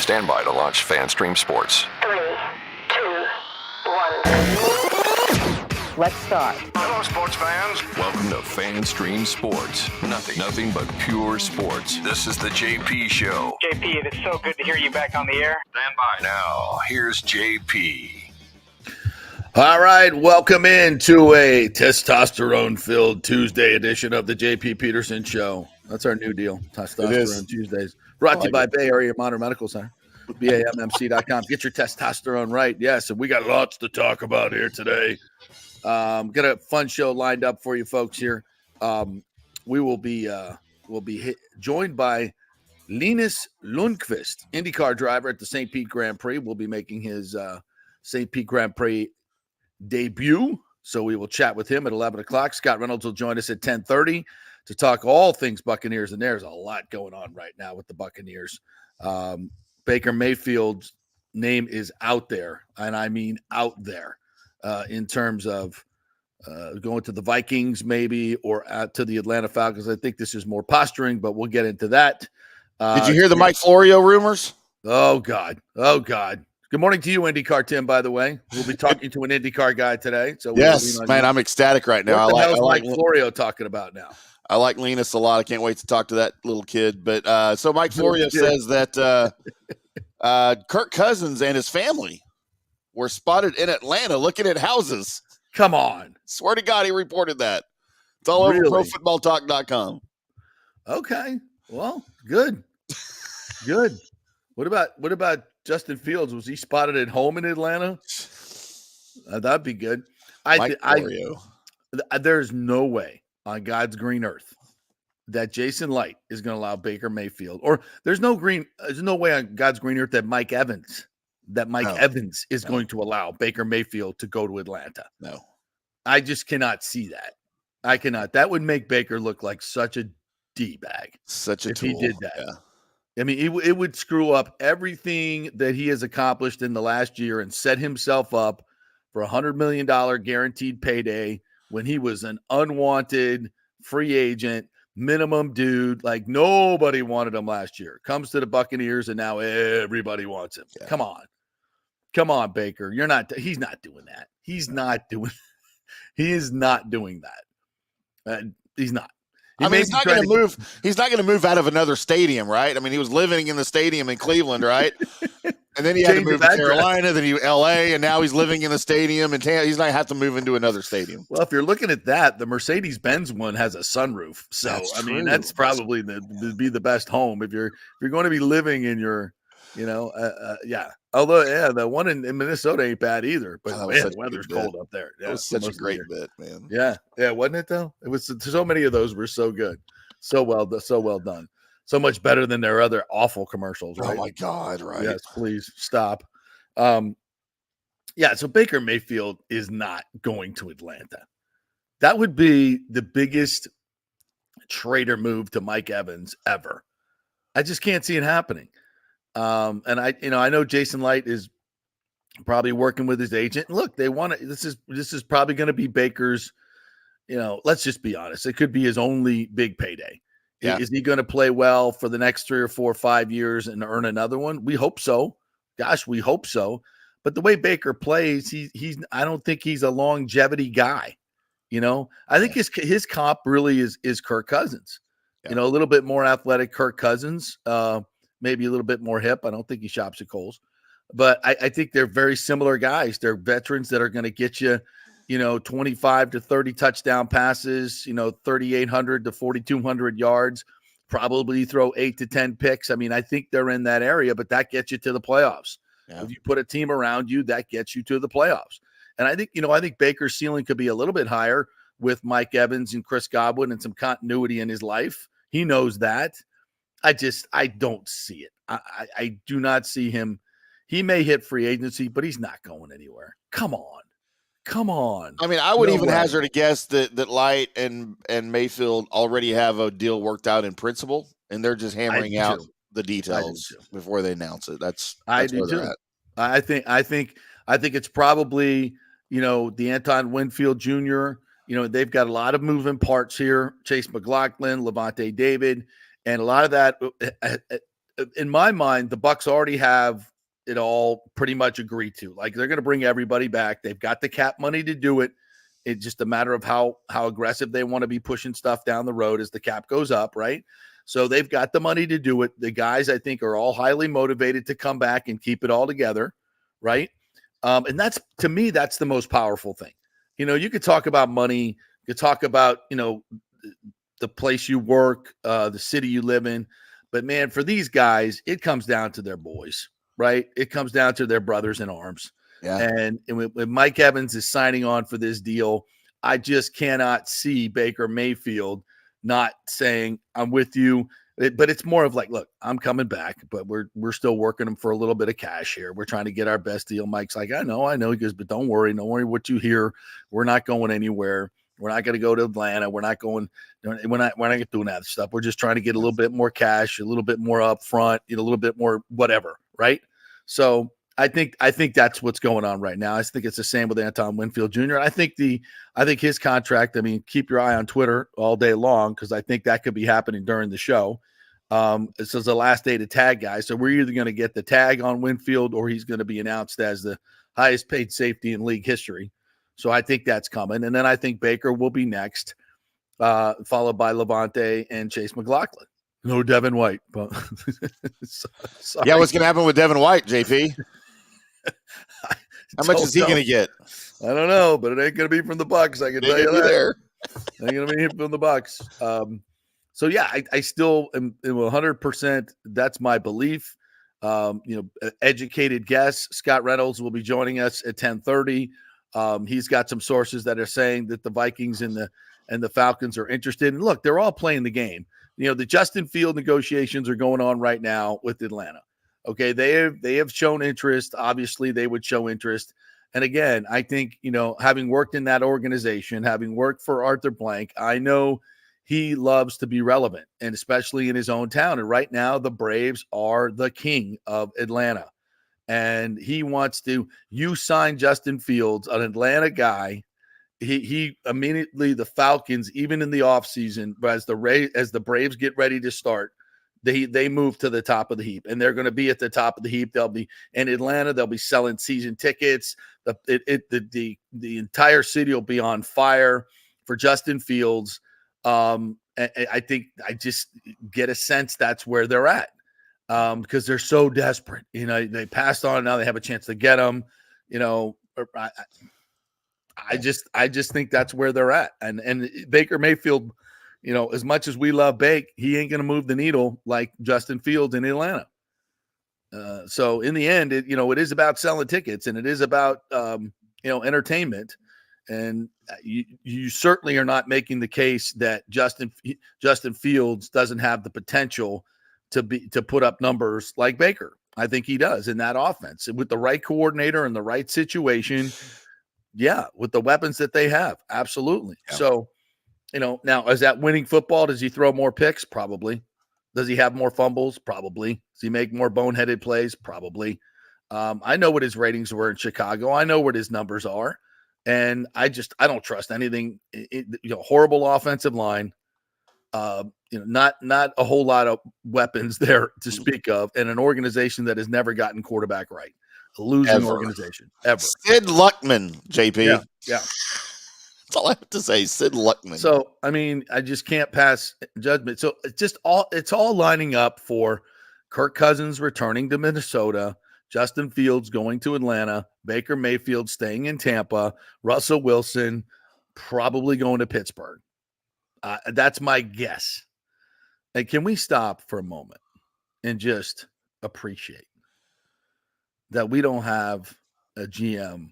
Stand by to launch FanStream Sports. 3, 2, 1. Let's start. Hello, sports fans. Welcome to FanStream Sports. Nothing but pure sports. This is the JP Show. JP, it is so good to hear you back on the air. Stand by. Now, here's JP. All right, welcome into a testosterone-filled Tuesday edition of the JP Peterson Show. That's our new deal, Testosterone Tuesdays. Brought to you by Bay Area Modern Medical Center, BAMMC.com. Get your testosterone right. Yes, and we got lots to talk about here today. Got a fun show lined up for you folks here. We will be joined by Linus Lundqvist, IndyCar driver at the St. Pete Grand Prix. Will be making his St. Pete Grand Prix debut. So we will chat with him at 11 o'clock. Scott Reynolds will join us at 10:30 to talk all things Buccaneers. And there's a lot going on right now with the Buccaneers. Baker Mayfield's name is out there, and I mean out there, in terms of going to the Vikings maybe or out to the Atlanta Falcons. I think this is more posturing, but we'll get into that. Did you hear the Mike Florio rumors? Oh, God. Good morning to you, IndyCar Tim, by the way. We'll be talking to an IndyCar guy today. So yes, man, I'm ecstatic right now. What the hell is Mike Florio talking about now? I like Linus a lot. I can't wait to talk to that little kid. But so Mike Florio says that Kirk Cousins and his family were spotted in Atlanta looking at houses. Come on. Swear to God, he reported that. It's all over ProFootballTalk.com. Okay. Well, good. Good. What about Justin Fields? Was he spotted at home in Atlanta? That'd be good. There's no way on God's green earth that Jason Light is going to allow Baker Mayfield, or there's no way on God's green earth that Mike Evans is going to allow Baker Mayfield to go to Atlanta. No, I just cannot see that. I cannot. That would make Baker look like such a D-bag. Such a if tool. he did that. Yeah. I mean, it would screw up everything that he has accomplished in the last year and set himself up for a $100 million guaranteed payday when he was an unwanted free agent, minimum dude. Like nobody wanted him last year. Comes to the Buccaneers and now everybody wants him. Yeah. Come on, Baker. He's not doing that. He is not doing that. He's not. He's not going to move. He's not going to move out of another stadium, right? I mean, he was living in the stadium in Cleveland, right? And then he had to move to Carolina, then L.A., and now he's living in the stadium, and he's not going to have to move into another stadium. Well, if you're looking at that, the Mercedes-Benz one has a sunroof, so that's probably be the best home if you're going to be living in your, yeah. Although, the one in Minnesota ain't bad either, but the weather's cold up there. Yeah, that was such a great bit, man. Yeah, wasn't it though? It was. So many of those were so good, so well done, so much better than their other awful commercials. Right? Oh my God! Right? Yes, please stop. So Baker Mayfield is not going to Atlanta. That would be the biggest traitor move to Mike Evans ever. I just can't see it happening. And I know Jason Light is probably working with his agent. Look, they want to. This is probably going to be Baker's. Let's just be honest. It could be his only big payday. Yeah. Is he going to play well for the next 3 or 4 or 5 years and earn another one? We hope so. Gosh, we hope so. But the way Baker plays, he's. I don't think he's a longevity guy. I think his comp really is Kirk Cousins. Yeah. A little bit more athletic Kirk Cousins. Maybe a little bit more hip. I don't think he shops at Kohl's. But I think they're very similar guys. They're veterans that are going to get you, 25 to 30 touchdown passes, 3,800 to 4,200 yards, probably throw 8 to 10 picks. I mean, I think they're in that area, but that gets you to the playoffs. Yeah. If you put a team around you, that gets you to the playoffs. And I think Baker's ceiling could be a little bit higher with Mike Evans and Chris Godwin and some continuity in his life. He knows that. I don't see it. I do not see him. He may hit free agency, but he's not going anywhere. Come on. I mean, I would hazard a guess that Light and Mayfield already have a deal worked out in principle, and they're just hammering out the details before they announce it. That's where they're at. I think it's probably, the Anton Winfield Jr., they've got a lot of moving parts here. Chase McLaughlin, Levante David. And a lot of that in my mind, the Bucs already have it all pretty much agreed to. Like, they're going to bring everybody back. They've got the cap money to do it. It's just a matter of how aggressive they want to be pushing stuff down the road as the cap goes up, right? So they've got the money to do it. The guys, I think, are all highly motivated to come back and keep it all together, right? And that's, to me, that's the most powerful thing. You could talk about money. You could talk about, the place you work, the city you live in. But, man, for these guys, it comes down to their boys, right? It comes down to their brothers in arms. Yeah. And when Mike Evans is signing on for this deal, I just cannot see Baker Mayfield not saying, I'm with you. But it's more of like, look, I'm coming back, but we're still working him for a little bit of cash here. We're trying to get our best deal. Mike's like, I know. He goes, but don't worry what you hear. We're not going anywhere. We're not going to go to Atlanta. We're not doing that stuff. We're just trying to get a little bit more cash, a little bit more upfront, a little bit more whatever, right? So I think that's what's going on right now. I think it's the same with Anton Winfield Jr. I think his contract, keep your eye on Twitter all day long, because I think that could be happening during the show. This is the last day to tag guy. So we're either going to get the tag on Winfield, or he's going to be announced as the highest paid safety in league history. So I think that's coming. And then I think Baker will be next, followed by Levante and Chase McLaughlin. No Devin White. But yeah, what's going to happen with Devin White, JP? How much is he going to get? I don't know, but it ain't going to be from the Bucs. I can tell you that. There. Ain't going to be from the Bucs. So yeah, I still am 100%. That's my belief. Educated guess. Scott Reynolds will be joining us at 10:30. He's got some sources that are saying that the Vikings and the Falcons are interested. And look, they're all playing the game. The Justin Field negotiations are going on right now with Atlanta. Okay, they have shown interest. Obviously, they would show interest. And again, I think, having worked in that organization, having worked for Arthur Blank, I know he loves to be relevant, and especially in his own town. And right now, the Braves are the king of Atlanta. And he wants to, you sign Justin Fields, an Atlanta guy. He immediately, the Falcons, even in the offseason, but as the Braves get ready to start, they move to the top of the heap, and they're going to be at the top of the heap. They'll be in Atlanta. They'll be selling season tickets. The entire city will be on fire for Justin Fields. I think I just get a sense that's where they're at, because they're so desperate. They passed on. Now they have a chance to get him. I just think that's where they're at. And Baker Mayfield, as much as we love Bake, he ain't going to move the needle like Justin Fields in Atlanta. So in the end, it is about selling tickets, and it is about, entertainment. And you certainly are not making the case that Justin Fields doesn't have the potential to put up numbers like Baker. I think he does in that offense with the right coordinator and the right situation. Yeah, with the weapons that they have. Absolutely. Yeah. So, now is that winning football? Does he throw more picks? Probably. Does he have more fumbles? Probably. Does he make more boneheaded plays? Probably. I know what his ratings were in Chicago. I know what his numbers are. And I don't trust anything. Horrible offensive line. Not a whole lot of weapons there to speak of, and an organization that has never gotten quarterback right. A losing organization ever. Sid Luckman, JP. Yeah. That's all I have to say. Sid Luckman. So I just can't pass judgment. So it's all lining up for Kirk Cousins returning to Minnesota, Justin Fields going to Atlanta, Baker Mayfield staying in Tampa, Russell Wilson probably going to Pittsburgh. That's my guess. And can we stop for a moment and just appreciate that we don't have a GM?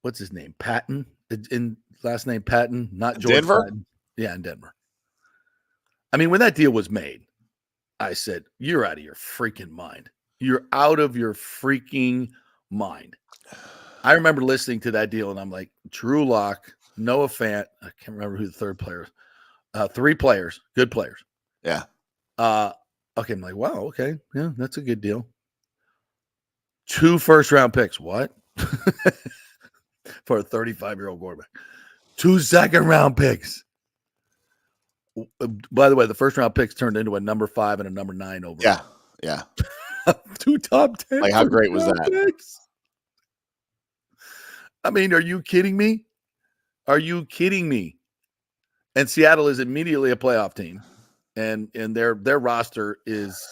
What's his name? Patton? In last name Patton, not George Denver? Patton. Yeah, in Denver. When that deal was made, I said, you're out of your freaking mind. You're out of your freaking mind. I remember listening to that deal, and I'm like, Drew Lock, Noah Fant. I can't remember who the third player is. 3 players, good players. Yeah. Okay, I'm like, wow, okay. Yeah, that's a good deal. 2 first-round picks. What? For a 35-year-old quarterback. 2 second-round picks. By the way, the first-round picks turned into a number 5 and a number 9 overall. Yeah. Yeah. 2 top 10. Like, how great was that? Picks. I mean, are you kidding me? Are you kidding me? And Seattle is immediately a playoff team, and their roster is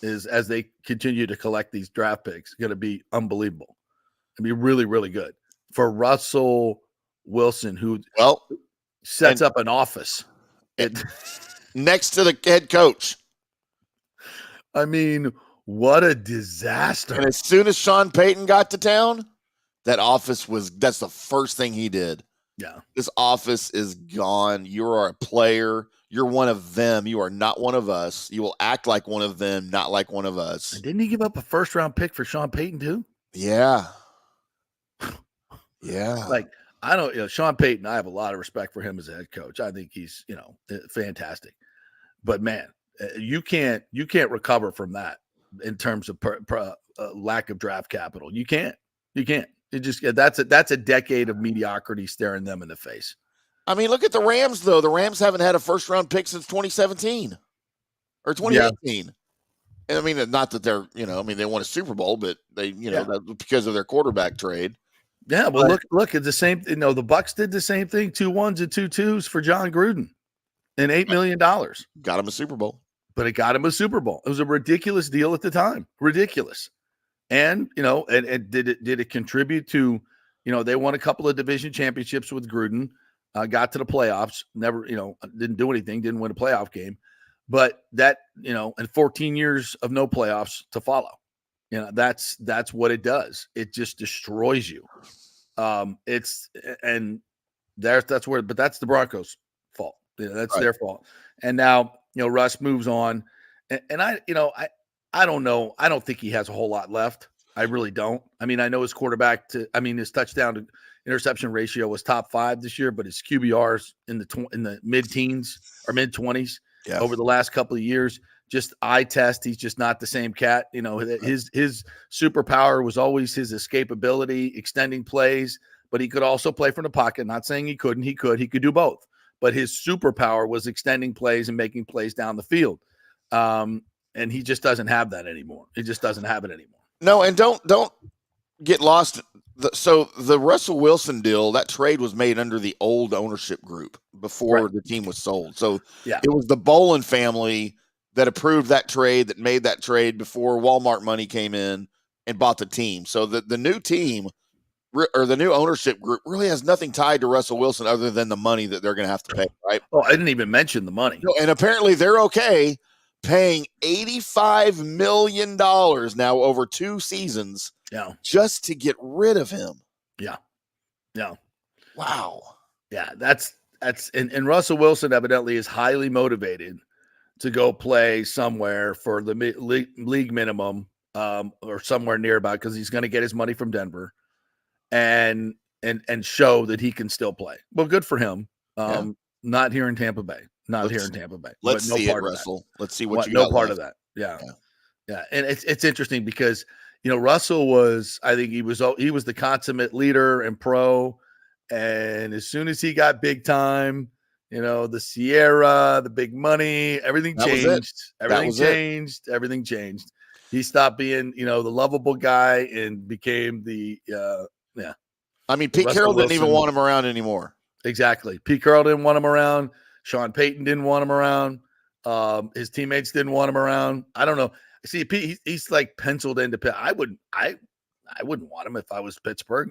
as they continue to collect these draft picks going to be unbelievable. It'll be really, really good for Russell Wilson, who sets up an office next to the head coach. I mean, what a disaster! And as soon as Sean Payton got to town, that's the first thing he did. Yeah. This office is gone. You are a player. You're one of them. You are not one of us. You will act like one of them, not like one of us. And didn't he give up a first-round pick for Sean Payton too? Yeah. Yeah. Like, I don't, Sean Payton, I have a lot of respect for him as a head coach. I think he's, fantastic. But man, you can't recover from that in terms of lack of draft capital. You can't. It just that's a decade of mediocrity staring them in the face. I mean, look at the Rams though. The Rams haven't had a first round pick since 2017 or 2018. Yeah. And I mean, not that they're, they won a Super Bowl, but they, that's because of their quarterback trade. Yeah, well, look at the same. The Bucs did the same thing: 2 1s and 2 2s for John Gruden, and $8 million. Got him a Super Bowl, but it got him a Super Bowl. It was a ridiculous deal at the time, ridiculous. And and did it contribute to, they won a couple of division championships with Gruden, got to the playoffs, never, didn't do anything, didn't win a playoff game, but that, and 14 years of no playoffs to follow. That's what it does. It just destroys you. That's the Broncos' fault. That's their fault. And now, Russ moves on, and I don't know. I don't think he has a whole lot left. I really don't. I mean, I know his his touchdown to interception ratio was top 5 this year, but his QBR's in the mid-teens or mid-20s over the last couple of years. Just eye test. He's just not the same cat. His superpower was always his escapability, extending plays, but he could also play from the pocket. Not saying he couldn't. He could do both. But his superpower was extending plays and making plays down the field. And he just doesn't have that anymore. He just doesn't have it anymore. No, and don't get lost. So the Russell Wilson deal, that trade was made under the old ownership group before the team was sold. So it was the Bolin family that approved that trade, that made that trade before Walmart money came in and bought the team. So the new team or the new ownership group really has nothing tied to Russell Wilson other than the money that they're going to have to pay, right? Oh, I didn't even mention the money. No, and apparently they're okay paying $85 million now over 2 seasons just to get rid of him. Yeah. Wow. Yeah, that's and Russell Wilson evidently is highly motivated to go play somewhere for the league minimum or somewhere nearby because he's going to get his money from Denver and show that he can still play. Well, good for him. Not here in Tampa Bay. Let's see it, Russell. Let's see what you got. No part left. of that. Yeah. And it's interesting because Russell was, I think he was the consummate leader and pro. And as soon as he got big time, the Sierra, the big money, everything changed. Everything changed. He stopped being, the lovable guy and became the I mean, Pete Carroll didn't even want him around anymore. Exactly. Pete Carroll didn't want him around. Sean Payton didn't want him around. His teammates didn't want him around. I don't know. See, Pete, he's like penciled into Pitt. I wouldn't want him if I was Pittsburgh.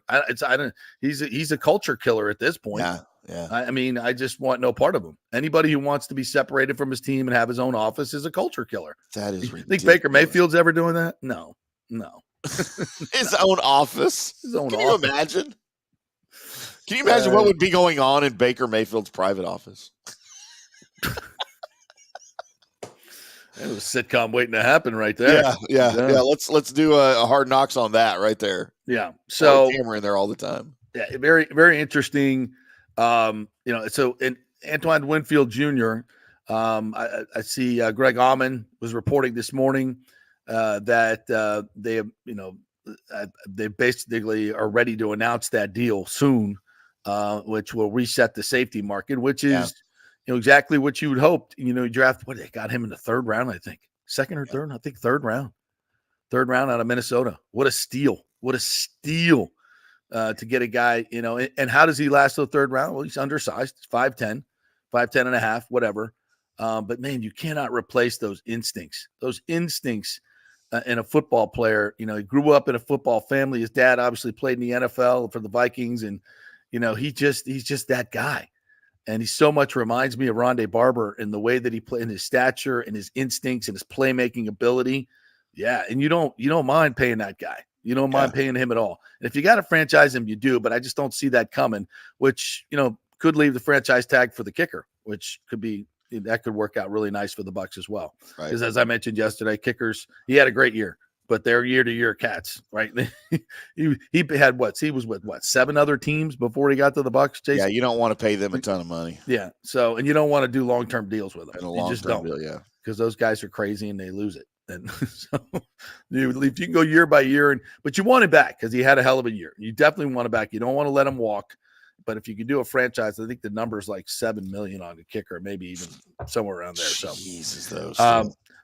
He's a culture killer at this point. Yeah. I mean, I just want no part of him. Anybody who wants to be separated from his team and have his own office is a culture killer. That is ridiculous. Think Baker Mayfield's ever doing that? No. His own office. Can you imagine? Can you imagine what would be going on in Baker Mayfield's private office? It was a sitcom waiting to happen right there. Yeah. Let's do a Hard Knocks on that right there. Yeah. So camera in there all the time. Yeah, very, very interesting. So and Antoine Winfield Jr. I see Greg Auman was reporting this morning that they basically are ready to announce that deal soon, which will reset the safety market, which is exactly what you would hope. You draft, they got him in the 3rd round, I think, second or third, I think third round out of Minnesota. What a steal. What a steal to get a guy, and how does he last the third round? Well, he's undersized, 5'10", 5'10 and a half, whatever. But man, you cannot replace those instincts in a football player. He grew up in a football family. His dad obviously played in the NFL for the Vikings. And, he's just that guy. And he so much reminds me of Rondé Barber in the way that he played, in his stature and his instincts and his playmaking ability. Yeah. And you don't mind paying that guy. You don't mind paying him at all. And if you got to franchise him, you do, but I just don't see that coming, which, could leave the franchise tag for the kicker, which that could work out really nice for the Bucs as well. Because as I mentioned yesterday, kickers, he had a great year, but they're year-to-year cats, right? he had he was with 7 other teams before he got to the Bucs, Jason? Yeah, you don't want to pay them a ton of money. Yeah. So, and you don't want to do long-term deals with them. You just don't. Deal, yeah. Because those guys are crazy and they lose it. And so you can go year by year, but you want him back because he had a hell of a year. You definitely want him back. You don't want to let him walk. But if you could do a franchise, I think the number is like $7 million on a kicker, maybe even somewhere around there. So, Jesus, those.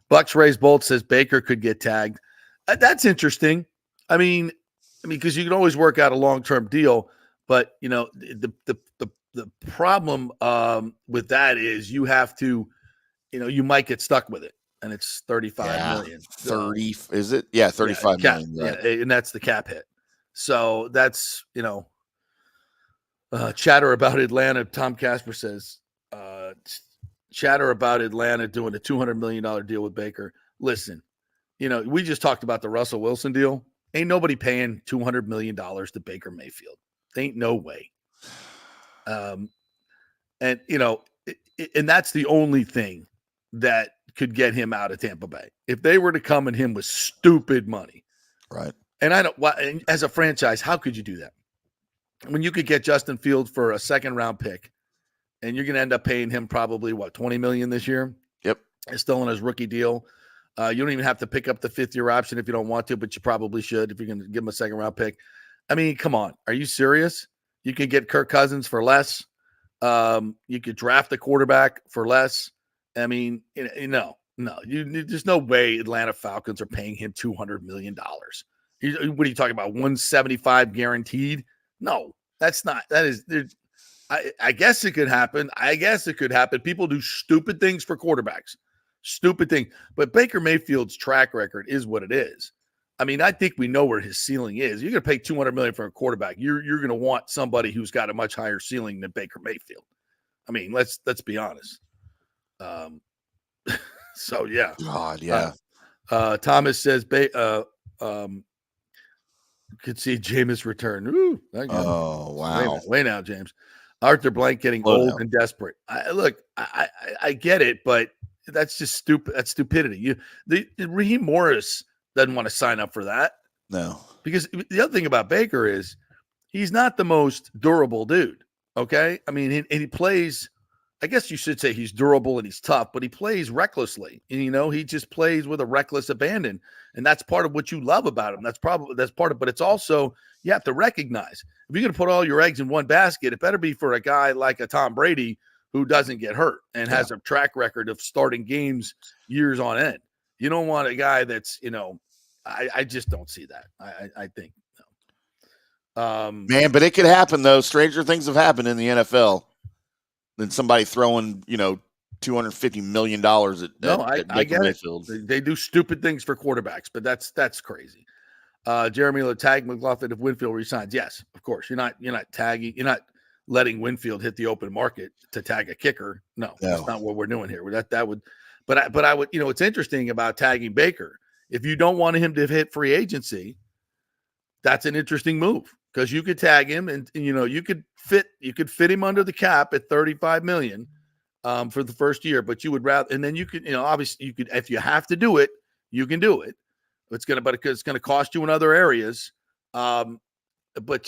Bucs Raised Bolt says Baker could get tagged. That's interesting. I mean, because you can always work out a long-term deal, but the problem with that is you have to, you might get stuck with it, and it's $35 million. 30 is it? Yeah, 35 million. Right. Yeah, and that's the cap hit. So that's chatter about Atlanta. Tom Casper says, chatter about Atlanta doing a $200 million deal with Baker. Listen, we just talked about the Russell Wilson deal. Ain't nobody paying $200 million to Baker Mayfield. Ain't no way. And that's the only thing that could get him out of Tampa Bay. If they were to come at him with stupid money. Right. And as a franchise, how could you do that? When you could get Justin Fields for a second-round pick, and you're going to end up paying him probably, $20 million this year? Yep. It's still on his rookie deal. You don't even have to pick up the fifth-year option if you don't want to, but you probably should if you're going to give him a second-round pick. I mean, come on. Are you serious? You could get Kirk Cousins for less. You could draft a quarterback for less. I mean, no. There's no way Atlanta Falcons are paying him $200 million. What are you talking about? 175 guaranteed? No, that's not. That is. I guess it could happen. People do stupid things for quarterbacks. Stupid thing. But Baker Mayfield's track record is what it is. I mean, I think we know where his ceiling is. You're going to pay $200 million for a quarterback. You're going to want somebody who's got a much higher ceiling than Baker Mayfield. I mean, let's be honest. So yeah. God, yeah. Thomas says, could see Jameis return. Ooh, oh wow! Way now, James. Arthur Blank getting old and desperate. I get it, but that's just stupid. That's stupidity. Raheem Morris doesn't want to sign up for that. No, because the other thing about Baker is he's not the most durable dude. Okay, I mean, he plays. I guess you should say he's durable and he's tough, but he plays recklessly. And, he just plays with a reckless abandon. And that's part of what you love about him. That's part of, but it's also, you have to recognize if you're going to put all your eggs in one basket, it better be for a guy like a Tom Brady who doesn't get hurt and has a track record of starting games years on end. You don't want a guy that's, I just don't see that. I think, no. Man, but it could happen though. Stranger things have happened in the NFL. Than somebody throwing, $250 million at Baker Mayfield. They do stupid things for quarterbacks, but that's crazy. Jeremy will tag McLaughlin if Winfield resigns. Yes, of course. You're not letting Winfield hit the open market to tag a kicker. No, that's not what we're doing here. But I would, it's interesting about tagging Baker. If you don't want him to hit free agency, that's an interesting move. Because you could tag him and you could fit him under the cap at $35 million for the first year, but you would rather, and then you could, obviously you could, if you have to do it, you can do it. It's going to cost you in other areas. But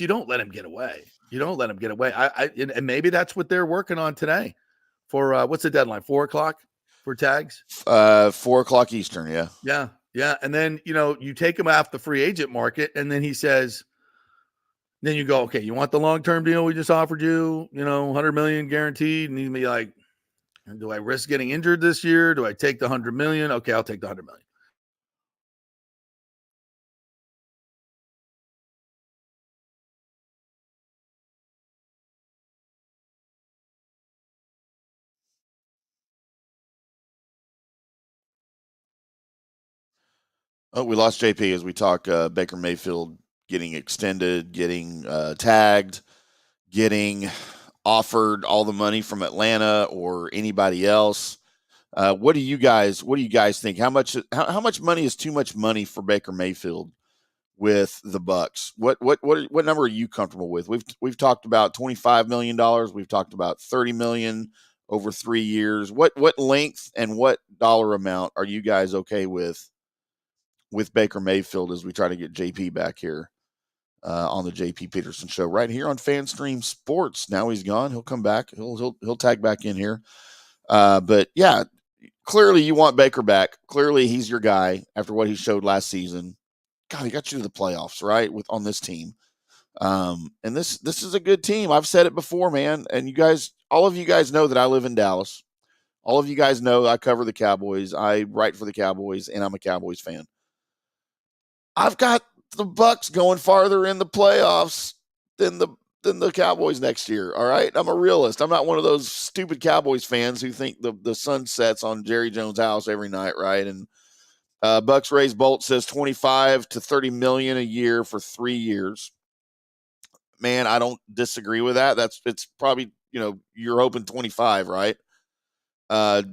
you don't let him get away. And maybe that's what they're working on today for, what's the deadline? 4:00 for tags? 4:00 Eastern. Yeah. Yeah. Yeah. And then, you take him off the free agent market and then he says, then you go, okay, you want the long-term deal we just offered you, $100 million guaranteed? And you'd be like, Do I risk getting injured this year? Do I take the $100 million? Okay, I'll take the $100 million. Oh, we lost JP as we talk Baker Mayfield getting extended, getting tagged, getting offered all the money from Atlanta or anybody else. What do you guys think? How much money is too much money for Baker Mayfield with the Bucs? What number are you comfortable with? We've talked about $25 million. We've talked about $30 million over 3 years. What length and what dollar amount are you guys okay with Baker Mayfield as we try to get JP back here on the JP Peterson Show right here on FanStream Sports? Now he's gone. He'll come back. He'll tag back in here. But yeah, clearly you want Baker back. Clearly he's your guy after what he showed last season. God, he got you to the playoffs, right? On this team. And this is a good team. I've said it before, man. And all of you guys know that I live in Dallas. All of you guys know I cover the Cowboys. I write for the Cowboys, and I'm a Cowboys fan. I've got the Bucs going farther in the playoffs than the Cowboys next year. All right. I'm a realist. I'm not one of those stupid Cowboys fans who think the sun sets on Jerry Jones' house every night. Right. And Bucs Raised Bolt says 25 to 30 million a year for 3 years. Man, I don't disagree with that. It's probably, you're hoping 25, right?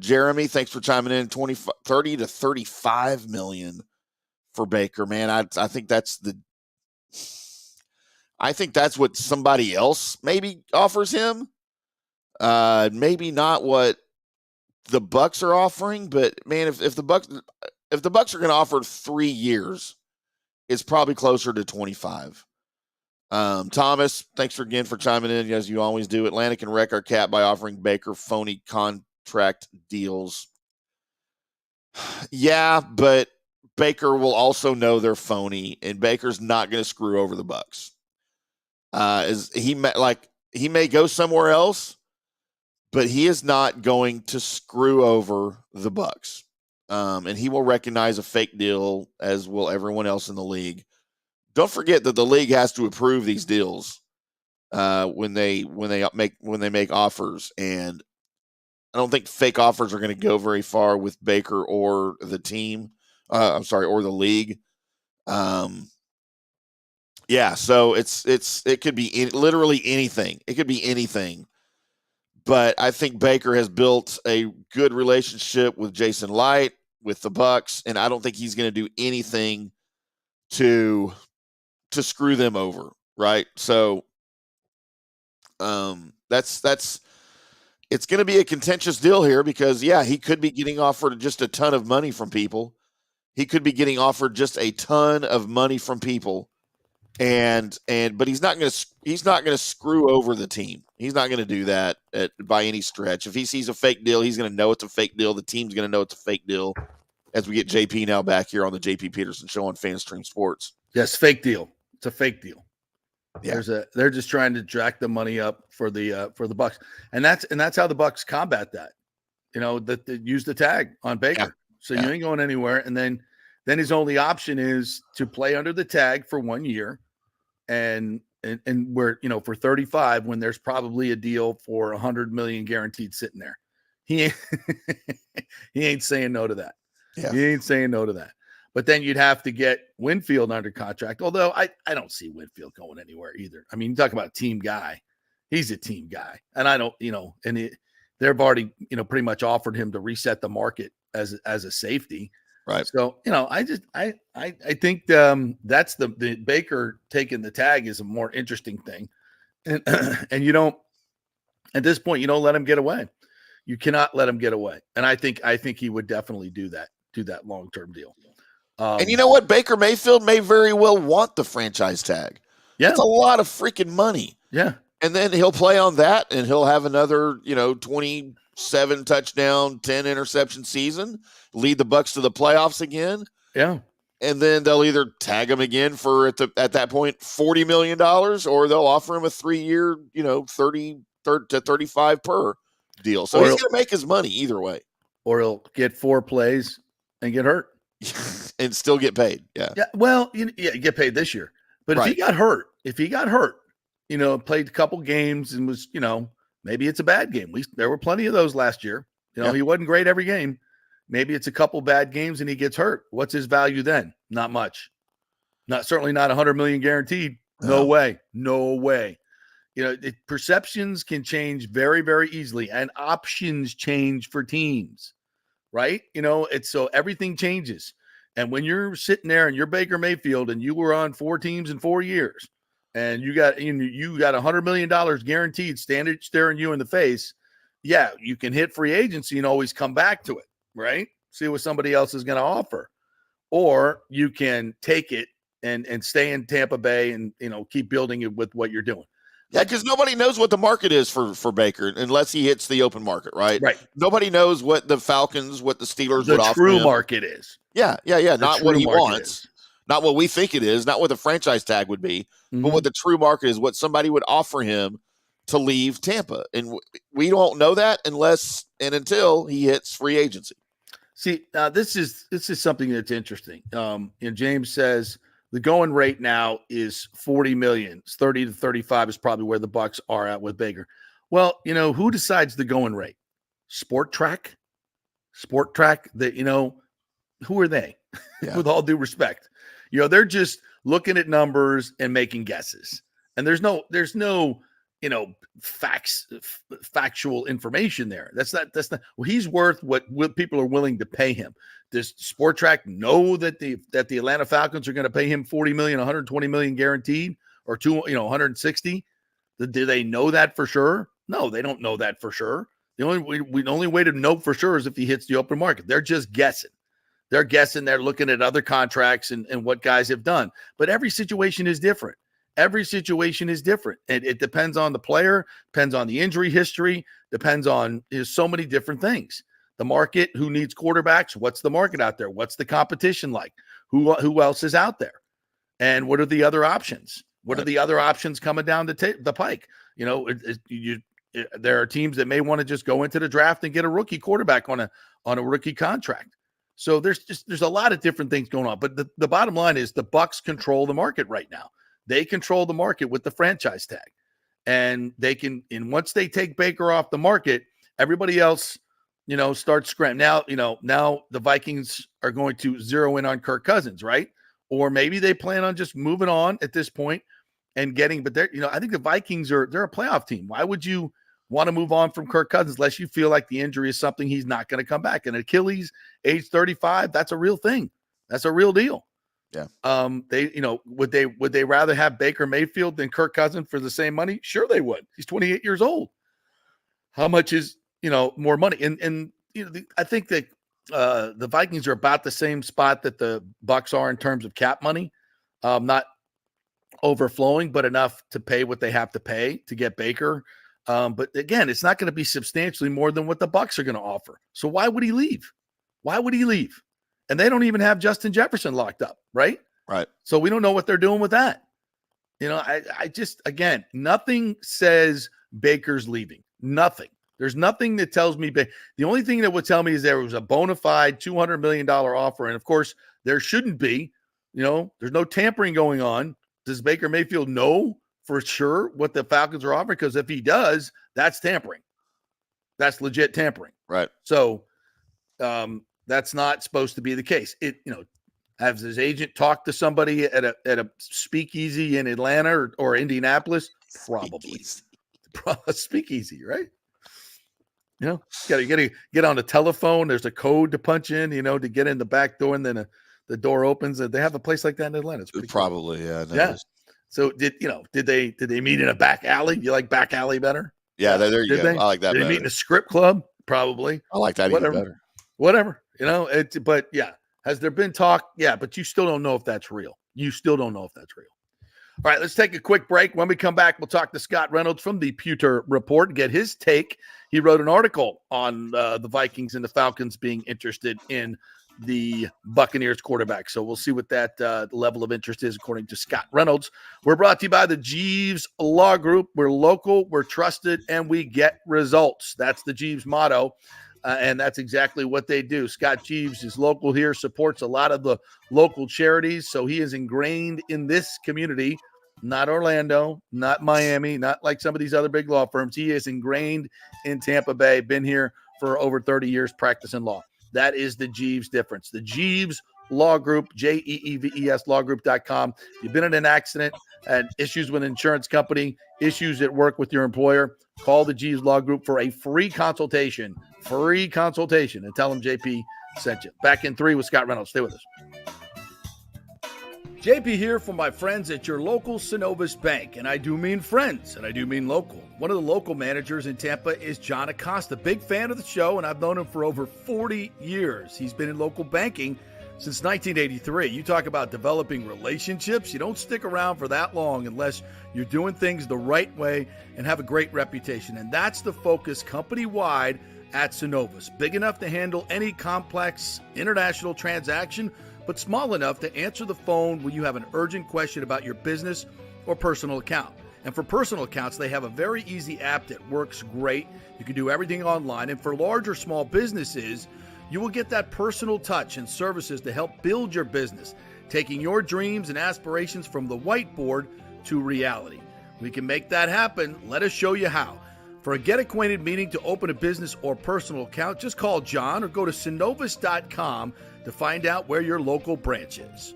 Jeremy, thanks for chiming in. 30 to 35 million for Baker, man. I think that's what somebody else maybe offers him. Maybe not what the Bucs are offering, but man, if the Bucs are going to offer 3 years, it's probably closer to 25. Thomas, thanks again for chiming in, as you always do. Atlanta can wreck our cap by offering Baker phony contract deals. Yeah, but Baker will also know they're phony, and Baker's not going to screw over the Bucs. He may go somewhere else, but he is not going to screw over the Bucs. And he will recognize a fake deal, as will everyone else in the league. Don't forget that the league has to approve these deals when they make offers, and I don't think fake offers are going to go very far with Baker or the team. Or the league. Yeah, so it could be literally anything. It could be anything. But I think Baker has built a good relationship with Jason Light, with the Bucs, and I don't think he's going to do anything to screw them over, right? So that's it's going to be a contentious deal here because he could be getting offered just a ton of money from people. He could be getting offered just a ton of money from people, but he's not going to screw over the team. He's not going to do that by any stretch. If he sees a fake deal, he's going to know it's a fake deal. The team's going to know it's a fake deal. As we get JP now back here on the JP Peterson Show on FanStream Sports. Yes, fake deal. It's a fake deal. Yeah. They're just trying to jack the money up for the Bucs, and that's how the Bucs combat that. That use the tag on Baker. Yeah. So you ain't going anywhere. And then his only option is to play under the tag for 1 year and where, for 35, when there's probably a deal for 100 million guaranteed sitting there. He ain't saying no to that. Yeah. He ain't saying no to that. But then you'd have to get Winfield under contract. Although I don't see Winfield going anywhere either. I mean, you talk about a team guy. He's a team guy. And I don't, they've already, pretty much offered him to reset the market as a safety. Right. So, I think that's the Baker taking the tag is a more interesting thing. And you don't, at this point, you don't let him get away. You cannot let him get away. And I think he would definitely do that long-term deal. And you know what? Baker Mayfield may very well want the franchise tag. Yeah. It's a lot of freaking money. Yeah. And then he'll play on that, and he'll have another, 27 touchdown, 10 interception season, lead the Bucs to the playoffs again. Yeah. And then they'll either tag him again for at that point $40 million, or they'll offer him a 3-year, 30 to 35 per. deal. So he's going to make his money either way. Or he'll get 4 plays and get hurt. And still get paid. Yeah. Yeah. Well, get paid this year. But if he got hurt, played a couple games and was, maybe it's a bad game. There were plenty of those last year. He wasn't great every game. Maybe it's a couple bad games and he gets hurt. What's his value then? Not much. Certainly not 100 million guaranteed. No way. Perceptions can change very, very easily, and options change for teams, right? So everything changes. And when you're sitting there and you're Baker Mayfield and you were on 4 teams in 4 years and you got $100 million guaranteed staring you in the face, yeah, you can hit free agency and always come back to it, right? See what somebody else is going to offer. Or you can take it and stay in Tampa Bay and, keep building it with what you're doing. Yeah, because nobody knows what the market is for Baker unless he hits the open market, right? Right. Nobody knows what the Falcons, what the Steelers would offer him. The true market is. Yeah. Not what he wants, not what we think it is, not what the franchise tag would be, but what the true market is, what somebody would offer him to leave Tampa. And we don't know that until he hits free agency. See, this is something that's interesting. James says the going rate now is 40 million. 30 to 35 is probably where the Bucs are at with Baker. Well, who decides the going rate? Sport Track, who are they? Yeah. With all due respect, they're just looking at numbers and making guesses. And there's no factual information there. That's not, well, he's worth what people are willing to pay him. Does Sport Track know that the Atlanta Falcons are going to pay him 40 million, 120 million guaranteed, or 160? Do they know that for sure? No, they don't know that for sure. The only way to know for sure is if he hits the open market. They're just guessing. They're guessing. They're looking at other contracts and what guys have done. But every situation is different. Every situation is different. And it depends on the player, depends on the injury history, depends on so many different things. The market, who needs quarterbacks, what's the market out there? What's the competition like? Who else is out there? And what are the other options? What are the other options coming down the pike? There are teams that may want to just go into the draft and get a rookie quarterback on a rookie contract. So there's a lot of different things going on. But the bottom line is the Bucs control the market right now. They control the market with the franchise tag. And once they take Baker off the market, everybody else, starts scrambling. Now the Vikings are going to zero in on Kirk Cousins, right? Or maybe they plan on just moving on at this point and but I think the Vikings they're a playoff team. Why would you want to move on from Kirk Cousins unless you feel like the injury is something he's not going to come back? And Achilles, age 35, that's a real thing. That's a real deal. Yeah. Would they rather have Baker Mayfield than Kirk Cousins for the same money? Sure they would. He's 28 years old. How much is, more money? And I think that the Vikings are about the same spot that the Bucs are in terms of cap money. Not overflowing, but enough to pay what they have to pay to get Baker. But again, it's not going to be substantially more than what the Bucs are going to offer. So why would he leave? And they don't even have Justin Jefferson locked up, right? Right. So we don't know what they're doing with that. I just, again, nothing says Baker's leaving. Nothing. There's nothing that tells me. The only thing that would tell me is there was a bona fide $200 million offer. And of course, there shouldn't be. There's no tampering going on. Does Baker Mayfield know for sure what the Falcons are offering? Because if he does, that's tampering. That's legit tampering. Right. So, that's not supposed to be the case. Has his agent talked to somebody at a speakeasy in Atlanta or Indianapolis? Probably. Speakeasy, right? Got to get on the telephone. There's a code to punch in, to get in the back door, and then the door opens. They have a place like that in Atlanta. It's pretty probably cool. Yeah. Yeah. So did they meet in a back alley? You like back alley better? Yeah, there you go. I like that. Did better. They meet in a strip club? Probably. I like that even better. Whatever. But yeah. Has there been talk? Yeah, but you still don't know if that's real. All right, let's take a quick break. When we come back, we'll talk to Scott Reynolds from the Pewter Report, get his take. He wrote an article on the Vikings and the Falcons being interested in the Buccaneers quarterback. So we'll see what that level of interest is, according to Scott Reynolds. We're brought to you by the Jeeves Law Group. We're local, we're trusted, and we get results. That's the Jeeves motto, and that's exactly what they do. Scott Jeeves is local here, supports a lot of the local charities, so he is ingrained in this community, not Orlando, not Miami, not like some of these other big law firms. He is ingrained in Tampa Bay, been here for over 30 years practicing law. That is the Jeeves difference. The Jeeves Law Group, Jeeves lawgroup.com. If you've been in an accident, had issues with an insurance company, issues at work with your employer, call the Jeeves Law Group for a free consultation, and tell them JP sent you. Back in 3 with Scott Reynolds. Stay with us. JP here for my friends at your local Synovus Bank, and I do mean friends, and I do mean local. One of the local managers in Tampa is John Acosta, big fan of the show, and I've known him for over 40 years. He's been in local banking since 1983. You talk about developing relationships. You don't stick around for that long unless you're doing things the right way and have a great reputation, and that's the focus company-wide at Synovus. Big enough to handle any complex international transaction, but small enough to answer the phone when you have an urgent question about your business or personal account. And for personal accounts, they have a very easy app that works great. You can do everything online. And for large or small businesses, you will get that personal touch and services to help build your business, taking your dreams and aspirations from the whiteboard to reality. We can make that happen. Let us show you how. For a get-acquainted meeting to open a business or personal account, just call John or go to synovus.com to find out where your local branch is.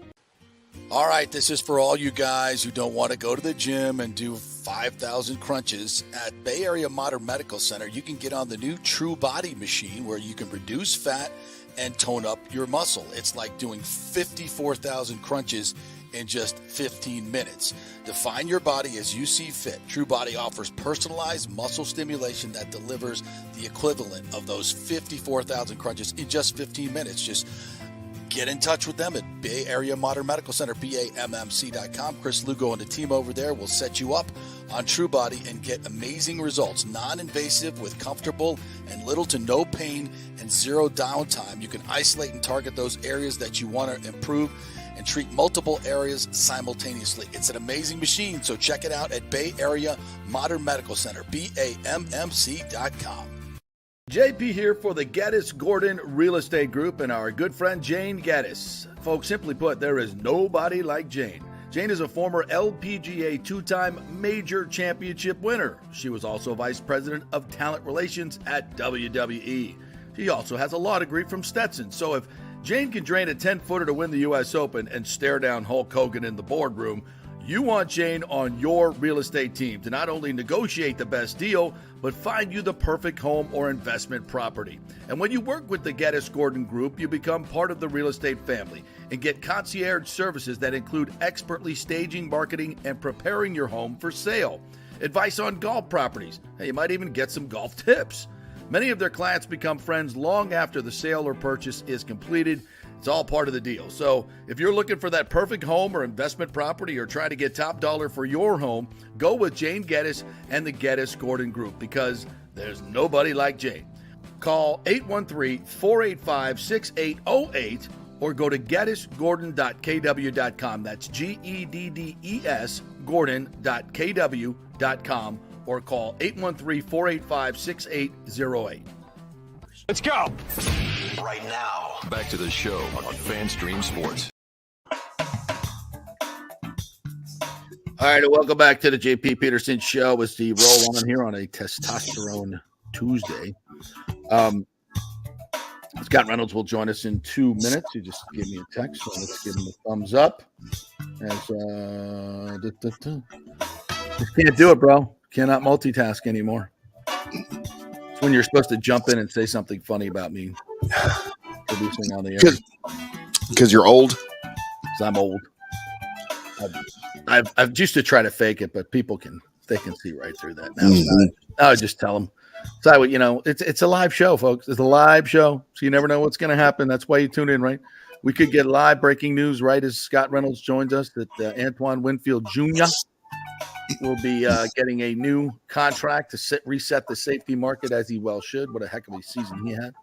All right, this is for all you guys who don't want to go to the gym and do 5,000 crunches. At Bay Area Modern Medical Center, you can get on the new True Body machine where you can reduce fat and tone up your muscle. It's like doing 54,000 crunches in just 15 minutes. Define your body as you see fit. True Body offers personalized muscle stimulation that delivers the equivalent of those 54,000 crunches in just 15 minutes. Just get in touch with them at Bay Area Modern Medical Center, BAMMC.com. Chris Lugo and the team over there will set you up on True Body and get amazing results. Non-invasive with comfortable and little to no pain and zero downtime. You can isolate and target those areas that you want to improve and treat multiple areas simultaneously. It's an amazing machine, so check it out at Bay Area Modern Medical Center, BAMMC.com. JP here for the Geddes Gordon Real Estate Group and our good friend Jane Geddes. Folks, simply put, there is nobody like Jane. Jane is a former LPGA two-time major championship winner. She was also vice president of talent relations at WWE. She also has a law degree from Stetson, so if Jane can drain a 10-footer to win the U.S. Open and stare down Hulk Hogan in the boardroom, you want Jane on your real estate team to not only negotiate the best deal, but find you the perfect home or investment property. And when you work with the Geddes Gordon Group, you become part of the real estate family and get concierge services that include expertly staging, marketing, and preparing your home for sale. Advice on golf properties. Hey, you might even get some golf tips. Many of their clients become friends long after the sale or purchase is completed. It's all part of the deal. So if you're looking for that perfect home or investment property or trying to get top dollar for your home, go with Jane Geddes and the Geddes Gordon Group because there's nobody like Jane. Call 813-485-6808 or go to geddesgordon.kw.com. That's GEDDES Gordon.kw.com. or call 813-485-6808. Let's go! Right now. Back to the show on FanStream Sports. All right, welcome back to the JP Peterson Show as the roll on here on a testosterone Tuesday. Scott Reynolds will join us in 2 minutes. He just gave me a text, so let's give him a thumbs up. Just can't do it, bro. Cannot multitask anymore. It's when you're supposed to jump in and say something funny about me producing on the air. Because you're old? Because I'm old. I've used to try to fake it, but people can see right through that now. I just tell them. So it's a live show, folks. It's a live show, so you never know what's going to happen. That's why you tune in, right? We could get live breaking news right as Scott Reynolds joins us that Antoine Winfield Jr. will be getting a new contract to reset the safety market as he well should. What a heck of a season he had.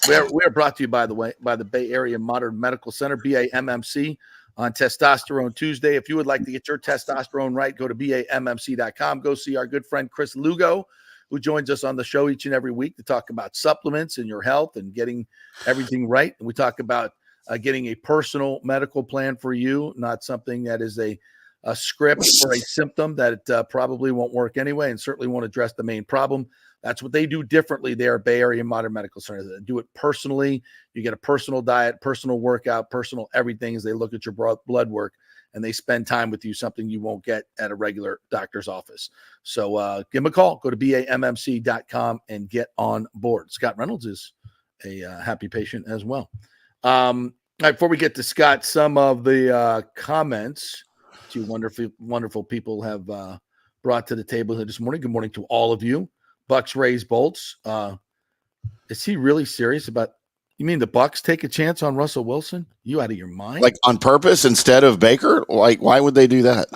We are brought to you, by the way, by the Bay Area Modern Medical Center, BAMMC, on Testosterone Tuesday. If you would like to get your testosterone right, go to BAMMC.com. Go see our good friend Chris Lugo, who joins us on the show each and every week to talk about supplements and your health and getting everything right. And we talk about getting a personal medical plan for you, not something that is a script for a symptom that probably won't work anyway and certainly won't address the main problem. That's what they do differently there at Bay Area Modern Medical Center. They do it personally. You get a personal diet, personal workout, personal everything as they look at your blood work, and they spend time with you, something you won't get at a regular doctor's office. So give them a call. Go to BAMMC.com and get on board. Scott Reynolds is a happy patient as well. All right, before we get to Scott, some of the comments you wonderful people have brought to the table here this morning. Good morning to all of you. Bucs raise bolts. Is he really serious about? You mean the Bucs take a chance on Russell Wilson? You out of your mind? Like on purpose instead of Baker? Like, why would they do that?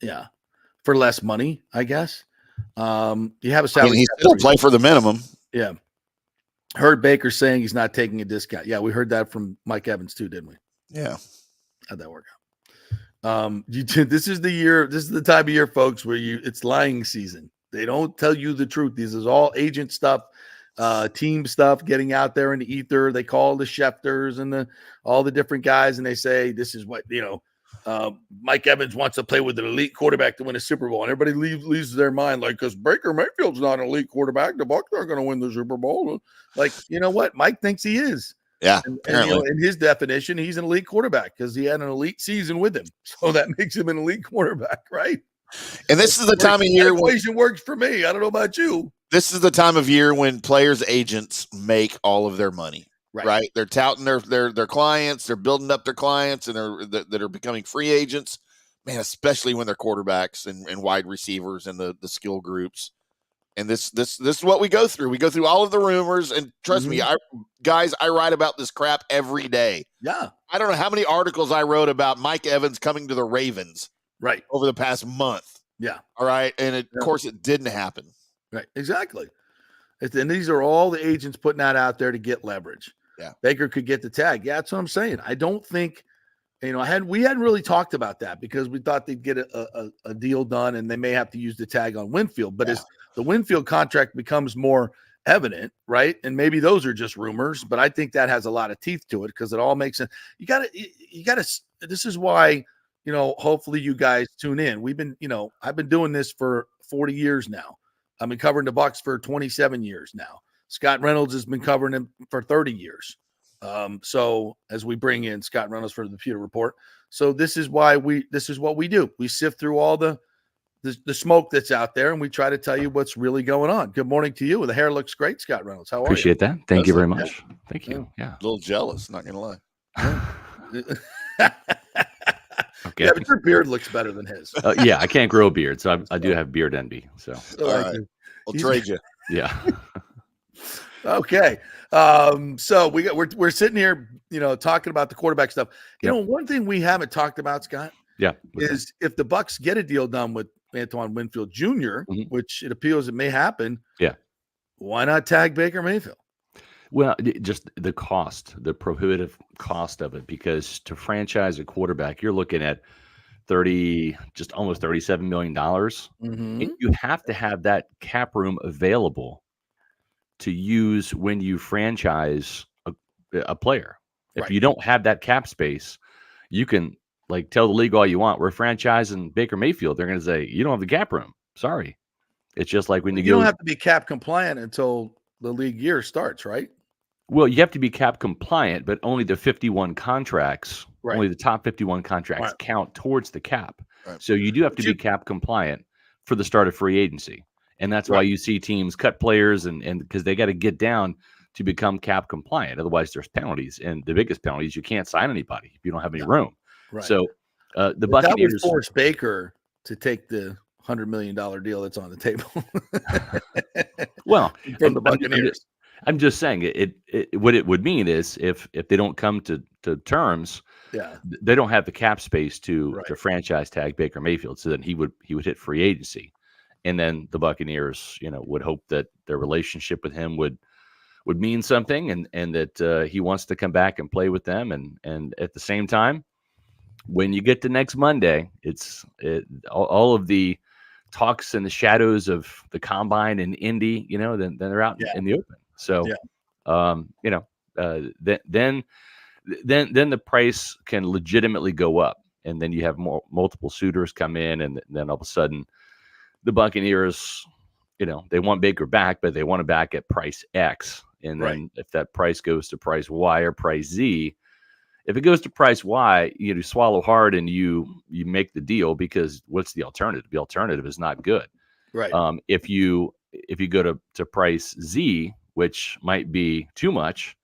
Yeah, for less money, I guess. You have a salary. I mean, he still play for the minimum. Yeah. Heard Baker saying he's not taking a discount. Yeah, we heard that from Mike Evans too, didn't we? Yeah. How'd that work out? This is the year. This is the time of year, folks, where it's lying season. They don't tell you the truth. This is all agent stuff, team stuff, getting out there in the ether. They call the Schefters and all the different guys, and they say this is what Mike Evans wants to play with an elite quarterback to win a Super Bowl, and everybody leaves their mind like, because Baker Mayfield's not an elite quarterback, the Bucs aren't going to win the Super Bowl. Like, you know what? Mike thinks he is. Yeah, and in his definition, he's an elite quarterback because he had an elite season with him, so that makes him an elite quarterback, right? And this is the time of year when equation works for me. I don't know about you. This is the time of year when players' agents make all of their money. Right? They're touting their clients. They're building up their clients, and that are becoming free agents. Man, especially when they're quarterbacks and wide receivers and the skill groups. And this is what we go through. We go through all of the rumors, and trust me, I write about this crap every day. Yeah, I don't know how many articles I wrote about Mike Evans coming to the Ravens. Right. Over the past month. Yeah. All right. And of course it didn't happen. Right. Exactly. And these are all the agents putting that out there to get leverage. Yeah. Baker could get the tag. Yeah, that's what I'm saying. I don't think, we hadn't really talked about that because we thought they'd get a deal done and they may have to use the tag on Winfield. But as the Winfield contract becomes more evident, right? And maybe those are just rumors, but I think that has a lot of teeth to it because it all makes sense. You gotta, this is why, hopefully you guys tune in. We've been, I've been doing this for 40 years now. I've been covering the Bucs for 27 years now. Scott Reynolds has been covering him for 30 years. So as we bring in Scott Reynolds for the Pewter Report. So this is what we do. We sift through all the smoke that's out there and we try to tell you what's really going on. Good morning to you. The hair looks great, Scott Reynolds. How are you? Appreciate that. Thank you very much. Thank you. Yeah. A little jealous, not going to lie. Okay. Yeah, but your beard looks better than his. Yeah, I can't grow a beard, so I do have beard envy. So all right. We'll trade you. Yeah. Okay. So we're sitting here, talking about the quarterback stuff. One thing we haven't talked about, Scott, is if the Bucs get a deal done with Antoine Winfield Jr., which it appears it may happen. Yeah. Why not tag Baker Mayfield? Well, just the cost, the prohibitive cost of it, because to franchise a quarterback, you're looking at just almost $37 million. And you have to have that cap room available to use when you franchise a player. If you don't have that cap space, you can tell the league all you want. We're franchising Baker Mayfield. They're going to say, you don't have the cap room. Sorry. It's just like when you don't have to be cap compliant until the league year starts, right? Well, you have to be cap compliant, but only the 51 contracts, only the top 51 contracts count towards the cap. Right. So you do have to be cap compliant for the start of free agency. And that's why you see teams cut players and because they got to get down to become cap compliant. Otherwise, there's penalties. And the biggest penalty is you can't sign anybody if you don't have any room. Right. So the Buccaneers that would force Baker to take the $100 million deal that's on the table. Well, from the Buccaneers. I'm just saying what it would mean is if they don't come to terms, they don't have the cap space to franchise tag Baker Mayfield. So then he would hit free agency, and then the Buccaneers, would hope that their relationship with him would would mean something, and that he wants to come back and play with them. And at the same time, when you get to next Monday, all of the talks in the shadows of the combine and Indy, then they're out in the open. So, then the price can legitimately go up, and then you have multiple suitors come in, and then all of a sudden the Buccaneers, they want Baker back, but they want him back at price X. And then if that price goes to price Y or price Z, if it goes to price Y, you swallow hard and you make the deal, because what's the alternative? The alternative is not good. Right. If you go to price Z, which might be too much,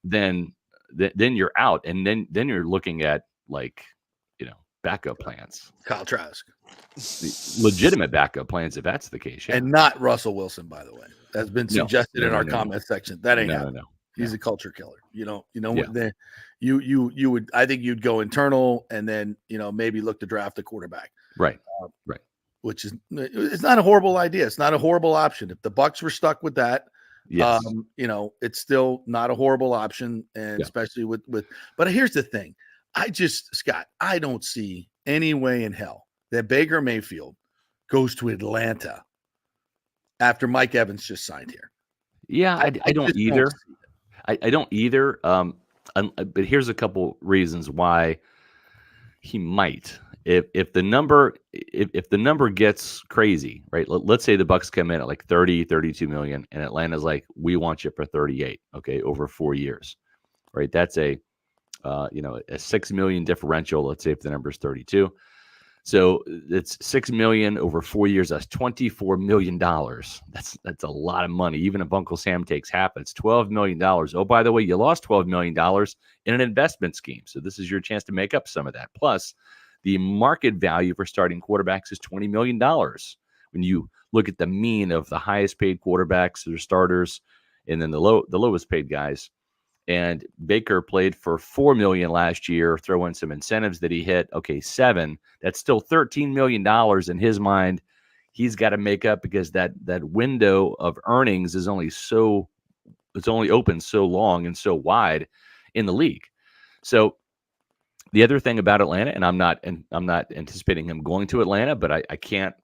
then you're out, and then you're looking at backup plans. Kyle Trask. Legitimate backup plans, if that's the case. Yeah. And not Russell Wilson, by the way. That's been suggested in our comment section. That ain't happening. He's a culture killer. You would, I think you'd go internal, and then, maybe look to draft a quarterback. Right. Right. Which is, it's not a horrible idea. It's not a horrible option. If the Bucs were stuck with that, yes. It's still not a horrible option. And especially with, but here's the thing. Scott, I don't see any way in hell that Baker Mayfield goes to Atlanta after Mike Evans just signed here. Yeah, I don't either. I don't either. But here's a couple reasons why he might. If the number gets crazy, right? Let's say the Bucs come in at like 30, 32 million, and Atlanta's like, we want you for 38, okay, over 4 years, right? That's a $6 million differential. Let's say if the number is 32. So it's $6 million over 4 years. That's $24 million. That's a lot of money. Even if Uncle Sam takes half, it's $12 million. Oh, by the way, you lost $12 million in an investment scheme. So this is your chance to make up some of that. Plus, the market value for starting quarterbacks is $20 million. When you look at the mean of the highest paid quarterbacks, their starters, and then the lowest paid guys. And Baker played for $4 million last year, throw in some incentives that he hit. Okay, $7 million. That's still $13 million in his mind. He's got to make up, because that window of earnings is only open so long and so wide in the league. So the other thing about Atlanta, and I'm not anticipating him going to Atlanta, but I can't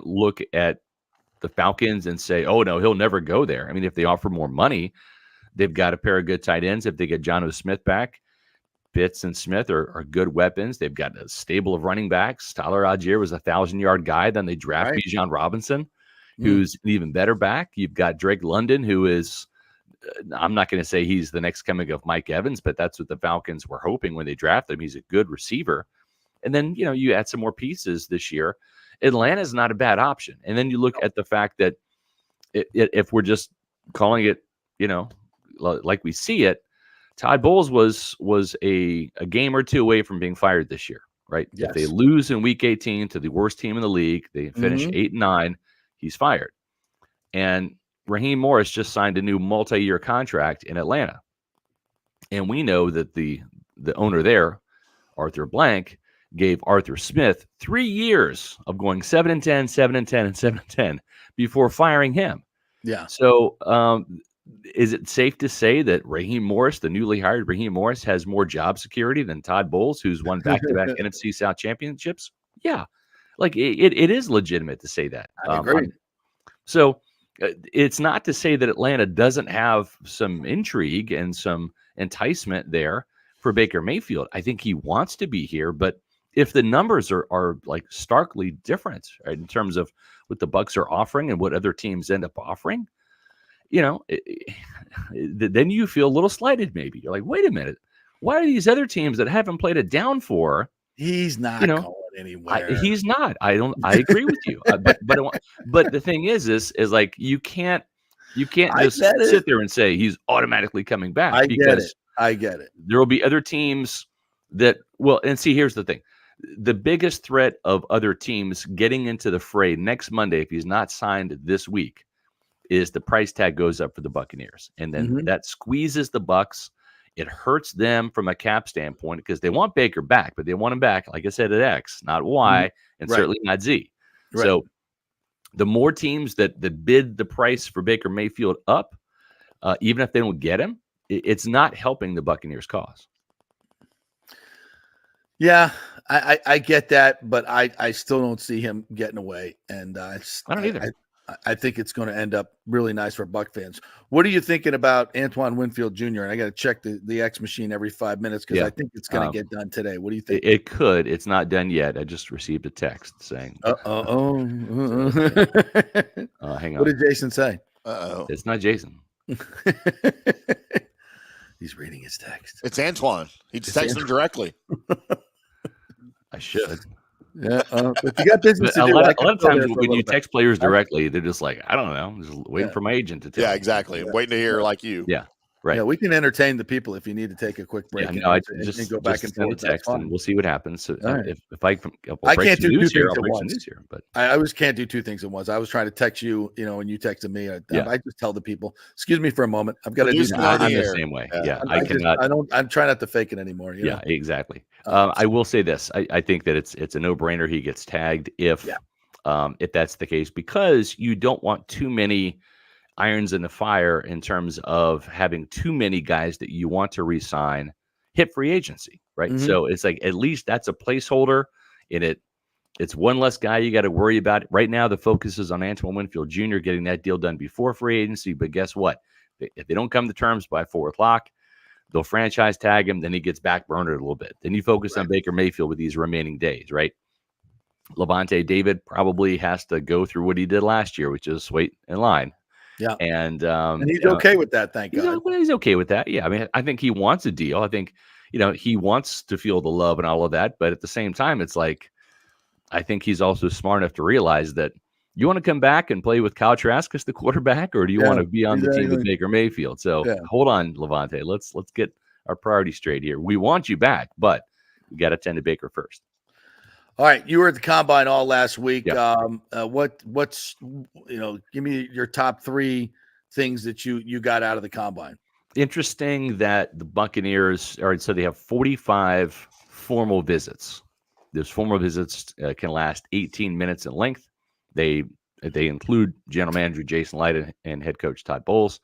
look at the Falcons and say, oh no, he'll never go there. I mean, if they offer more money, they've got a pair of good tight ends. If they get Jonnu Smith back, Pitts and Smith are good weapons. They've got a stable of running backs. Tyler Algier was a 1,000-yard guy. Then they draft Bijan Robinson, who's an even better back. You've got Drake London, who is, I'm not going to say he's the next coming of Mike Evans, but that's what the Falcons were hoping when they drafted him. He's a good receiver. And then, you add some more pieces this year. Atlanta's not a bad option. And then you look at the fact that if we're just calling it, like we see it, Todd Bowles was a game or two away from being fired this year, right? Yes. If they lose in week 18 to the worst team in the league, they finish 8-9, he's fired. And Raheem Morris just signed a new multi-year contract in Atlanta. And we know that the owner there, Arthur Blank, gave Arthur Smith 3 years of going 7-10, 7-10, and 7-10 before firing him. Yeah. So is it safe to say that Raheem Morris, the newly hired Raheem Morris, has more job security than Todd Bowles, who's won back-to-back NFC South championships? Yeah. Like it is legitimate to say that. I agree. So it's not to say that Atlanta doesn't have some intrigue and some enticement there for Baker Mayfield. I think he wants to be here, but if the numbers are like starkly different, right, in terms of what the Bucs are offering and what other teams end up offering, then you feel a little slighted. Maybe you're like, wait a minute, why are these other teams that haven't played it down for? He's not going anywhere. He's not. I agree with you. But the thing is like you can't just sit there and say he's automatically coming back. I get it. There will be other teams that and see, here's the thing. The biggest threat of other teams getting into the fray next Monday, if he's not signed this week, is the price tag goes up for the Buccaneers. And then that squeezes the Bucs. It hurts them from a cap standpoint because they want Baker back, but they want him back, like I said, at X, not Y, and certainly not Z. Right. So the more teams that bid the price for Baker Mayfield up, even if they don't get him, it's not helping the Buccaneers' cause. Yeah, I get that, but I still don't see him getting away, and I don't either. I think it's going to end up really nice for Buck fans. What are you thinking about Antoine Winfield Jr.? And I got to check the X machine every 5 minutes because I think it's going to get done today. What do you think? It could. It's not done yet. I just received a text saying. Hang on. What did Jason say? It's not Jason. He's reading his text. It's Antoine. He just texted him directly. I should. Yeah, if you got business to do, a lot of times when you text players directly, they're just like, I don't know, I'm just waiting for my agent to tell me. Exactly. I'm waiting to hear like you. Yeah, right. Yeah, we can entertain the people if you need to take a quick break. I just go back and forth. Text and we'll see what happens. So if I can't do two things at once. But I always can't do two things at once. I was trying to text you, and you texted me. I just tell the people, excuse me for a moment. I've got to do that. I'm the same way. Yeah, I cannot. I'm trying not to fake it anymore. Yeah, exactly. I will say this. I think that it's a no-brainer. He gets tagged if that's the case, because you don't want too many irons in the fire in terms of having too many guys that you want to re-sign hit free agency, right? Mm-hmm. So it's like, at least that's a placeholder in it. It's one less guy you got to worry about. Right now, the focus is on Antoine Winfield Jr. getting that deal done before free agency. But guess what? If they don't come to terms by 4:00, they'll franchise tag him. Then he gets backburnered a little bit. Then you focus on Baker Mayfield with these remaining days, right? Levante David probably has to go through what he did last year, which is wait in line. Yeah. And he's okay with that, thank God. He's okay with that. Yeah. I mean, I think he wants a deal. I think, he wants to feel the love and all of that. But at the same time, it's like, I think he's also smart enough to realize that you want to come back and play with Kyle Trask as the quarterback, or do you want to be on the team with Baker Mayfield? So hold on, Levante. Let's get our priorities straight here. We want you back, but we got to tend to Baker first. All right, you were at the Combine all last week. Yep. What's give me your top 3 things that you got out of the Combine. Interesting that the Buccaneers so they have 45 formal visits. Those formal visits can last 18 minutes in length. They include general manager Jason Light and head coach Todd Bowles.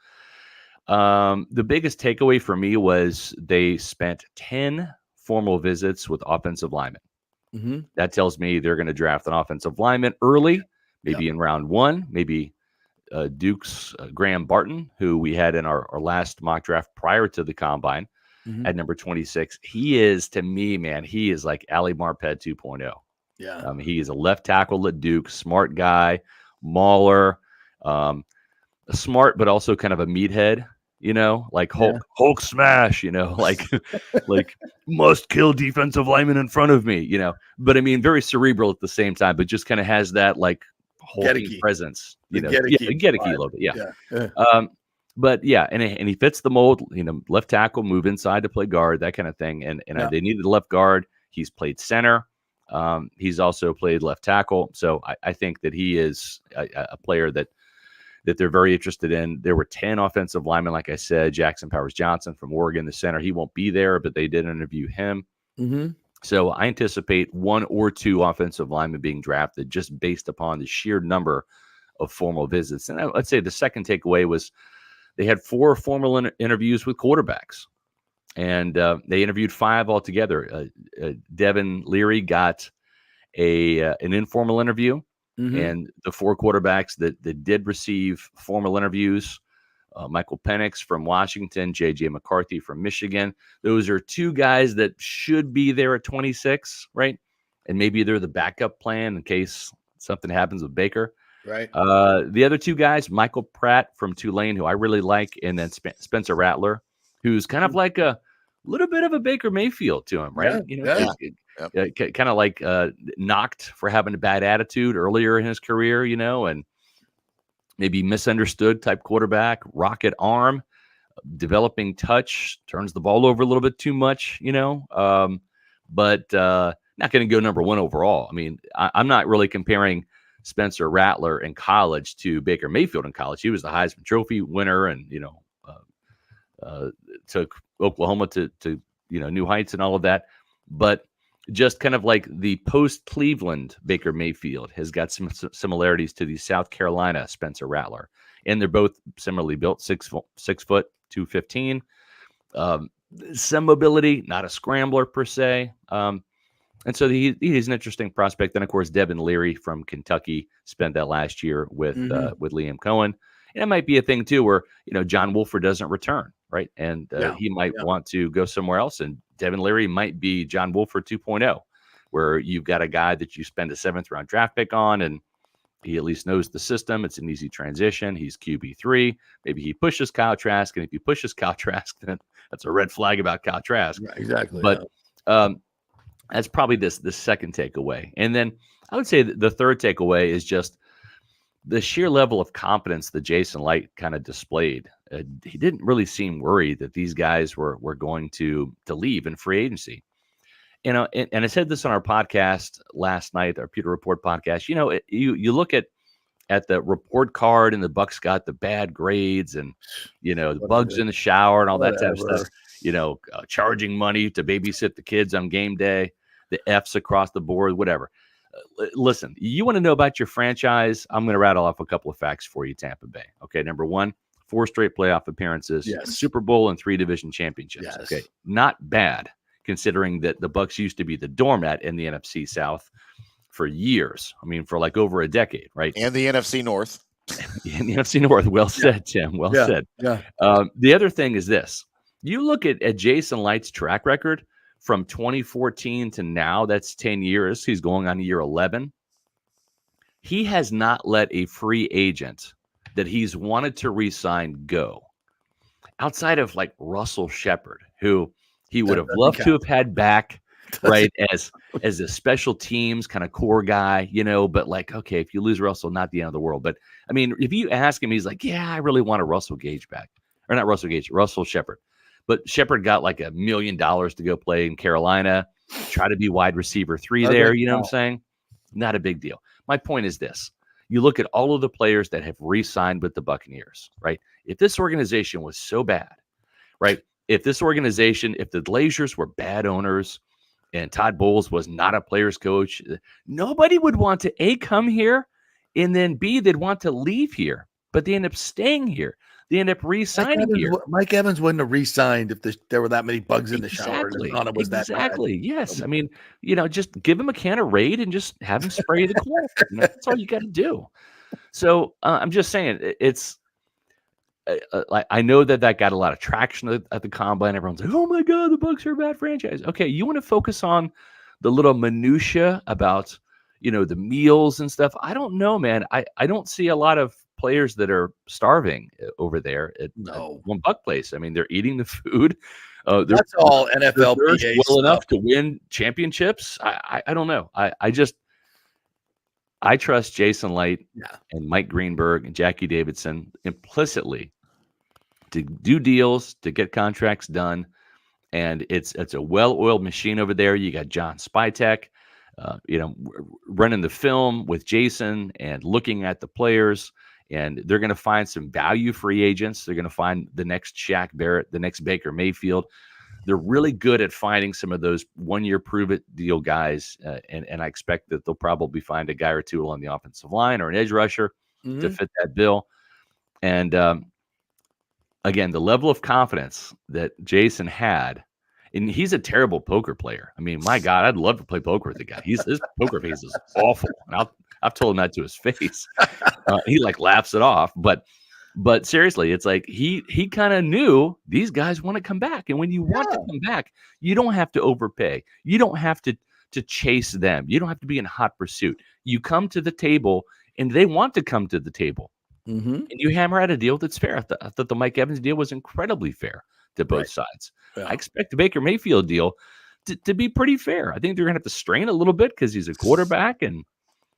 The biggest takeaway for me was they spent 10 formal visits with offensive linemen. Mm-hmm. That tells me they're going to draft an offensive lineman early, maybe in round 1, maybe Duke's Graham Barton, who we had in our last mock draft prior to the Combine at number 26. He is, to me, man, he is like Ali Marpet 2.0. Yeah. He is a left tackle at Duke, smart guy, mauler, smart, but also kind of a meathead, like Hulk smash, like must kill defensive lineman in front of me, but I mean, very cerebral at the same time, but just kind of has that like hulking presence, get a key a little bit. Yeah. But and he fits the mold, left tackle, move inside to play guard, that kind of thing. And they needed a left guard. He's played center. He's also played left tackle. So I think that he is a player that they're very interested in. There were 10 offensive linemen, like I said. Jackson Powers Johnson from Oregon, the center. He won't be there, but they did interview him. Mm-hmm. So I anticipate 1 or 2 offensive linemen being drafted just based upon the sheer number of formal visits. And I'd say the second takeaway was they had 4 formal interviews with quarterbacks. And they interviewed 5 altogether. Devin Leary got an informal interview. Mm-hmm. And the 4 quarterbacks that did receive formal interviews, Michael Penix from Washington, J.J. McCarthy from Michigan. Those are 2 guys that should be there at 26, right? And maybe they're the backup plan in case something happens with Baker. Right. The other 2 guys, Michael Pratt from Tulane, who I really like, and then Spencer Rattler, who's kind of like a little bit of a Baker Mayfield to him, right? Kind of like knocked for having a bad attitude earlier in his career, and maybe misunderstood type quarterback, rocket arm, developing touch, turns the ball over a little bit too much, but not going to go number 1 overall. I mean, I'm not really comparing Spencer Rattler in college to Baker Mayfield in college. He was the Heisman Trophy winner and, took Oklahoma to new heights and all of that. But just kind of like the post-Cleveland Baker Mayfield has got some similarities to the South Carolina Spencer Rattler. and they're both similarly built, 6 foot 215. Some mobility, not a scrambler per se. And so he's an interesting prospect. Then, of course, Devin Leary from Kentucky spent that last year with Liam Cohen. And it might be a thing, too, where, John Wolford doesn't return, right? And he might want to go somewhere else. And Devin Leary might be John Wolford 2.0, where you've got a guy that you spend a 7th-round draft pick on, and he at least knows the system. It's an easy transition. He's QB3. Maybe he pushes Kyle Trask. And if he pushes Kyle Trask, then that's a red flag about Kyle Trask. Yeah, exactly. But that's probably the second takeaway. And then I would say that the third takeaway is just the sheer level of confidence that Jason Light kind of displayed. He didn't really seem worried that these guys were going to leave in free agency. And I said this on our podcast last night, our Pewter Report podcast. You look at the report card, and the Bucs got the bad grades, and the bugs in the shower and all that type of stuff. Charging money to babysit the kids on game day, the F's across the board, whatever. Listen, you want to know about your franchise? I'm going to rattle off a couple of facts for you, Tampa Bay. Okay, number 1, 4 straight playoff appearances, Super Bowl, and 3 division championships. Yes. Okay, not bad considering that the Bucs used to be the doormat in the NFC South for years. I mean, for like over a decade, right? And the NFC North. In the NFC North. Well said, Tim. Well said. Yeah. The other thing is this. You look at Jason Light's track record from 2014 to now, that's 10 years. He's going on year 11. He has not let a free agent that he's wanted to re-sign go. Outside of like Russell Shepard, who he would have loved to have had back, right, as a special teams kind of core guy, but like, okay, if you lose Russell, not the end of the world. But I mean, if you ask him, he's like, yeah, I really want a Russell Gage back. Or not Russell Gage, Russell Shepard. But Shepard got like $1 million to go play in Carolina, try to be wide receiver 3 there. You know what I'm saying? Not a big deal. My point is this. You look at all of the players that have re-signed with the Buccaneers, right? If this organization was so bad, right? If the Glazers were bad owners and Todd Bowles was not a player's coach, nobody would want to A, come here, and then B, they'd want to leave here. But they end up staying here. They end up re-signing here. Mike Evans wouldn't have re-signed if there were that many bugs in the shower. Exactly. Yes. I mean, just give him a can of Raid and just have him spray the cool. That's all you got to do. So I'm just saying, it's I know that got a lot of traction at the combine. Everyone's like, "Oh my God, the Bucs are a bad franchise." Okay, you want to focus on the little minutia about the meals and stuff. I don't know, man. I don't see a lot of players that are starving over there at One Buck Place. I mean, they're eating the food. That's all NFL well enough to win championships. I don't know. I trust Jason Light and Mike Greenberg and Jackie Davidson implicitly to do deals, to get contracts done. And it's a well-oiled machine over there. You got John Spytek, running the film with Jason and looking at the players. And they're going to find some value free agents. They're going to find the next Shaq Barrett, the next Baker Mayfield. They're really good at finding some of those one-year prove-it deal guys. And I expect that they'll probably find a guy or two along the offensive line or an edge rusher to fit that bill. And again, the level of confidence that Jason had, and he's a terrible poker player. I mean, my God, I'd love to play poker with the guy. His poker face is awful. And I've told him that to his face. He like laughs it off. But seriously, it's like he kind of knew these guys want to come back. And when you want to come back, you don't have to overpay. You don't have to chase them. You don't have to be in hot pursuit. You come to the table, and they want to come to the table. And you hammer out a deal that's fair. I thought the Mike Evans deal was incredibly fair to both sides. Yeah. I expect the Baker Mayfield deal to be pretty fair. I think they're going to have to strain a little bit because he's a quarterback and,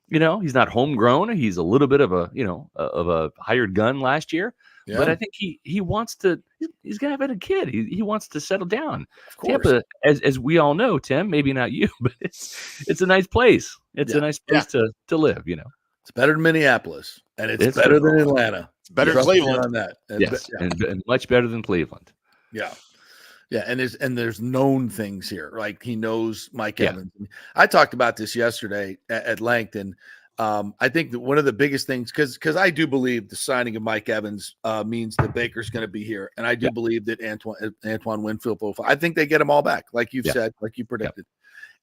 he's not homegrown. He's a little bit of a hired gun last year. Yeah. But I think he wants to – he's going to have a kid. He wants to settle down. Of course. Tampa, as we all know, Tim, maybe not you, but it's a nice place. It's a nice place to live, It's better than Minneapolis, and it's better than Atlanta. It's better than Cleveland. On that. And much better than Cleveland. Yeah. Yeah, and there's known things here. Like he knows Mike Evans. I talked about this yesterday at length, and I think that one of the biggest things, because I do believe the signing of Mike Evans means that Baker's going to be here, and I do believe that Antoine Winfield profile. I think they get them all back, like you've said, like you predicted.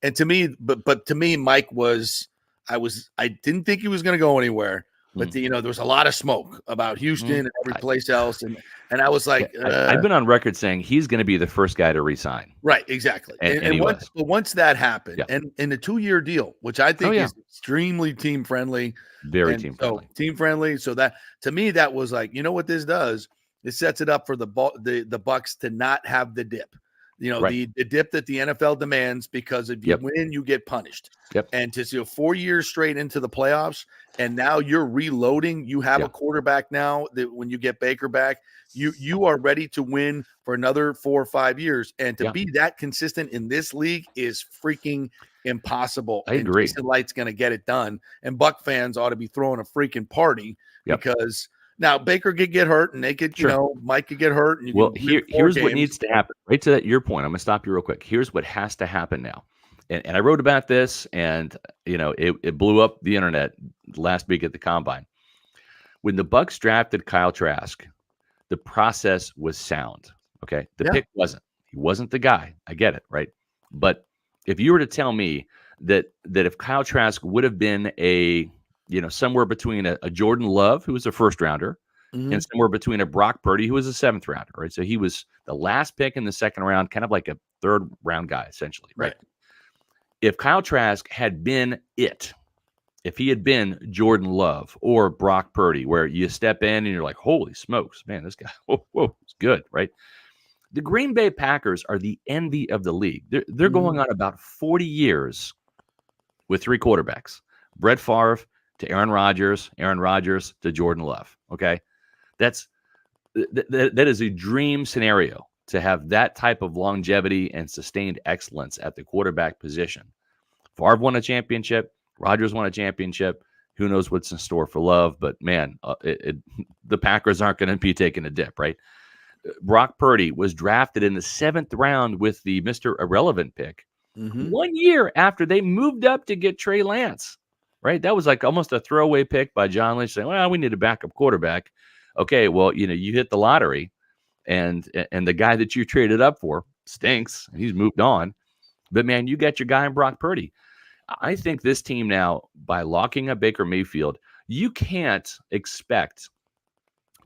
And to me, but to me, Mike I didn't think he was going to go anywhere. But there was a lot of smoke about Houston and every place else, and I was like, I've been on record saying he's going to be the first guy to resign. Right, exactly. And once that happened, and in a 2-year deal, which I think is extremely team friendly, team friendly. So that to me, that was like, you know what this does? It sets it up for the Bucs to not have the dip. The dip that the NFL demands, because if you win, you get punished. And to see 4 years straight into the playoffs, and now you're reloading. You have a quarterback now that when you get Baker back, you are ready to win for another 4 or 5 years. And to be that consistent in this league is freaking impossible. I agree. Jason Light's going to get it done. And Buck fans ought to be throwing a freaking party because – now Baker could get hurt, and they could, Mike could get hurt. And here's what needs to happen. Right to your point, I'm going to stop you real quick. Here's what has to happen now, and I wrote about this, and it blew up the internet last week at the Combine. When the Bucs drafted Kyle Trask, the process was sound. Okay, the pick wasn't. He wasn't the guy. I get it, right? But if you were to tell me that if Kyle Trask would have been somewhere between a Jordan Love, who was a first rounder, and somewhere between a Brock Purdy, who was a 7th rounder, right? So he was the last pick in the 2nd round, kind of like a 3rd round guy, essentially, right? If Kyle Trask had been if he had been Jordan Love or Brock Purdy, where you step in and you're like, holy smokes, man, this guy, whoa, it's good, right? The Green Bay Packers are the envy of the league. They're going on about 40 years with 3 quarterbacks: Brett Favre to Aaron Rodgers to Jordan Love. Okay, that is a dream scenario, to have that type of longevity and sustained excellence at the quarterback position. Favre won a championship. Rodgers won a championship. Who knows what's in store for Love? But man, the Packers aren't going to be taking a dip, right? Brock Purdy was drafted in the 7th round with the Mr. Irrelevant pick 1 year after they moved up to get Trey Lance. Right, that was like almost a throwaway pick by John Lynch, saying, "Well, we need a backup quarterback." Okay, well, you hit the lottery, and the guy that you traded up for stinks, and he's moved on. But man, you got your guy in Brock Purdy. I think this team now, by locking up Baker Mayfield, you can't expect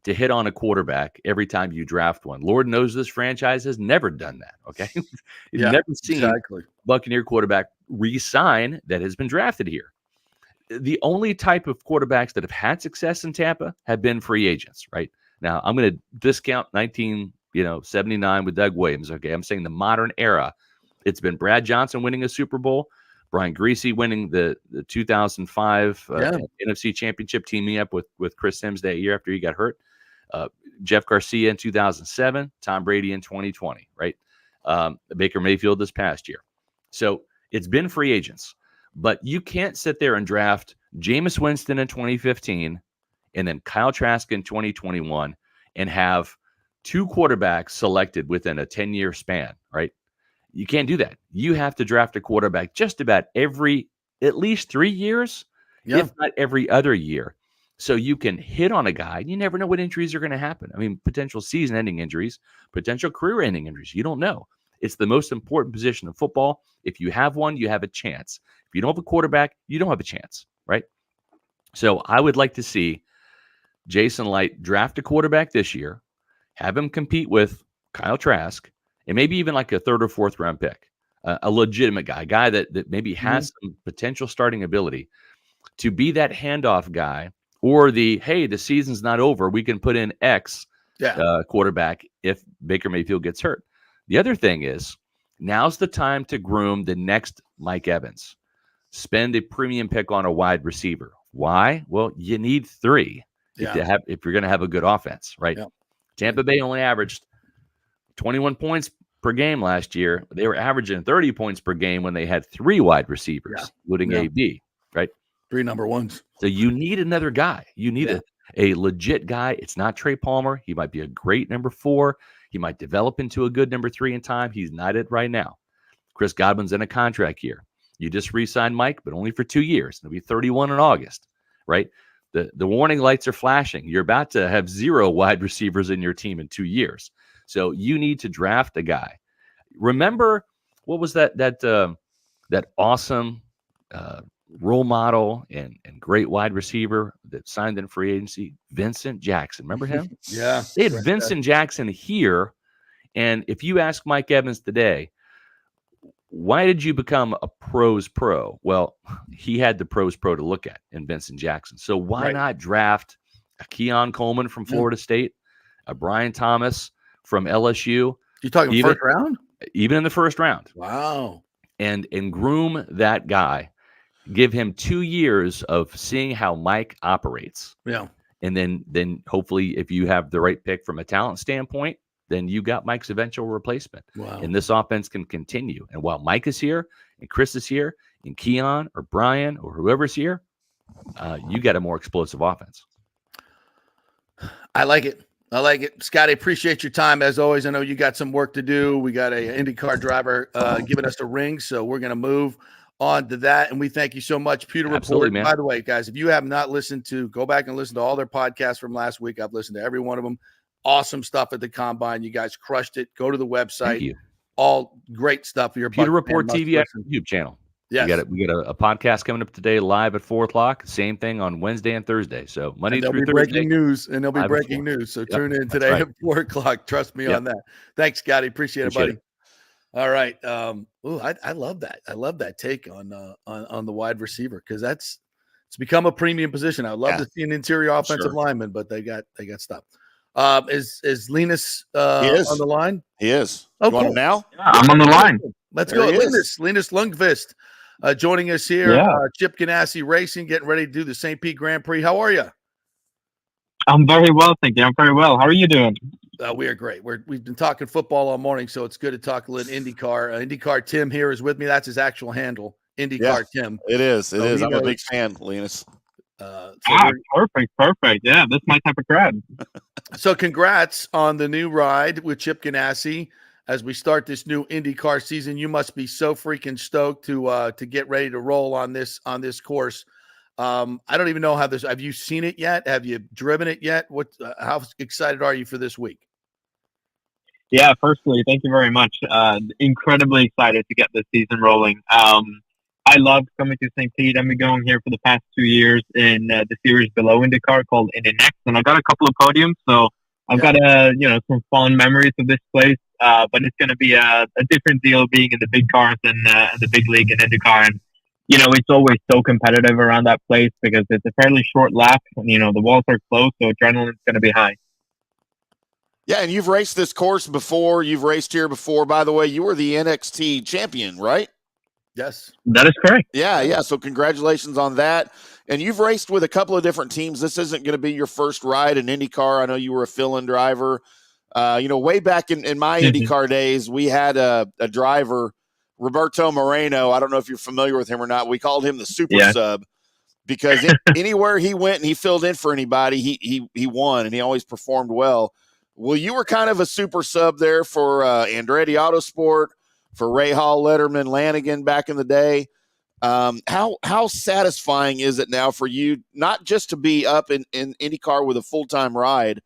to hit on a quarterback every time you draft one. Lord knows this franchise has never done that. Okay, you've never seen Buccaneer quarterback re-sign that has been drafted here. The only type of quarterbacks that have had success in Tampa have been free agents, right? Now, I'm going to discount 1979 with Doug Williams. Okay, I'm saying the modern era. It's been Brad Johnson winning a Super Bowl, Brian Griese winning the 2005 NFC Championship, teaming up with Chris Sims that year after he got hurt, Jeff Garcia in 2007, Tom Brady in 2020, right? Baker Mayfield this past year. So it's been free agents. But you can't sit there and draft Jameis Winston in 2015 and then Kyle Trask in 2021 and have 2 quarterbacks selected within a 10-year span, right? You can't do that. You have to draft a quarterback just about at least 3 years, if not every other year. So you can hit on a guy. You never know what injuries are going to happen. I mean, potential season-ending injuries, potential career-ending injuries. You don't know. It's the most important position in football. If you have one, you have a chance. If you don't have a quarterback, you don't have a chance, right? So I would like to see Jason Light draft a quarterback this year, have him compete with Kyle Trask, and maybe even like a 3rd or 4th round pick, a legitimate guy, a guy that maybe has some potential starting ability to be that handoff guy, or the season's not over, we can put in X quarterback if Baker Mayfield gets hurt. The other thing is, now's the time to groom the next Mike Evans. Spend a premium pick on a wide receiver. Why? Well, you need 3 if you're going to have a good offense, right? Yeah. Tampa Bay only averaged 21 points per game last year. They were averaging 30 points per game when they had 3 wide receivers, including AB, right? 3 number ones. So you need another guy. You need a legit guy. It's not Trey Palmer. He might be a great number 4. He might develop into a good number 3 in time. He's not it right now. Chris Godwin's in a contract year. You just re-signed Mike, but only for 2 years. It'll be 31 in August, right? The warning lights are flashing. You're about to have 0 wide receivers in your team in 2 years. So you need to draft a guy. Remember, what was that awesome role model and great wide receiver that signed in free agency, Vincent Jackson? Remember him? Yeah. They had Vincent Jackson here. And if you ask Mike Evans today, why did you become a pros pro? Well, he had the pros pro to look at in Vincent Jackson. So why not draft a Keon Coleman from Florida State, a Brian Thomas from LSU? You're talking first round? Even in the first round. Wow. And groom that guy. Give him 2 years of seeing how Mike operates. Yeah. And then hopefully if you have the right pick from a talent standpoint, then you got Mike's eventual replacement. Wow. And this offense can continue. And while Mike is here and Chris is here and Keon or Brian or whoever's here, you got a more explosive offense. I like it. Scotty, appreciate your time. As always, I know you got some work to do. We got an IndyCar driver giving us a ring, so we're going to move on to that. And we thank you so much. Pewter Report. Man. By the way, guys, if you have not listened to, go back and listen to all their podcasts from last week. I've listened to every one of them. Awesome stuff at the Combine. You guys crushed it. Go to the website. Thank you. All great stuff. Your Pewter Report TV YouTube channel. Yes. We got a podcast coming up today live at 4:00. Same thing on Wednesday and Thursday. So Monday through Thursday. Breaking news, and there'll be breaking news. So tune in today at 4:00. Trust me on that. Thanks, Scotty. Appreciate it, buddy. All right. I love that. I love that take on the wide receiver, because it's become a premium position. I would love to see an interior offensive lineman, but they got stuff. Is Linus on the line? He is. Oh, you want him now? Yeah, I'm on the line. Let's go. Linus Lundqvist joining us here. Chip Ganassi Racing, getting ready to do the St. Pete Grand Prix. How are you? I'm very well, thank you. I'm very well. How are you doing? We are great. We've been talking football all morning, so it's good to talk a little IndyCar. IndyCar Tim here is with me. That's his actual handle, IndyCar Tim. It is. I'm a big fan, Linus. Perfect. Yeah, that's my type of crowd. So congrats on the new ride with Chip Ganassi as we start this new IndyCar season. You must be so freaking stoked to get ready to roll on this course. I don't even know have you seen it yet? Have you driven it yet? How excited are you for this week? Yeah, firstly, thank you very much. Incredibly excited to get this season rolling. I love coming to St. Pete. I've been going here for the past 2 years in the series below IndyCar called Indy Next, and I got a couple of podiums, so I've got some fond memories of this place. But it's going to be a different deal being in the big cars and the big league in IndyCar. And it's always so competitive around that place because it's a fairly short lap, and the walls are closed, so adrenaline's going to be high. Yeah, and you've raced this course before. You've raced here before. By the way, you were the NXT champion, right? Yes. That is correct. Yeah. So congratulations on that. And you've raced with a couple of different teams. This isn't going to be your first ride in IndyCar. I know you were a fill-in driver. Way back in my IndyCar days, we had a driver, Roberto Moreno. I don't know if you're familiar with him or not. We called him the super sub because anywhere he went and he filled in for anybody, he won, and he always performed well. Well, you were kind of a super sub there for Andretti Autosport, for Ray Hall, Letterman, Lanigan back in the day. How satisfying is it now for you not just to be up in IndyCar with a full-time ride,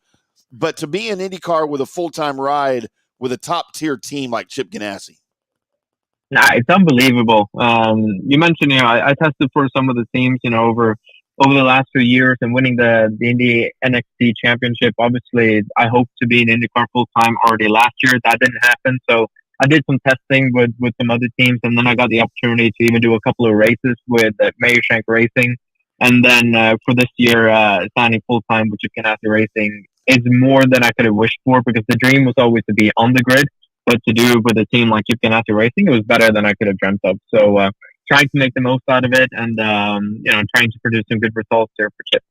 but to be in IndyCar with a full-time ride with a top-tier team like Chip Ganassi? Nah, it's unbelievable. You mentioned, I tested for some of the teams, over the last few years and winning the Indy NXT championship. Obviously, I hoped to be in IndyCar full-time already last year. That didn't happen, so I did some testing with some other teams, and then I got the opportunity to even do a couple of races with Mayershank Racing. And then for this year, signing full-time with Chip Ganassi Racing is more than I could have wished for, because the dream was always to be on the grid, but to do with a team like Chip Ganassi Racing, it was better than I could have dreamt of. So trying to make the most out of it and, trying to produce some good results there for Chip.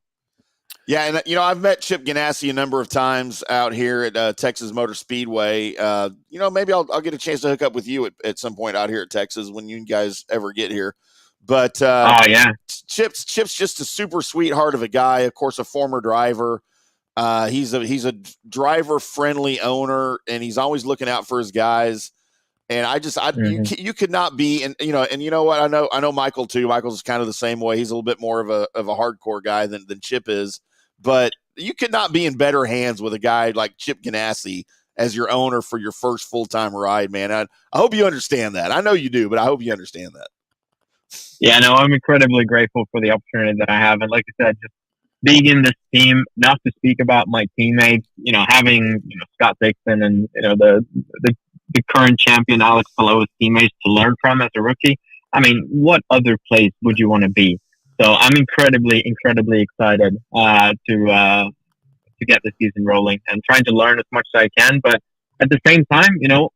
Yeah, and I've met Chip Ganassi a number of times out here at Texas Motor Speedway. Maybe I'll get a chance to hook up with you at some point out here at Texas when you guys ever get here. But Chip's just a super sweetheart of a guy. Of course, a former driver. He's a driver friendly owner, and he's always looking out for his guys. And you could not be, and you know what, I know Michael too. Michael's kind of the same way. He's a little bit more of a hardcore guy than Chip is, but you could not be in better hands with a guy like Chip Ganassi as your owner for your first full-time ride, man. I hope you understand that. I know you do, but I hope you understand that. Yeah, no, I'm incredibly grateful for the opportunity that I have. And like I said, just being in this team, not to speak about my teammates, having, Scott Dixon and, the current champion Alex Palou teammates to learn from as a rookie. I mean, what other place would you want to be? So I'm incredibly excited to get the season rolling and trying to learn as much as I can. But at the same time,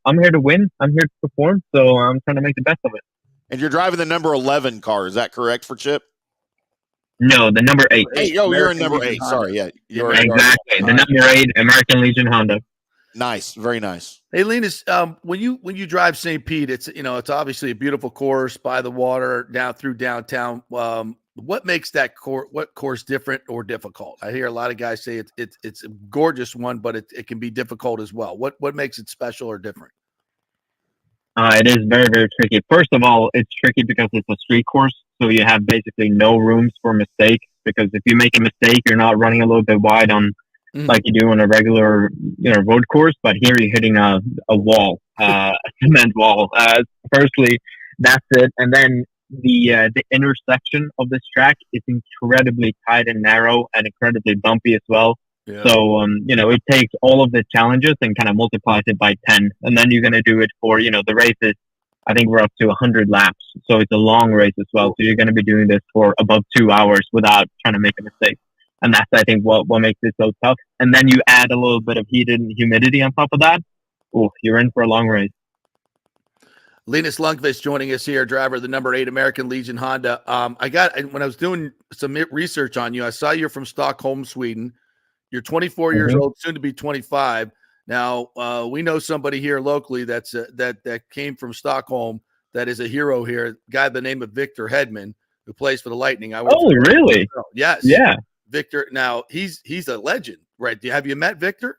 I'm here to win. I'm here to perform. So I'm trying to make the best of it. And you're driving the number 11 car. Is that correct for Chip? No, the number 8. Hey, you're in number 8. Sorry, yeah. Exactly. The number 8 American Legion Honda. Nice, very nice. Hey, Linus, when you drive St. Pete, it's obviously a beautiful course by the water down through downtown. What makes that course different or difficult? I hear a lot of guys say it's a gorgeous one, but it can be difficult as well. What makes it special or different? It is very, very tricky. First of all, it's tricky because it's a street course, so you have basically no rooms for mistake. Because if you make a mistake, you're not running a little bit wide on like you do on a regular, road course. But here you're hitting a wall, a cement wall. Firstly, that's it, and then the intersection of this track is incredibly tight and narrow and incredibly bumpy as well. Yeah. So, it takes all of the challenges and kind of multiplies it by 10. And then you're going to do it for, the races. I think we're up to 100 laps. So it's a long race as well. So you're going to be doing this for above 2 hours without trying to make a mistake. And that's, I think, what makes it so tough. And then you add a little bit of heat and humidity on top of that. Oh, you're in for a long race. Linus Lundqvist joining us here, driver of the number 8 American Legion Honda. When I was doing some research on you, I saw you're from Stockholm, Sweden. You're 24 years old, soon to be 25. Now, we know somebody here locally that came from Stockholm that is a hero here, a guy by the name of Victor Hedman, who plays for the Lightning. Really? Yes. Yeah. Victor, now, he's a legend, right? Have you met Victor?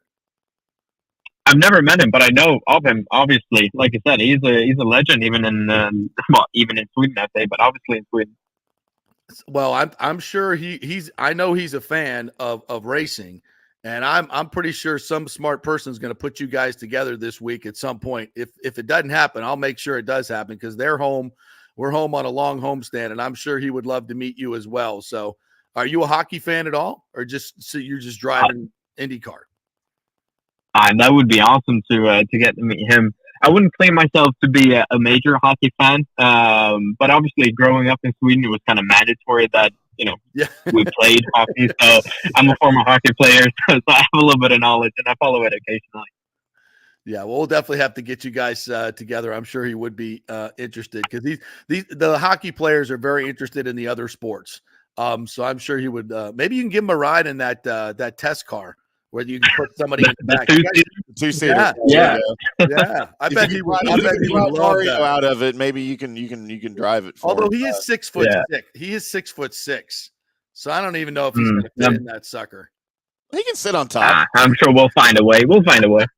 I've never met him, but I know of him, obviously. Like I said, he's a legend even in even in Sweden, I'd say, but obviously in Sweden. Well, I'm sure I know he's a fan of racing, and I'm pretty sure some smart person is going to put you guys together this week at some point. If it doesn't happen, I'll make sure it does happen because they're home. We're home on a long homestand, and I'm sure he would love to meet you as well. So, are you a hockey fan at all, or you're just driving IndyCar? That would be awesome to get to meet him. I wouldn't claim myself to be a major hockey fan, but obviously growing up in Sweden, it was kind of mandatory that, we played hockey. So I'm a former hockey player, so I have a little bit of knowledge and I follow it occasionally. Yeah, well, we'll definitely have to get you guys together. I'm sure he would be interested because the hockey players are very interested in the other sports. So I'm sure he would. Maybe you can give him a ride in that test car where you can put somebody in the back. Two-seater. Yeah. I bet he would love that. Out of it. Maybe you can drive it. Although he is 6'6", he is 6'6", so I don't even know if he's going to fit in that sucker. He can sit on top. I'm sure we'll find a way.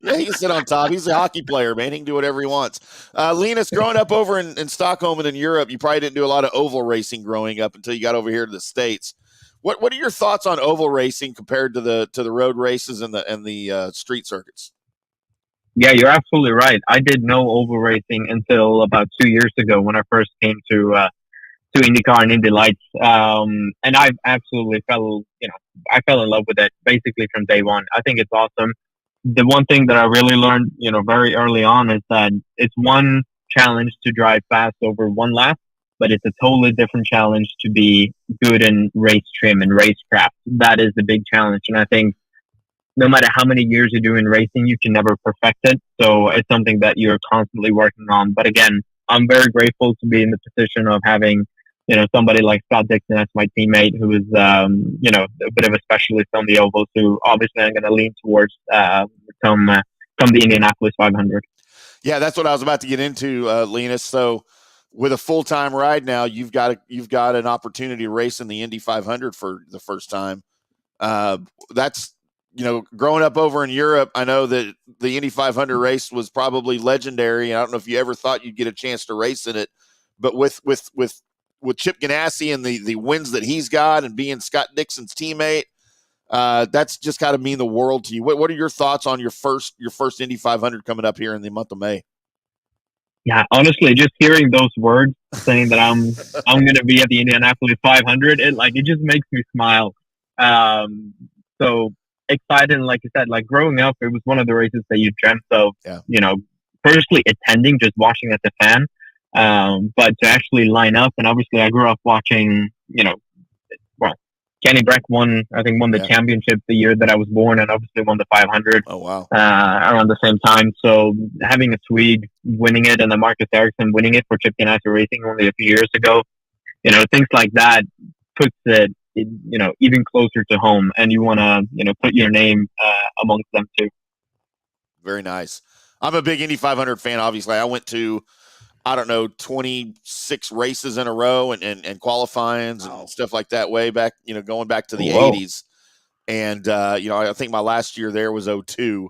Yeah, he can sit on top. He's a hockey player, man. He can do whatever he wants. Linus, growing up over in Stockholm and in Europe, you probably didn't do a lot of oval racing growing up until you got over here to the States. What are your thoughts on oval racing compared to the road races and the street circuits? Yeah, you're absolutely right. I did know oval racing until about 2 years ago when I first came to IndyCar and Indy Lights, and I absolutely fell in love with it basically from day one. I think it's awesome. The one thing that I really learned, very early on is that it's one challenge to drive fast over one lap, but it's a totally different challenge to be good in race trim and racecraft. That is the big challenge. And I think no matter how many years you do in racing, you can never perfect it. So it's something that you're constantly working on. But again, I'm very grateful to be in the position of having, somebody like Scott Dixon as my teammate who is, a bit of a specialist on the ovals who obviously I'm going to lean towards come the Indianapolis 500. Yeah, that's what I was about to get into, Linus. So with a full-time ride now, you've got an opportunity to race in the Indy 500 for the first time. That's growing up over in Europe, I know that the Indy 500 race was probably legendary. And I don't know if you ever thought you'd get a chance to race in it, but with Chip Ganassi and the wins that he's got and being Scott Dixon's teammate, that's just got to mean the world to you. What are your thoughts on your first Indy 500 coming up here in the month of May? Yeah, honestly, just hearing those words saying that I'm going to be at the Indianapolis 500, it just makes me smile. So excited, and like you said, like growing up, it was one of the races that you dreamt of. Yeah. Personally attending, just watching as a fan. But to actually line up, and obviously I grew up watching. Kenny Breck won the championship the year that I was born, and obviously won the 500. Oh, wow. Around the same time. So having a Swede winning it, and then Marcus Ericsson winning it for Chip Ganassi Racing only a few years ago, things like that puts it, even closer to home, and you want to, put your name amongst them too. Very nice. I'm a big Indy 500 fan. Obviously, I went to 26 races in a row and qualifyings and stuff like that way back, going back to the 80s. And, I think my last year there was 2002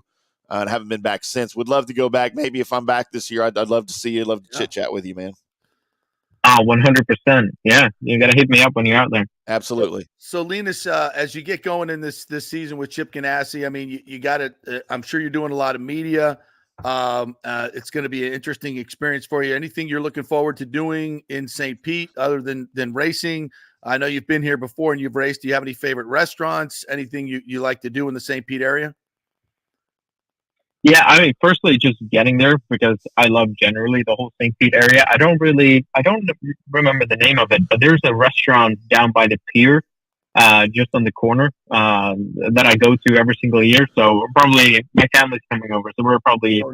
and I haven't been back since. Would love to go back. Maybe if I'm back this year, I'd love to see you. I'd love to chit chat with you, man. 100%. Yeah. You got to hit me up when you're out there. Absolutely. So Linus, as you get going in this season with Chip Ganassi, I mean, you got it. I'm sure you're doing a lot of media. It's going to be an interesting experience for you. Anything you're looking forward to doing in St. Pete other than racing? I know you've been here before and you've raced. Do you have any favorite restaurants? Anything you like to do in the St. Pete area? Yeah, I mean, firstly, just getting there because I love generally the whole St. Pete area. I don't remember the name of it, but there's a restaurant down by the pier, just on the corner, that I go to every single year. So probably my family's coming over, so we're probably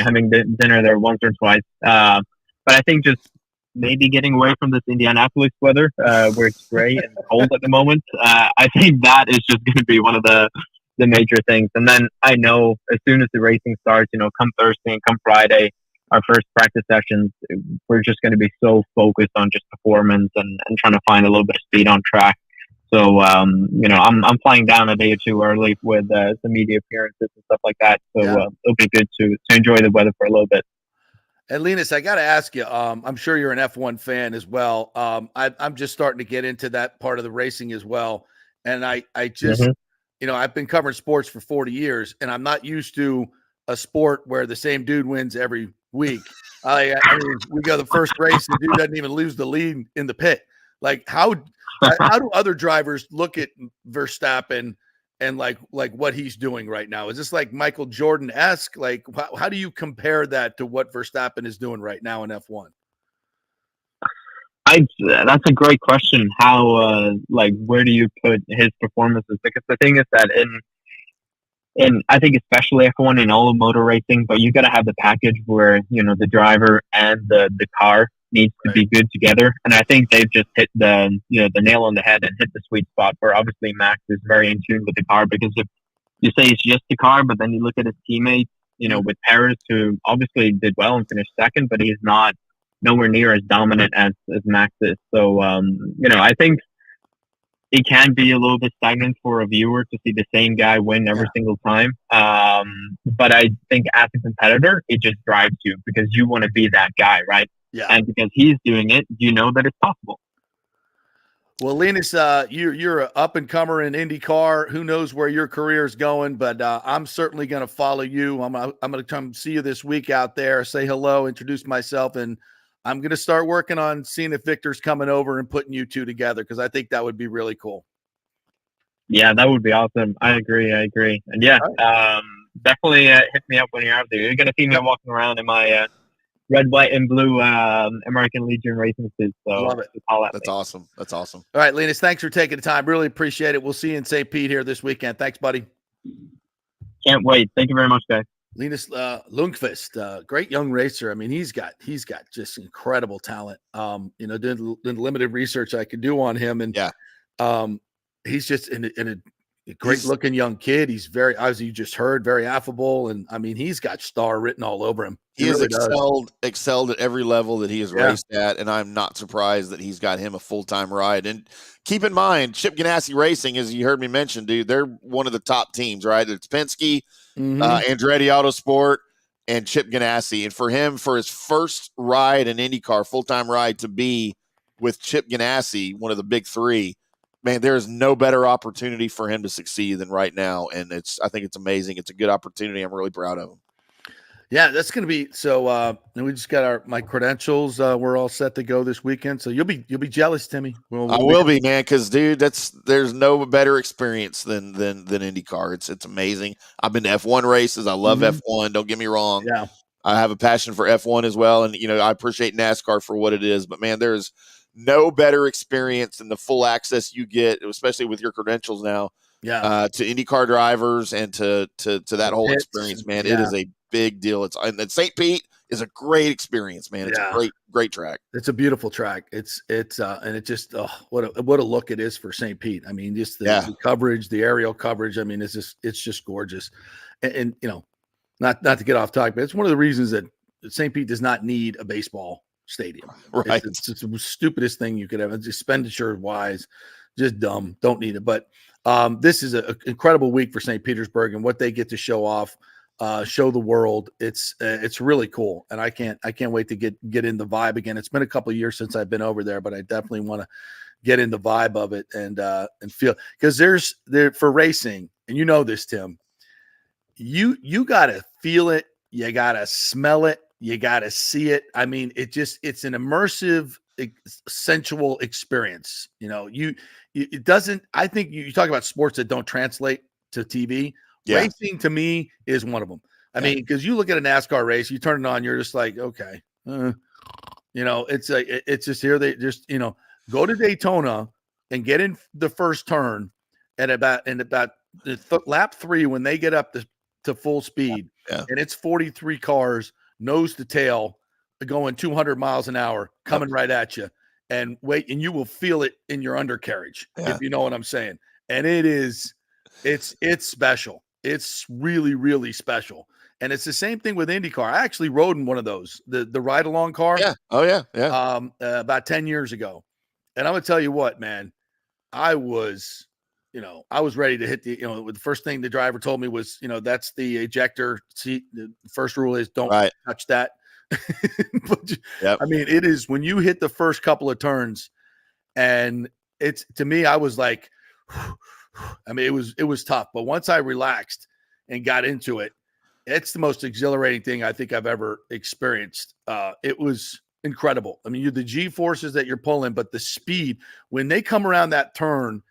having dinner there once or twice. But I think just maybe getting away from this Indianapolis weather, where it's gray and cold at the moment. I think that is just going to be one of the major things. And then I know as soon as the racing starts, come Thursday and come Friday, our first practice sessions, we're just going to be so focused on just performance and trying to find a little bit of speed on track. So, I'm flying down a day or two early with some media appearances and stuff like that. So it'll be good to enjoy the weather for a little bit. And Linus, I got to ask you, I'm sure you're an F1 fan as well. I'm just starting to get into that part of the racing as well. And I just, I've been covering sports for 40 years, and I'm not used to a sport where the same dude wins every week. I mean, we go the first race, the dude doesn't even lose the lead in the pit. Like, how do other drivers look at Verstappen and like what he's doing right now? Is this like Michael Jordan-esque? Like, how do you compare that to what Verstappen is doing right now in F1? That's a great question. How, where do you put his performances? Because the thing is that in I think especially F1 in all of motor racing, but you got to have the package where, the driver and the car needs to be good together. And I think they've just hit the nail on the head and hit the sweet spot where obviously Max is very in tune with the car, because if you say it's just the car, but then you look at his teammates, with Perez, who obviously did well and finished second, but he's not nowhere near as dominant as Max is. So, I think it can be a little bit stagnant for a viewer to see the same guy win every single time. But I think as a competitor, it just drives you because you want to be that guy, right? Yeah. And because he's doing it, you know that it's possible. Well, Linus, you're an up-and-comer in IndyCar. Who knows where your career is going, but I'm certainly going to follow you. I'm going to come see you this week out there, say hello, introduce myself, and I'm going to start working on seeing if Victor's coming over and putting you two together, because I think that would be really cool. Yeah, that would be awesome. I agree. And definitely hit me up when you're out there. You're going to see me walking around in my red, white, and blue American Legion racing suit. So love it. That's awesome. All right, Linus, thanks for taking the time. Really appreciate it. We'll see you in St. Pete here this weekend. Thanks, buddy. Can't wait. Thank you very much, guys. Linus Lundqvist, great young racer. I mean, he's got just incredible talent. Doing the limited research I could do on him, and he's just in a great looking young kid. He's very, as you just heard, very affable, and I mean, he's got star written all over him. He has excelled at every level that he has raced at, and I'm not surprised that he's got him a full-time ride. And keep in mind, Chip Ganassi Racing, as you heard me mention, dude, they're one of the top teams, right? It's Penske, Andretti Autosport, and Chip Ganassi. And for him, for his first ride in IndyCar, full-time ride, to be with Chip Ganassi, one of the big three, man, there is no better opportunity for him to succeed than right now. And I think it's amazing. It's a good opportunity. I'm really proud of him. Yeah, that's going to be so. And we just got my credentials. We're all set to go this weekend. So you'll be jealous, Timmy. I will be, man, because dude, there's no better experience than IndyCar. It's amazing. I've been to F1 races. I love F1. Don't get me wrong. Yeah, I have a passion for F1 as well, and I appreciate NASCAR for what it is. But man, there's no better experience than the full access you get, especially with your credentials now. Yeah, to IndyCar drivers and to that whole experience, man. Yeah. It is a big deal. And St. Pete is a great experience, man. It's a great track. It's a beautiful track. It's and it just what a look it is for St. Pete. I mean, just the coverage, the aerial coverage. I mean, it's just gorgeous. And not to get off topic, but it's one of the reasons that St. Pete does not need a baseball stadium. Right. It's the stupidest thing you could have. Expenditure wise, just dumb. Don't need it. But this is an incredible week for St. Petersburg and what they get to show off, show the world. It's really cool, and I can't wait to get in the vibe again. It's been a couple of years since I've been over there, but I definitely want to get in the vibe of it and feel, because there's for racing, and you know this, Tim. You gotta feel it, you gotta smell it, you gotta see it. I mean, it's an immersive, sensual experience. It doesn't. I think you talk about sports that don't translate to TV. Yeah. Racing to me is one of them. I mean, because you look at a NASCAR race, you turn it on, you're just like, okay, it's just here. They just go to Daytona and get in the first turn at about lap 3 when they get up to full speed, and it's 43 cars nose to tail going 200 miles an hour coming right at you. And wait, and you will feel it in your undercarriage, if you know what I'm saying. And it's special. It's really, really special. And it's the same thing with IndyCar. I actually rode in one of those, the ride along car. Yeah. Oh yeah. Yeah. About 10 years ago. And I'm gonna tell you what, man, I was ready to hit the first thing the driver told me was, that's the ejector seat. The first rule is don't touch that. But, I mean, it is when you hit the first couple of turns, and it's, to me, I was like, I mean, it was tough, but once I relaxed and got into it, it's the most exhilarating thing I think I've ever experienced. It was incredible. I mean, the G forces that you're pulling, but the speed when they come around that turn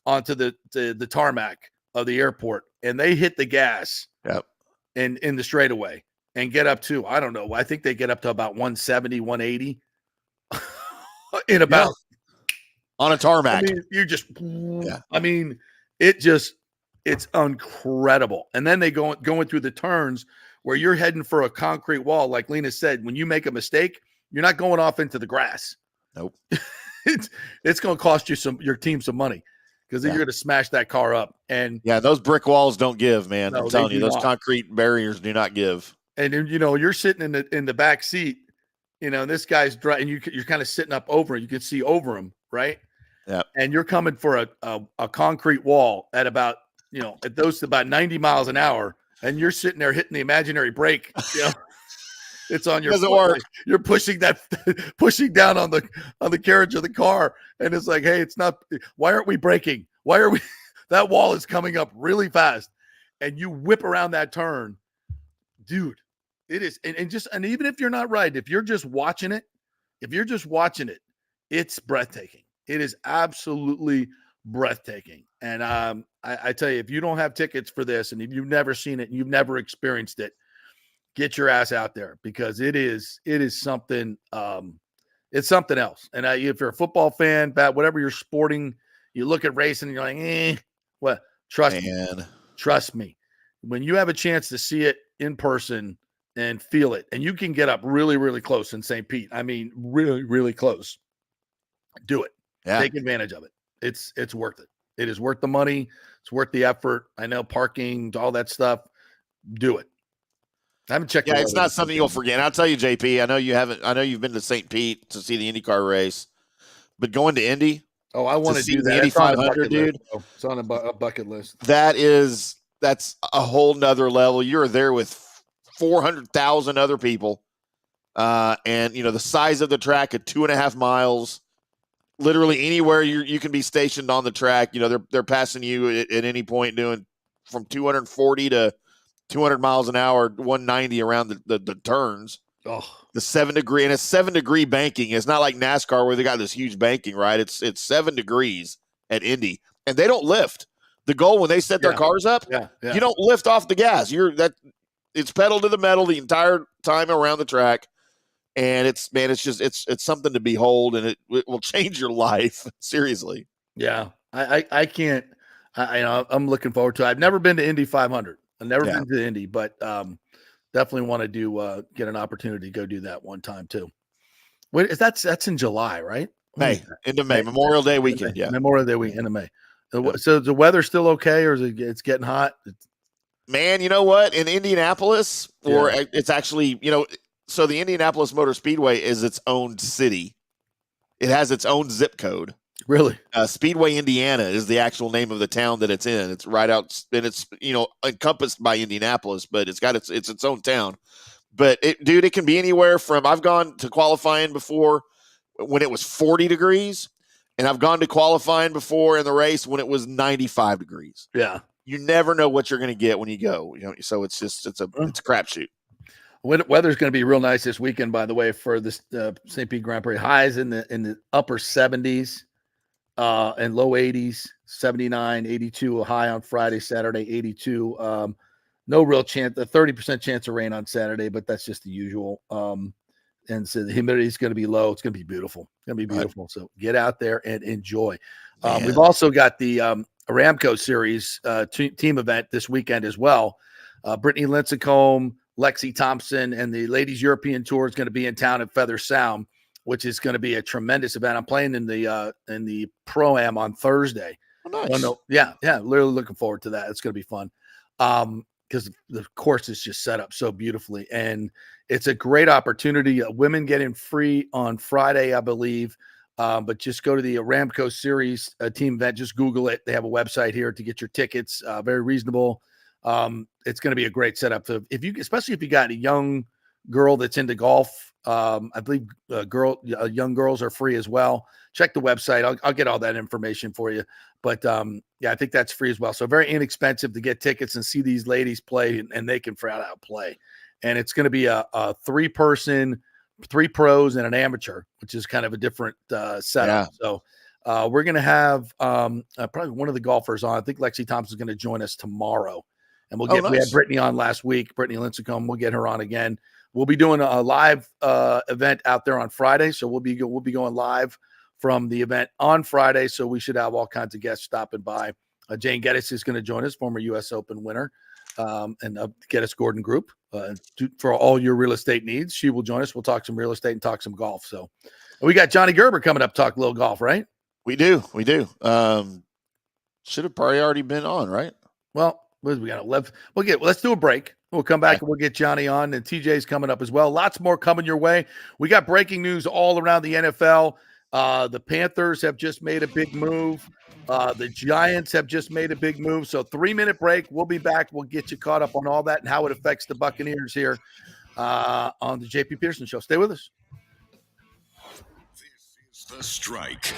onto the tarmac of the airport and they hit the gas in the straightaway and get up to, I don't know, I think they get up to about 170, 180 in about on a tarmac. I mean, you just, I mean, it's incredible. And then they going through the turns where you're heading for a concrete wall. Like Lena said, when you make a mistake, you're not going off into the grass. Nope. It's going to cost you your team some money, because you're going to smash that car up. And those brick walls don't give, man. I'm telling you, those concrete barriers do not give. And you're sitting in the back seat, and this guy's driving, and you're kind of sitting up over him. You can see over him, right? Yeah. And you're coming for a concrete wall at about, at those about 90 miles an hour, and you're sitting there hitting the imaginary brake. It's on your doesn't work. You're pushing down on the carriage of the car, and it's like, hey, it's not. Why aren't we braking? Why are we? That wall is coming up really fast, and you whip around that turn, dude. It is, and even if you're not right, if you're just watching it, it's breathtaking. It is absolutely breathtaking. And I tell you, if you don't have tickets for this, and if you've never seen it and you've never experienced it, get your ass out there, because it is something. It's something else. And if you're a football fan, whatever you're sporting, you look at racing and you're like, well, trust me. When you have a chance to see it in person and feel it, and you can get up really, really close in St. Pete. I mean, really, really close. Do it. Yeah. Take advantage of it. It's worth it. It is worth the money. It's worth the effort. I know parking, all that stuff. Do it. I haven't checked. Yeah, it's not something you'll forget. And I'll tell you, JP, I know you haven't. I know you've been to St. Pete to see the IndyCar race, but going to Indy. Oh, I want to do that. The Indy 500, dude. It's on a bucket list. That's a whole nother level. You're there with 400,000 other people, and the size of the track at 2.5 miles. Literally anywhere you can be stationed on the track. They're passing you at any point, doing from 240 to 200 miles an hour, 190 around the turns. Oh, the 7-degree, and it's 7-degree banking. It's not like NASCAR where they got this huge banking, right? It's 7 degrees at Indy, and they don't lift. The goal when they set their cars up, you don't lift off the gas. It's pedal to the metal the entire time around the track, and it's something to behold, and it will change your life. Seriously. Yeah, I can't. I'm looking forward to it. I've never been to Indy 500. I've never been to Indy, but definitely want to get an opportunity to go do that one time too. Wait, that's in July, right? May, into May, Memorial Day weekend. Yeah, Memorial Day weekend into May. So is the weather still okay, or is it's getting hot? Man, you know what? In Indianapolis, it's actually, so the Indianapolis Motor Speedway is its own city. It has its own zip code. Really? Speedway, Indiana is the actual name of the town that it's in. It's right out, and it's, encompassed by Indianapolis, but it's got its own town. But it can be anywhere from, I've gone to qualifying before when it was 40 degrees, and I've gone to qualifying before in the race when it was 95 degrees. Yeah. You never know what you're going to get when you go, so it's a crapshoot. Weather's going to be real nice this weekend, by the way, for this St. Pete Grand Prix. Highs in the upper 70s and low 80s, 79, 82, a high on Friday, Saturday, 82. No real chance, a 30% chance of rain on Saturday, but that's just the usual. And so the humidity is going to be low. It's going to be beautiful. It's going to be beautiful. Right. So get out there and enjoy. We've also got the Aramco Series team event this weekend as well. Brittany Lincecum, Lexi Thompson, and the Ladies European Tour is going to be in town at Feather Sound, which is going to be a tremendous event. I'm playing in the Pro-Am on Thursday. Oh, nice. Yeah, literally looking forward to that. It's going to be fun because the course is just set up so beautifully, and it's a great opportunity. Women get in free on Friday, I believe. But just go to the Aramco Series team event. Just Google it. They have a website here to get your tickets. Very reasonable. It's going to be a great setup. So especially if you got a young girl that's into golf. I believe young girls are free as well. Check the website. I'll get all that information for you. But I think that's free as well. So very inexpensive to get tickets and see these ladies play, and they can flat out play. And it's going to be a 3-person. 3 pros and an amateur, which is kind of a different setup. Yeah. So we're going to have probably one of the golfers on. I think Lexi Thompson is going to join us tomorrow, and we had Brittany on last week. Brittany Lincecum, we'll get her on again. We'll be doing a live event out there on Friday, so we'll be going live from the event on Friday. So we should have all kinds of guests stopping by. Jane Geddes is going to join us, former U.S. Open winner. And Geddes Gordon Group for all your real estate needs. She will join us. We'll talk some real estate and talk some golf. So we got Johnny Gerber coming up to talk a little golf, right? We do. Should have probably already been on, right? Well, we got 11. Let's do a break. We'll come back and we'll get Johnny on, and TJ's coming up as well. Lots more coming your way. We got breaking news all around the NFL. The Panthers have just made a big move. The Giants have just made a big move. So 3-minute break. We'll be back. We'll get you caught up on all that and how it affects the Buccaneers here on the JP Pearson Show. Stay with us. This is The Strike.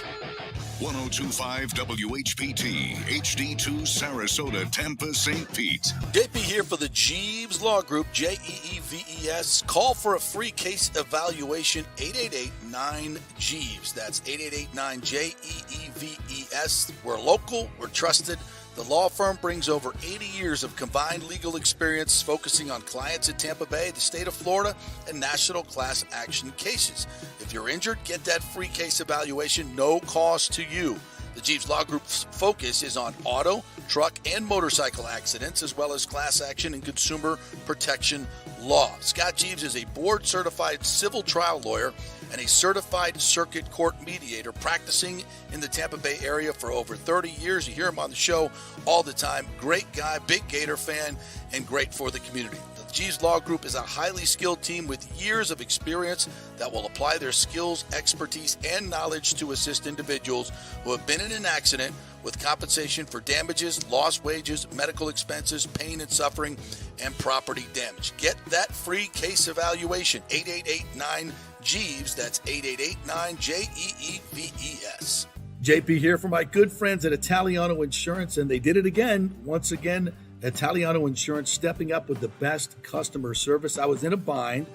102.5 WHPT, HD2 Sarasota, Tampa, St. Pete. JP here for the Jeeves Law Group, Jeeves. Call for a free case evaluation, 888-9-JEEVES. That's 888-9-JEEVES. We're local, we're trusted. The law firm brings over 80 years of combined legal experience focusing on clients in Tampa Bay, the state of Florida, and national class action cases. If you're injured, get that free case evaluation, no cost to you. The Jeeves Law Group's focus is on auto, truck, and motorcycle accidents, as well as class action and consumer protection law. Scott Jeeves is a board-certified civil trial lawyer and a certified circuit court mediator practicing in the Tampa Bay area for over 30 years. You hear him on the show all the time. Great guy, big Gator fan, and great for the community. The Jeeves Law Group is a highly skilled team with years of experience that will apply their skills, expertise, and knowledge to assist individuals who have been in an accident with compensation for damages, lost wages, medical expenses, pain and suffering, and property damage. Get that free case evaluation, 888-9-JEEVES. That's 888-9-JEEVES. JP here for my good friends at Italiano Insurance, and they did it again. Once again, Italiano Insurance stepping up with the best customer service. I was in a bind.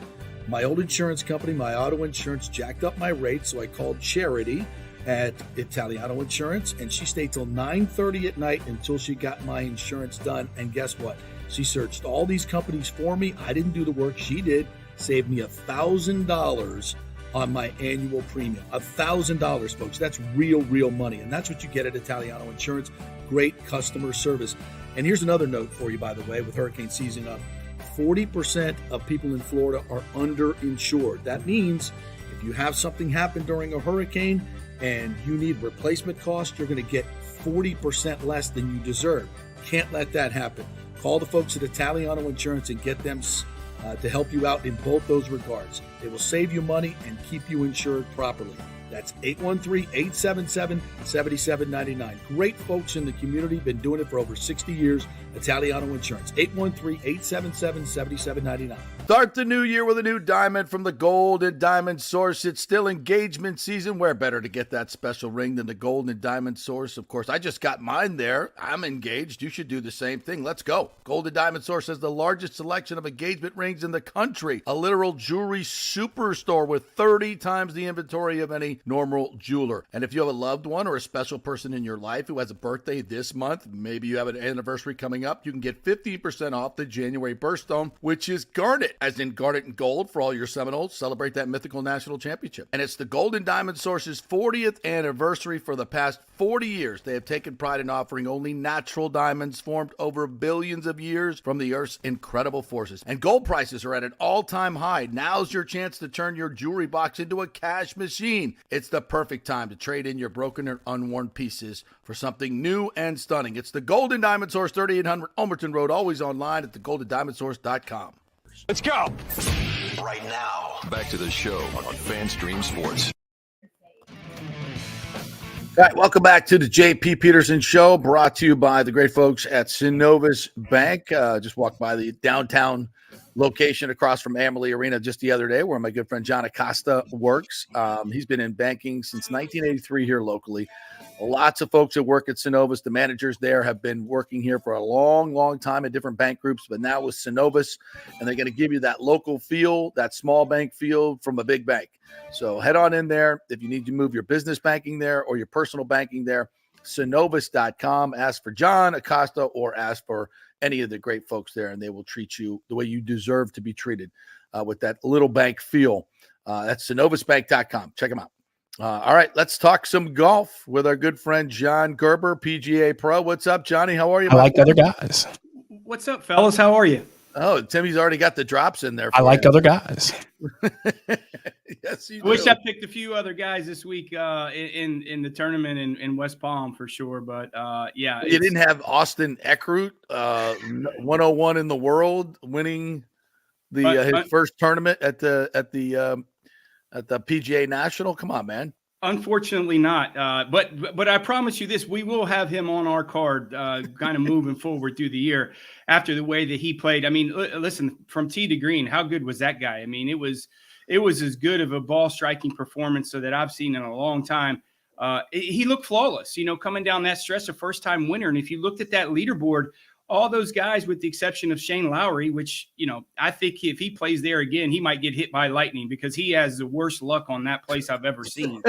My old insurance company, my auto insurance, jacked up my rates, so I called Charity at Italiano Insurance, and she stayed till 9:30 at night until she got my insurance done. And guess what? She searched all these companies for me. I didn't do the work. She did. Saved me $1,000 on my annual premium. $1,000, folks. That's real money. And that's what you get at Italiano Insurance. Great customer service. And here's another note for you, by the way, with hurricane season up. 40% of people in Florida are underinsured. That means if you have something happen during a hurricane and you need replacement costs, you're going to get 40% less than you deserve. Can't let that happen. Call the folks at Italiano Insurance and get them to help you out in both those regards. They will save you money and keep you insured properly. That's 813-877-7799. Great folks in the community, been doing it for over 60 years. Italiano Insurance, 813-877-7799. Start the new year with a new diamond from the Gold and Diamond Source. It's still engagement season. Where better to get that special ring than the Gold and Diamond Source? Of course, I just got mine there. I'm engaged. You should do the same thing. Let's go. Gold and Diamond Source has the largest selection of engagement rings in the country. A literal jewelry superstore with 30 times the inventory of any normal jeweler. And if you have a loved one or a special person in your life who has a birthday this month, maybe you have an anniversary coming up, you can get 15% off the January birthstone, which is garnet, as in garnet and gold for all your Seminoles. Celebrate that mythical national championship. And it's the Gold and Diamond Source's 40th anniversary. For the past 40 years, they have taken pride in offering only natural diamonds formed over billions of years from the Earth's incredible forces. And gold prices are at an all-time high. Now's your chance to turn your jewelry box into a cash machine. It's the perfect time to trade in your broken or unworn pieces for something new and stunning. It's the Gold and Diamond Source, 3800 Ulmerton Road, always online at thegoldendiamondsource.com. Let's go. Right now, back to the show on FanStream Sports. All right, welcome back to the JP Peterson Show, brought to you by the great folks at Synovus Bank. Just walked by the downtown location across from Amalie Arena just the other day, where my good friend John Acosta works. He's been in banking since 1983 here locally. Lots of folks that work at Synovus. The managers there have been working here for a long time in different bank groups, but now with Synovus, and they're going to give you that local feel, that small bank feel from a big bank. So head on in there. If you need to move your business banking there or your personal banking there, Synovus.com. Ask for John Acosta or ask for any of the great folks there, and they will treat you the way you deserve to be treated with that little bank feel. That's SynovusBank.com. Check them out. All right, let's talk some golf with our good friend John Gerber, PGA Pro. What's up, Johnny? How are you? I like other guys. What's up, fellas? How are you? Oh, Timmy's already got the drops in there. I like other guys. Yes, you I wish I picked a few other guys this week in the tournament in West Palm for sure. But yeah, you didn't have Austin Eckroot, 101 in the world, winning his first tournament at the PGA National. Come on, man. Unfortunately not. But I promise you this, we will have him on our card kind of moving forward through the year after the way that he played. I mean, listen, from tee to green, how good was that guy? I mean, it was as good of a ball striking performance that I've seen in a long time. He looked flawless, coming down that stretch, a first-time winner. And if you looked at that leaderboard, all those guys, with the exception of Shane Lowry, which, I think if he plays there again, he might get hit by lightning because he has the worst luck on that place I've ever seen.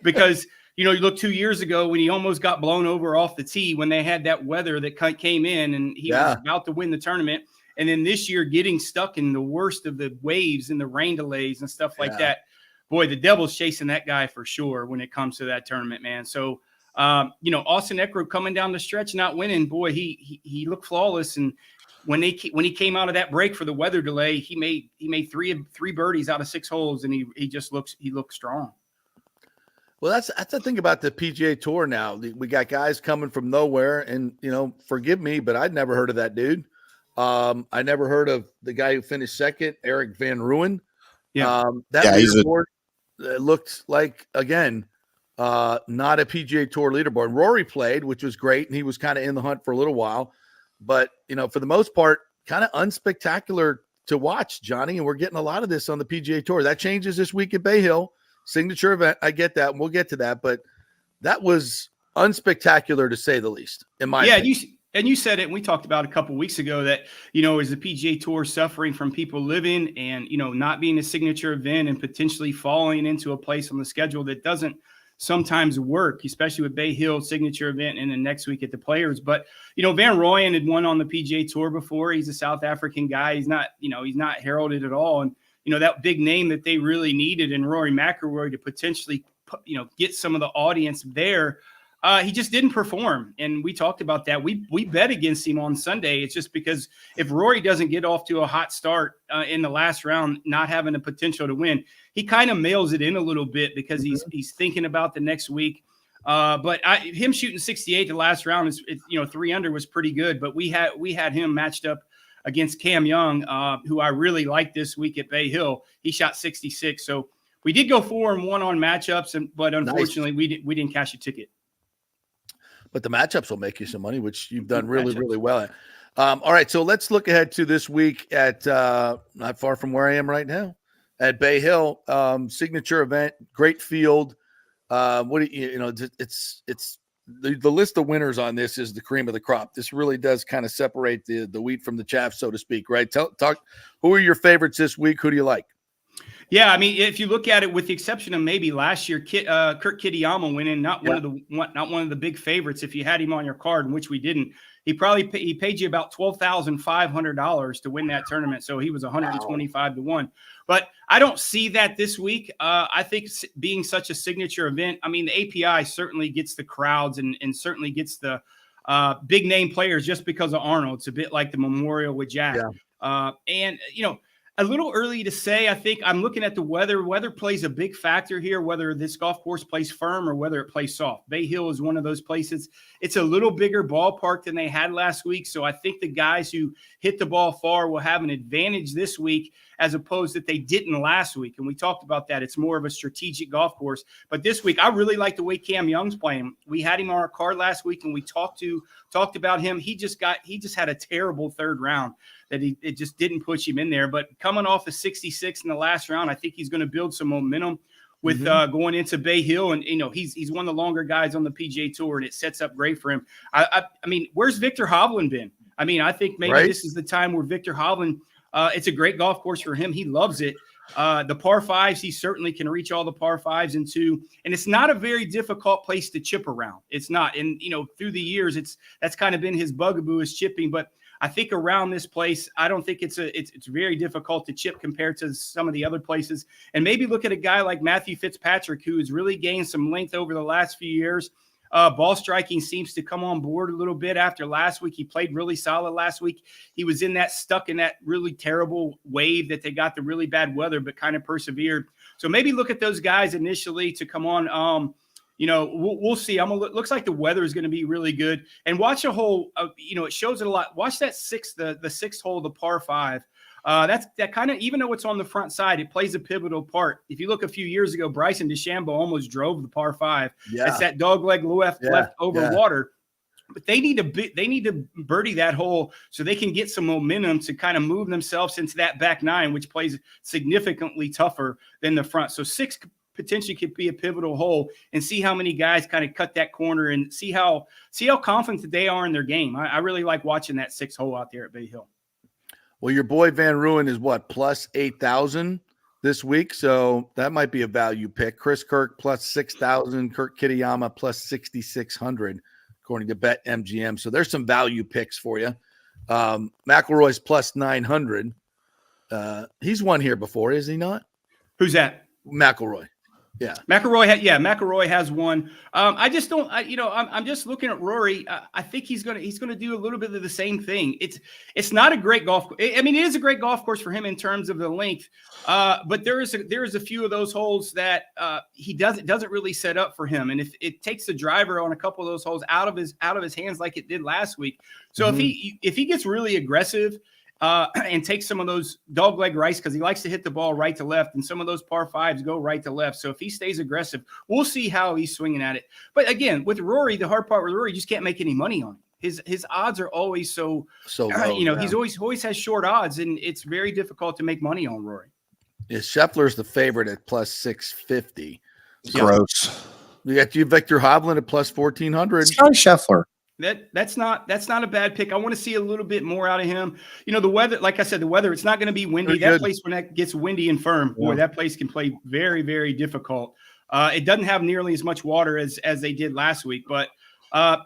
Because, you look 2 years ago when he almost got blown over off the tee when they had that weather that came in and he was about to win the tournament. And then this year getting stuck in the worst of the waves and the rain delays and stuff like that. Boy, the devil's chasing that guy for sure when it comes to that tournament, man. So, Austin Eckroat coming down the stretch, not winning. Boy, he looked flawless. And when he came out of that break for the weather delay, he made three birdies out of 6 holes, and he looks strong. Well, that's the thing about the PGA Tour now. We got guys coming from nowhere, and forgive me, but I'd never heard of that dude. I never heard of the guy who finished second, Eric Van Ruin. Yeah. That leaderboard looked like, again, not a PGA Tour leaderboard. Rory played, which was great, and he was kind of in the hunt for a little while. But, for the most part, kind of unspectacular to watch, Johnny, and we're getting a lot of this on the PGA Tour. That changes this week at Bay Hill. Signature event, I get that, and we'll get to that. But that was unspectacular, to say the least, in my opinion. And you said it, and we talked about a couple of weeks ago that, is the PGA Tour suffering from people living and, not being a signature event and potentially falling into a place on the schedule that doesn't sometimes work, especially with Bay Hill signature event and then next week at the Players. But, Van Rooyen had won on the PGA Tour before. He's a South African guy. He's not, he's not heralded at all. And, that big name that they really needed in Rory McIlroy to potentially, get some of the audience there. He just didn't perform, and we talked about that. We bet against him on Sunday. It's just because if Rory doesn't get off to a hot start in the last round, not having the potential to win, he kind of mails it in a little bit because he's thinking about the next week. But him shooting 68 the last round is 3 under was pretty good. But we had him matched up against Cam Young, who I really liked this week at Bay Hill. He shot 66, so we did go 4-1 on matchups, but unfortunately we didn't cash a ticket. But the matchups will make you some money, which you've done really, really well at. All right, so let's look ahead to this week at not far from where I am right now at Bay Hill. Signature event, great field. It's the list of winners on this is the cream of the crop. This really does kind of separate the wheat from the chaff, so to speak, right? Talk. Who are your favorites this week? Who do you like? Yeah, I mean, if you look at it, with the exception of maybe last year, Kurt Kitayama winning, not one of the big favorites. If you had him on your card, in which we didn't, he paid you about $12,500 to win that tournament. So he was 125 to 1. But I don't see that this week. I think being such a signature event, I mean, the API certainly gets the crowds and certainly gets the big name players just because of Arnold. It's a bit like the Memorial with Jack. Yeah. A little early to say. I think I'm looking at the weather. Weather plays a big factor here, whether this golf course plays firm or whether it plays soft. Bay Hill is one of those places. It's a little bigger ballpark than they had last week. So I think the guys who hit the ball far will have an advantage this week as opposed that they didn't last week. And we talked about that. It's more of a strategic golf course. But this week, I really like the way Cam Young's playing. We had him on our card last week and we talked about him. He just had a terrible third round that it just didn't push him in there. But coming off a 66 in the last round, I think he's going to build some momentum with going into Bay Hill. And, he's one of the longer guys on the PGA Tour, and it sets up great for him. I mean, where's Victor Hovland been? I mean, I think maybe this is the time where Victor Hovland, it's a great golf course for him. He loves it. The par fives, he certainly can reach all the par fives into, and it's not a very difficult place to chip around. It's not. And, through the years, that's kind of been his bugaboo is chipping. But I think around this place, I don't think it's very difficult to chip compared to some of the other places. And maybe look at a guy like Matthew Fitzpatrick, who has really gained some length over the last few years. Ball striking seems to come on board a little bit after last week. He played really solid last week. He was stuck in that really terrible wave that they got the really bad weather, but kind of persevered. So maybe look at those guys initially to come on. We'll see. Looks like the weather is going to be really good. And watch a hole. It shows it a lot. Watch that the sixth hole, the par 5. That kind of, even though it's on the front side, it plays a pivotal part. If you look a few years ago, Bryson DeChambeau almost drove the par 5. Yeah. It's that dog leg left over water. But they need to birdie that hole so they can get some momentum to kind of move themselves into that back 9, which plays significantly tougher than the front. So 6 potentially could be a pivotal hole, and see how many guys kind of cut that corner and see how confident they are in their game. I really like watching that 6th hole out there at Bay Hill. Well, your boy Van Ruin is what, plus 8,000 this week, so that might be a value pick. Chris Kirk plus 6,000, Kurt Kitayama plus 6,600, according to BetMGM. So there's some value picks for you. McIlroy's plus 900. He's won here before, is he not? Who's that? McIlroy. Yeah, McIlroy has one. I just don't. I'm just looking at Rory. I think he's gonna do a little bit of the same thing. It's not a great golf. I mean, it is a great golf course for him in terms of the length. But there is a few of those holes that he doesn't really set up for him. And if it takes the driver on a couple of those holes out of his hands like it did last week. So if he gets really aggressive. And take some of those dogleg rights because he likes to hit the ball right to left, and some of those par fives go right to left. So if he stays aggressive, we'll see how he's swinging at it. But again, with Rory, the hard part with Rory, you just can't make any money on him. His odds are always so low. He's always has short odds, and it's very difficult to make money on Rory. Yeah, Scheffler's the favorite at plus 650. Gross. You got Victor Hovland at plus 1400. Sorry, Scheffler. That's not a bad pick. I want to see a little bit more out of him. The weather, like I said, it's not going to be windy. That place, when that gets windy and firm, boy, that place can play very, very difficult. It doesn't have nearly as much water as they did last week, but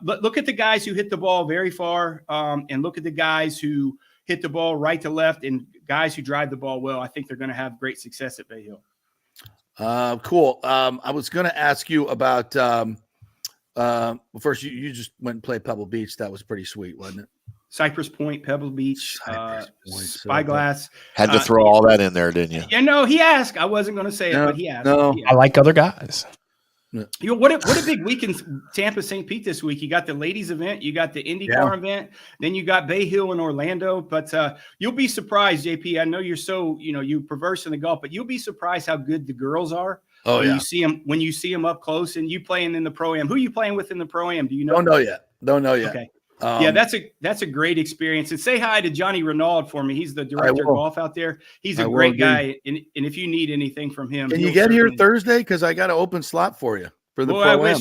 look at the guys who hit the ball very far, and look at the guys who hit the ball right to left, and guys who drive the ball well. I think they're going to have great success at Bay Hill. Cool. I was going to ask you about. First, you just went and played Pebble Beach. That was pretty sweet, wasn't it? Cypress Point, Pebble Beach, Spyglass. Had to throw all that in there, didn't you? Yeah, no, he asked. I wasn't going to say it, but he asked. No, I like other guys. What a big week in Tampa, St. Pete this week. You got the ladies event, you got the IndyCar event, then you got Bay Hill in Orlando. But you'll be surprised, JP. I know you're so you perverse in the golf, but you'll be surprised how good the girls are. Oh, when you see them up close, and you playing in the Pro-Am. Who are you playing with in the Pro-Am? Do you know? Don't know yet. Okay. That's a great experience. And say hi to Johnny Renaud for me. He's the director of golf out there. He's a great guy. And if you need anything from him, can you get here Thursday? Because I got an open slot for you for the Pro-Am.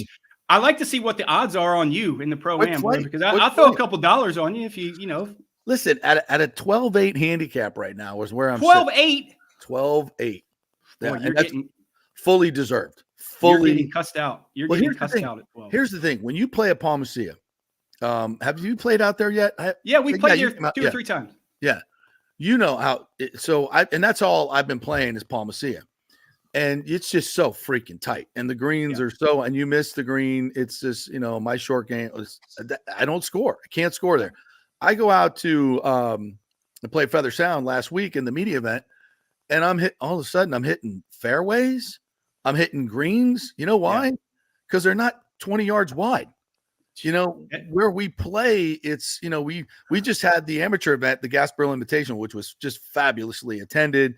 I like to see what the odds are on you in the Pro-Am, because I'll throw a couple dollars on you if you Listen, at a 12-8 handicap right now is where I'm 12-8. 12-8. Yeah, you're getting fully deserved. You're getting cussed out. You're getting cussed out at 12. Here's the thing. When you play at Palmacia, have you played out there yet? We played here 2 or 3 times. Yeah. You know how and that's all I've been playing is Palmacia. And it's just so freaking tight. And the greens are and you miss the green. It's just, my short game. I don't score. I can't score there. I go out to play Feather Sound last week in the media event, and all of a sudden I'm hitting fairways. I'm hitting greens. You know why? Because they're not 20 yards wide. Where we play, it's, we just had the amateur event, the Gasparilla Invitational, which was just fabulously attended.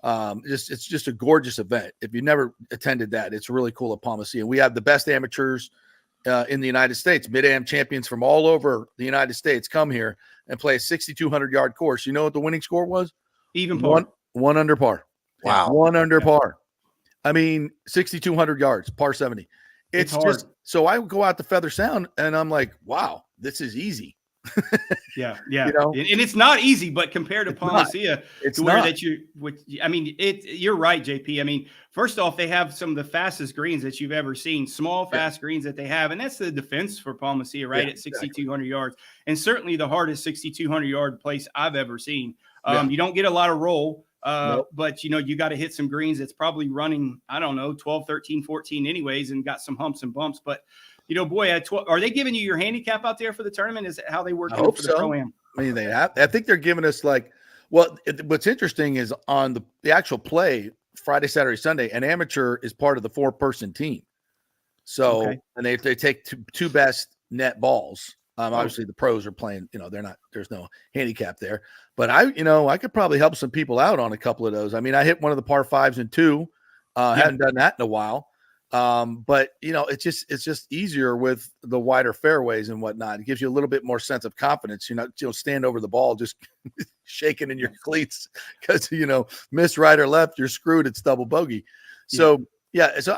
It's just a gorgeous event. If you never attended that, it's really cool at Palmacia. And we have the best amateurs in the United States. Mid-Am champions from all over the United States come here and play a 6,200-yard course. You know what the winning score was? Even par. One under par. Wow. 1 under par. I mean, 6,200 yards, par 70. It's just so I go out to Feather Sound and I'm like, wow, this is easy. Yeah. And it's not easy, but compared to Palmacia, you're right, JP. I mean, first off, they have some of the fastest greens that you've ever seen, small, fast greens that they have. And that's the defense for Palmacia, right? At 6,200 yards. And certainly the hardest 6,200 yard place I've ever seen. You don't get a lot of roll. But you got to hit some greens that's probably running, I don't know, 12, 13, 14 anyways, and got some humps and bumps. But, boy, at 12, are they giving you your handicap out there for the tournament? Is that how they work? I hope for so. The Pro-Am? I mean, I think they're giving us what's interesting is on the actual play Friday, Saturday, Sunday, an amateur is part of the 4-person team. So, and they take two best net balls. Obviously the pros are playing, there's no handicap there, but I could probably help some people out on a couple of those. I mean, I hit one of the par 5s and 2, haven't done that in a while. But it's just easier with the wider fairways and whatnot. It gives you a little bit more sense of confidence. You're not, stand over the ball, just shaking in your cleats because, miss right or left, you're screwed. It's double bogey. So so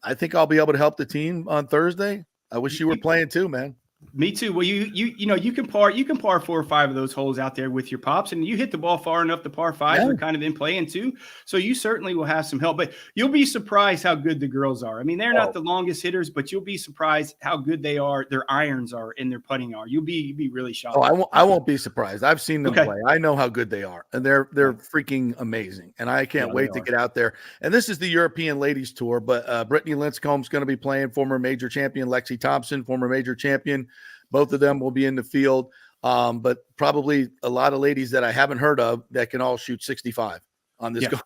I think I'll be able to help the team on Thursday. I wish you were playing too, man. Me too. Well, you can par 4 or 5 of those holes out there with your pops, and you hit the ball far enough. The par 5s are kind of in playing too, so you certainly will have some help. But you'll be surprised how good the girls are. I mean, they're not the longest hitters, but you'll be surprised how good they are. Their irons are and their putting are. You'll be really shocked. Oh, I won't be surprised. I've seen them play. I know how good they are, and they're freaking amazing. And I can't wait to get out there. And this is the European Ladies Tour, but Brittany Lincecombe's going to be playing. Former major champion Lexi Thompson, former major champion. Both of them will be in the field, but probably a lot of ladies that I haven't heard of that can all shoot 65 on this golf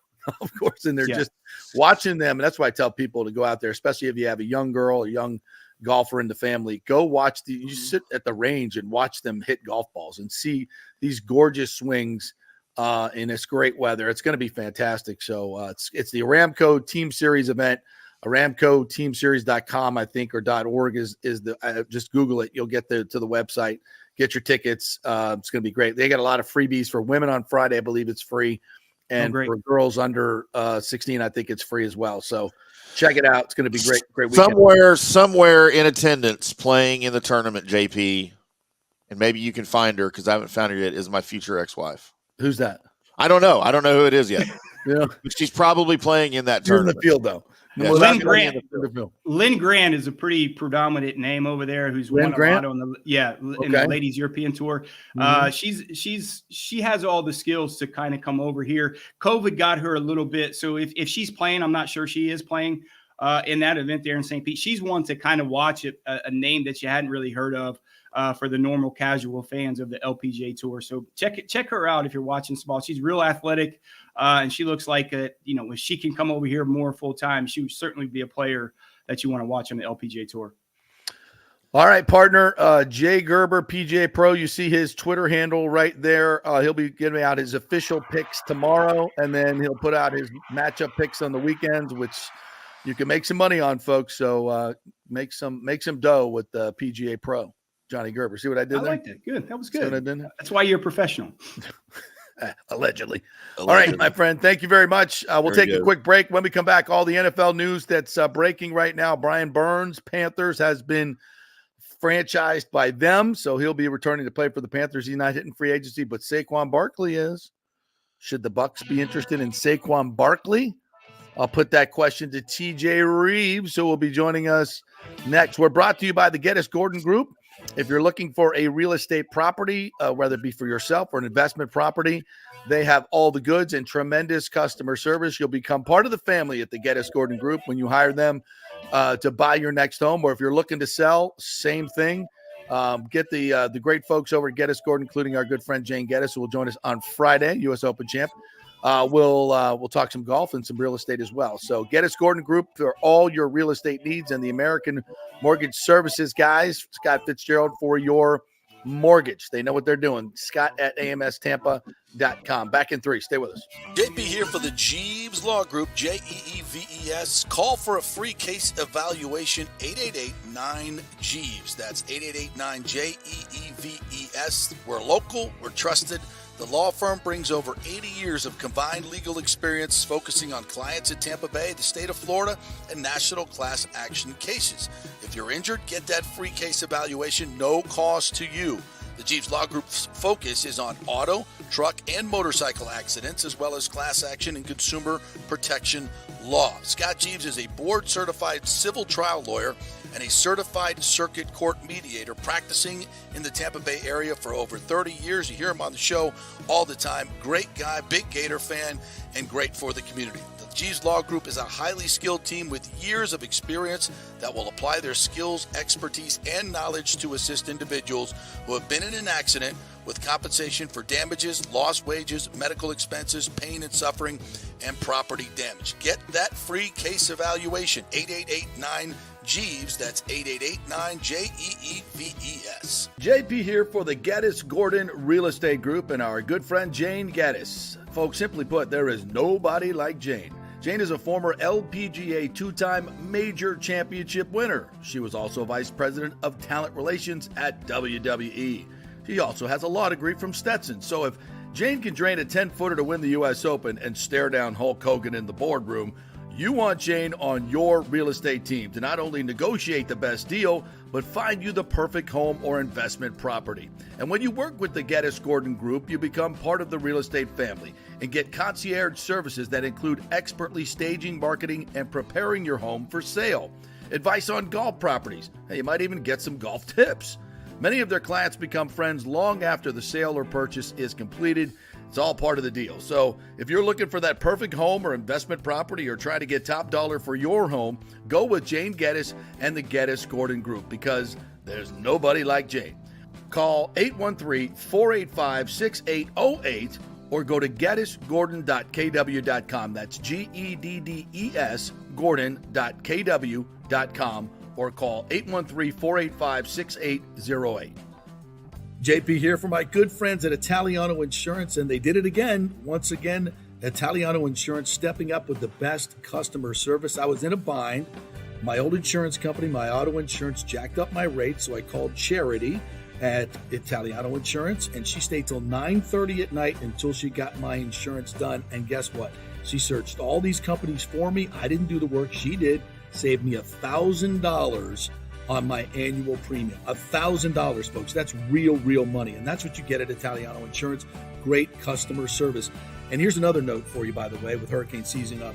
course. And they're just watching them. And that's why I tell people to go out there, especially if you have a young girl, a young golfer in the family, go watch you sit at the range and watch them hit golf balls and see these gorgeous swings in this great weather. It's going to be fantastic. So it's the Aramco Team Series event. AramcoTeamSeries.com, I think, or .org is the just Google it. You'll get to the website, get your tickets. It's going to be great. They got a lot of freebies for women on Friday. I believe it's free. And for girls under 16, I think it's free as well. So check it out. It's going to be great. Great weekend. Somewhere in attendance playing in the tournament, JP, and maybe you can find her because I haven't found her yet, is my future ex-wife. Who's that? I don't know. I don't know who it is yet. Yeah. But she's probably playing in that tournament. In the field, though. Yeah, Lynn Grant is a pretty predominant name over there. Who's Lynn won Grant? a lot on in the Ladies European Tour. She has all the skills to kind of come over here. COVID got her a little bit, so if she's playing, I'm not sure she is playing in that event there in St. Pete. She's one to kind of watch a name that you hadn't really heard of for the normal casual fans of the LPGA Tour. So check her out if you're watching small. She's real athletic. And she looks like, if she can come over here more full time, she would certainly be a player that you want to watch on the LPGA Tour. All right, partner, Jay Gerber, PGA Pro. You see his Twitter handle right there. He'll be giving out his official picks tomorrow, and then he'll put out his matchup picks on the weekends, which you can make some money on, folks. So make some dough with the PGA Pro, Johnny Gerber. See what I did there? I liked it. Good. That was good. See what I did there? That's why you're a professional. Allegedly. All right, my friend. Thank you very much. We'll take a quick break. When we come back, all the NFL news that's breaking right now. Brian Burns, Panthers, has been franchised by them, so he'll be returning to play for the Panthers. He's not hitting free agency, but Saquon Barkley is. Should the Bucs be interested in Saquon Barkley? I'll put that question to TJ Reeves, who will be joining us next. We're brought to you by the Geddes Gordon Group. If you're looking for a real estate property, whether it be for yourself or an investment property, they have all the goods and tremendous customer service. You'll become part of the family at the Geddes Gordon Group when you hire them to buy your next home. Or if you're looking to sell, same thing. Get the great folks over at Geddes Gordon, including our good friend Jane Geddes, who will join us on Friday, U.S. Open champ. We'll talk some golf and some real estate as well. So Geddes Gordon Group for all your real estate needs, and the American Mortgage Services guys, Scott Fitzgerald, for your mortgage. They know what they're doing. Scott at amstampa.com. Back in 3. Stay with us. JP here for the Jeeves Law Group, Jeeves. Call for a free case evaluation, 888-9-JEEVES. That's 888-9-JEEVES. We're local. We're trusted. The law firm brings over 80 years of combined legal experience focusing on clients in Tampa Bay, the state of Florida, and national class action cases. If you're injured, get that free case evaluation, no cost to you. The Jeeves Law Group's focus is on auto, truck, and motorcycle accidents, as well as class action and consumer protection law. Scott Jeeves is a board-certified civil trial lawyer and a certified circuit court mediator practicing in the Tampa Bay area for over 30 years. You hear him on the show all the time. Great guy, big Gator fan, and great for the community. The Jeeves Law Group is a highly skilled team with years of experience that will apply their skills, expertise, and knowledge to assist individuals who have been in an accident with compensation for damages, lost wages, medical expenses, pain and suffering, and property damage. Get that free case evaluation, 888-9-JEEVES. That's 888-9-JEEVES. JP here for the Geddes Gordon Real Estate Group and our good friend Jane Geddes. Folks, simply put, there is nobody like Jane. Jane is a former LPGA 2-time major championship winner. She was also vice president of talent relations at WWE. She also has a law degree from Stetson. So if Jane can drain a 10-footer to win the U.S. Open and stare down Hulk Hogan in the boardroom, You want Jane on your real estate team to not only negotiate the best deal, but find you the perfect home or investment property. And when you work with the Geddes Gordon Group, you become part of the real estate family and get concierge services that include expertly staging, marketing, and preparing your home for sale. Advice on golf properties. Hey, you might even get some golf tips. Many of their clients become friends long after the sale or purchase is completed. It's all part of the deal. So if you're looking for that perfect home or investment property or trying to get top dollar for your home, go with Jane Geddes and the Geddes Gordon Group, because there's nobody like Jane. Call 813-485-6808 or go to geddesgordon.kw.com. That's GEDDES Gordon.kw.com or call 813-485-6808. JP here for my good friends at Italiano Insurance, and they did it again. Once again, Italiano Insurance stepping up with the best customer service. I was in a bind. My old insurance company, my auto insurance, jacked up my rates, so I called Charity at Italiano Insurance, and she stayed till 9:30 at night until she got my insurance done. And guess what? She searched all these companies for me. I didn't do the work. She did. Saved me $1,000 on my annual premium. $1,000, folks. That's real money. And that's what you get at Italiano Insurance. Great customer service. And here's another note for you, by the way, with hurricane season up.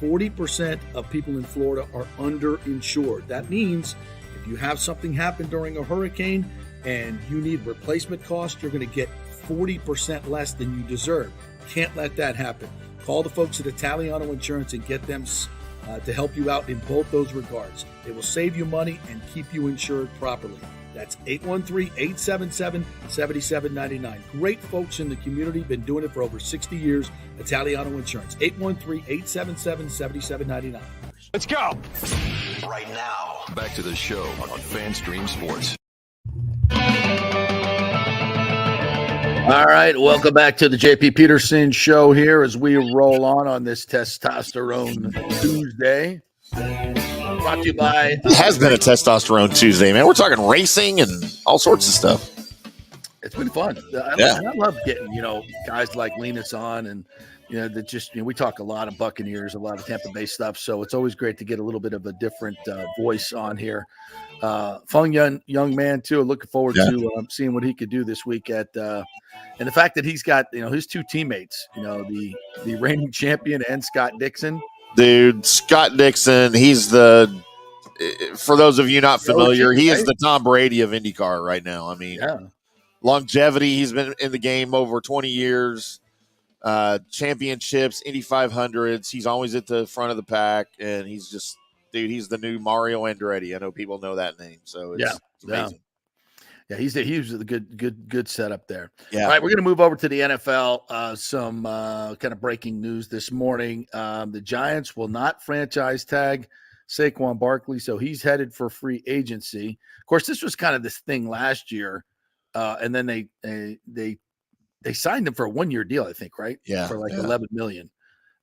40% of people in Florida are underinsured. That means if you have something happen during a hurricane and you need replacement costs, you're going to get 40% less than you deserve. Can't let that happen. Call the folks at Italiano Insurance and get them to help you out in both those regards. They will save you money and keep you insured properly. That's 813-877-7799. Great folks in the community, been doing it for over 60 years. Italiano Insurance, 813-877-7799. Let's go. Right now, back to the show on FanStream Sports. All right, welcome back to the JP Peterson Show here as we roll on this Testosterone Tuesday. Brought to you by... It has been a Testosterone Tuesday, man. We're talking racing and all sorts of stuff. It's been fun. I love getting, guys like Linus on, and, that just, we talk a lot of Buccaneers, a lot of Tampa Bay stuff, so it's always great to get a little bit of a different voice on here. Fun young man, too. Looking forward to seeing what he could do this week and the fact that he's got, his two teammates, the reigning champion and Scott Dixon. Dude, Scott Dixon, he's for those of you not familiar, he is the Tom Brady of IndyCar right now. I mean, longevity, he's been in the game over 20 years, championships, Indy 500s. He's always at the front of the pack, and he's just, dude, he's the new Mario Andretti. I know people know that name, so it's amazing. Yeah, he was a good setup there. Yeah. All right, we're going to move over to the NFL. Some kind of breaking news this morning. The Giants will not franchise tag Saquon Barkley, so he's headed for free agency. Of course, this was kind of this thing last year, and then they signed him for a 1-year deal, I think, right? Yeah, for like $11 million.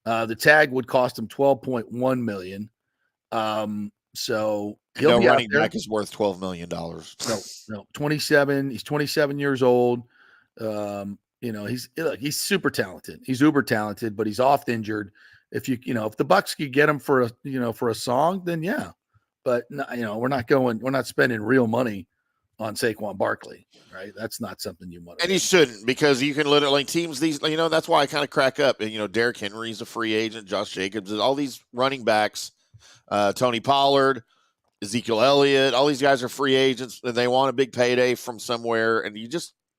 The tag would cost him $12.1 million. So he'll be running out there. back is worth $12 million. No, 27. He's 27 years old. He's super talented. He's uber talented, but he's oft injured. If if the Bucs could get him for a song, then yeah. But we're not spending real money on Saquon Barkley, right? That's not something you want to do. And you shouldn't, because you can literally teams these, that's why I kind of crack up. And Derrick Henry's a free agent, Josh Jacobs, all these running backs. Tony Pollard, Ezekiel Elliott, all these guys are free agents, and they want a big payday from somewhere. And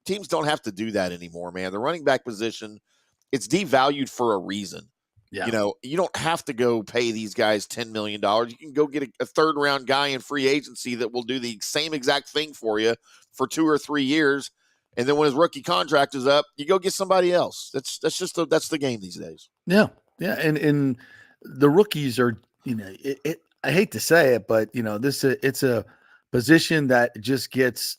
teams don't have to do that anymore, man. The running back position, it's devalued for a reason. Yeah. You don't have to go pay these guys $10 million. You can go get a third round guy in free agency that will do the same exact thing for you for 2 or 3 years. And then when his rookie contract is up, you go get somebody else. That's the game these days. Yeah. Yeah. And the rookies are, I hate to say it, but it's a position that just gets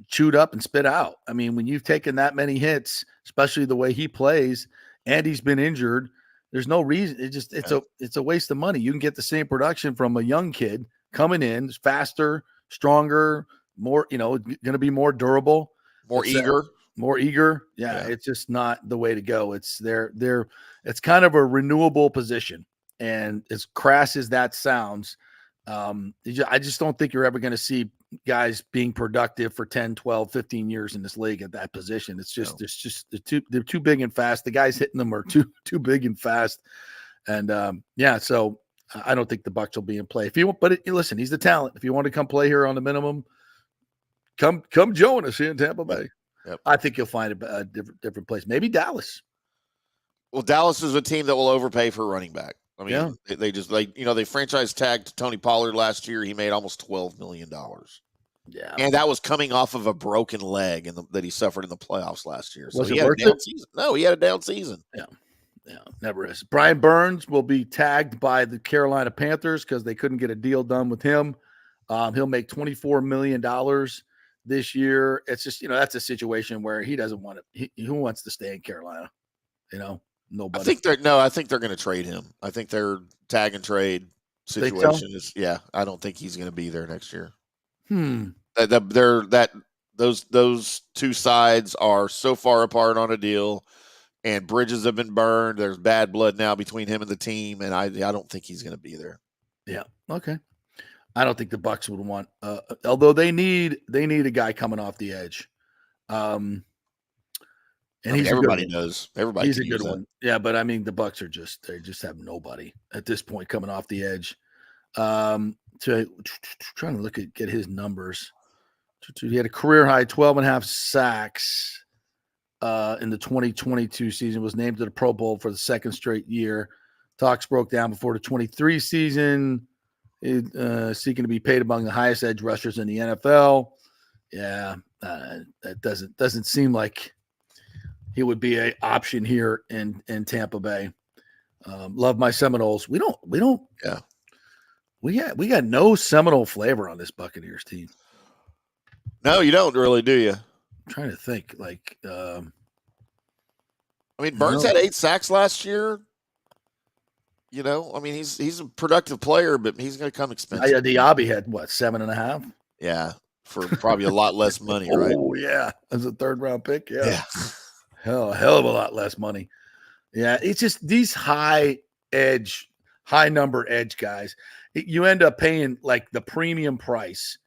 chewed up and spit out. I mean, when you've taken that many hits, especially the way he plays, and he's been injured, there's no reason. It's a waste of money. You can get the same production from a young kid coming in, faster, stronger, more, going to be more durable, more eager. Yeah, it's just not the way to go. It's it's kind of a renewable position. And as crass as that sounds, I just don't think you're ever going to see guys being productive for 10, 12, 15 years in this league at that position. It's just, they're too big and fast. The guys hitting them are too big and fast. And so I don't think the Bucs will be in play. If you want, listen, he's the talent. If you want to come play here on the minimum, come join us here in Tampa Bay. Yep. I think you'll find a different place. Maybe Dallas. Well, Dallas is a team that will overpay for running back. I mean, they franchise tagged Tony Pollard last year. He made almost $12 million. Yeah. And that was coming off of a broken leg that he suffered in the playoffs last year. So Was he it had a worth down it? season. No, he had a down season. Yeah, never is. Brian Burns will be tagged by the Carolina Panthers because they couldn't get a deal done with him. He'll make $24 million this year. It's just, that's a situation where he doesn't want to. Who wants to stay in Carolina? Nobody. I think they're going to trade him. I think their tag and trade situation is. Yeah, I don't think he's going to be there next year. Those two sides are so far apart on a deal, and bridges have been burned. There's bad blood now between him and the team, and I don't think he's going to be there. Yeah. Okay. I don't think the Bucs would want, although they need a guy coming off the edge. And everybody knows. Everybody. He's a good one. Yeah, but I mean, the Bucs are they just have nobody at this point coming off the edge. Trying to get his numbers. He had a career high 12.5 sacks in the 2022 season. Was named to the Pro Bowl for the second straight year. Talks broke down before the 23 season. Seeking to be paid among the highest edge rushers in the NFL. Yeah, that doesn't seem like he would be an option here in Tampa Bay. Love my Seminoles. We don't. Yeah. We got no Seminole flavor on this Buccaneers team. No, you don't really, do you? I'm trying to think. Burns had 8 sacks last year. He's a productive player, but he's going to come expensive. Diaby had 7.5? Yeah, for probably a lot less money, right? Oh yeah, as a 3rd round pick. Yeah. Hell of a lot less money. Yeah, it's just these high number edge guys. You end up paying like the premium price.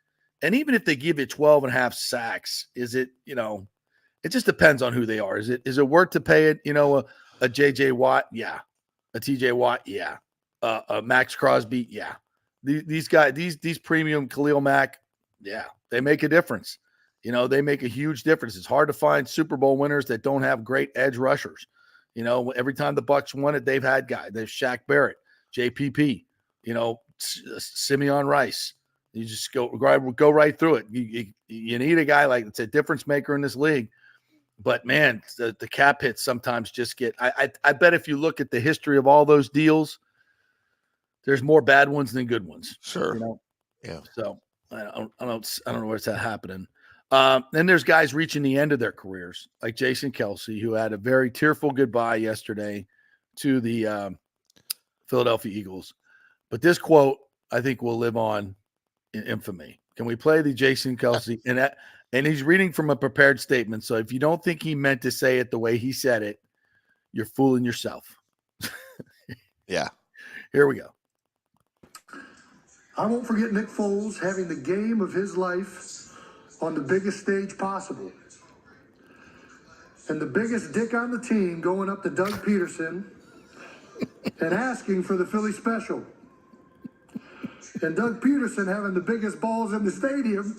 And even if they give you 12.5 sacks, is it, it just depends on who they are. Is it worth to pay it? A JJ Watt? Yeah. A TJ Watt? Yeah. A Max Crosby? Yeah. These guys, these premium Khalil Mack, yeah, they make a difference. They make a huge difference. It's hard to find Super Bowl winners that don't have great edge rushers. Every time the Bucs won it, they've had guys. They've Shaq Barrett, JPP, Simeon Rice. You just go right through it. You need a guy that's a difference maker in this league. But man, the cap hits sometimes just get. I bet if you look at the history of all those deals, there's more bad ones than good ones. Sure. Yeah. So I don't know where's that happening. Then there's guys reaching the end of their careers, like Jason Kelsey, who had a very tearful goodbye yesterday to the Philadelphia Eagles. But this quote, I think, will live on in infamy. Can we play the Jason Kelsey? And he's reading from a prepared statement. So if you don't think he meant to say it the way he said it, you're fooling yourself. Yeah. Here we go. I won't forget Nick Foles having the game of his life on the biggest stage possible. And the biggest dick on the team going up to Doug Peterson and asking for the Philly special. And Doug Peterson having the biggest balls in the stadium.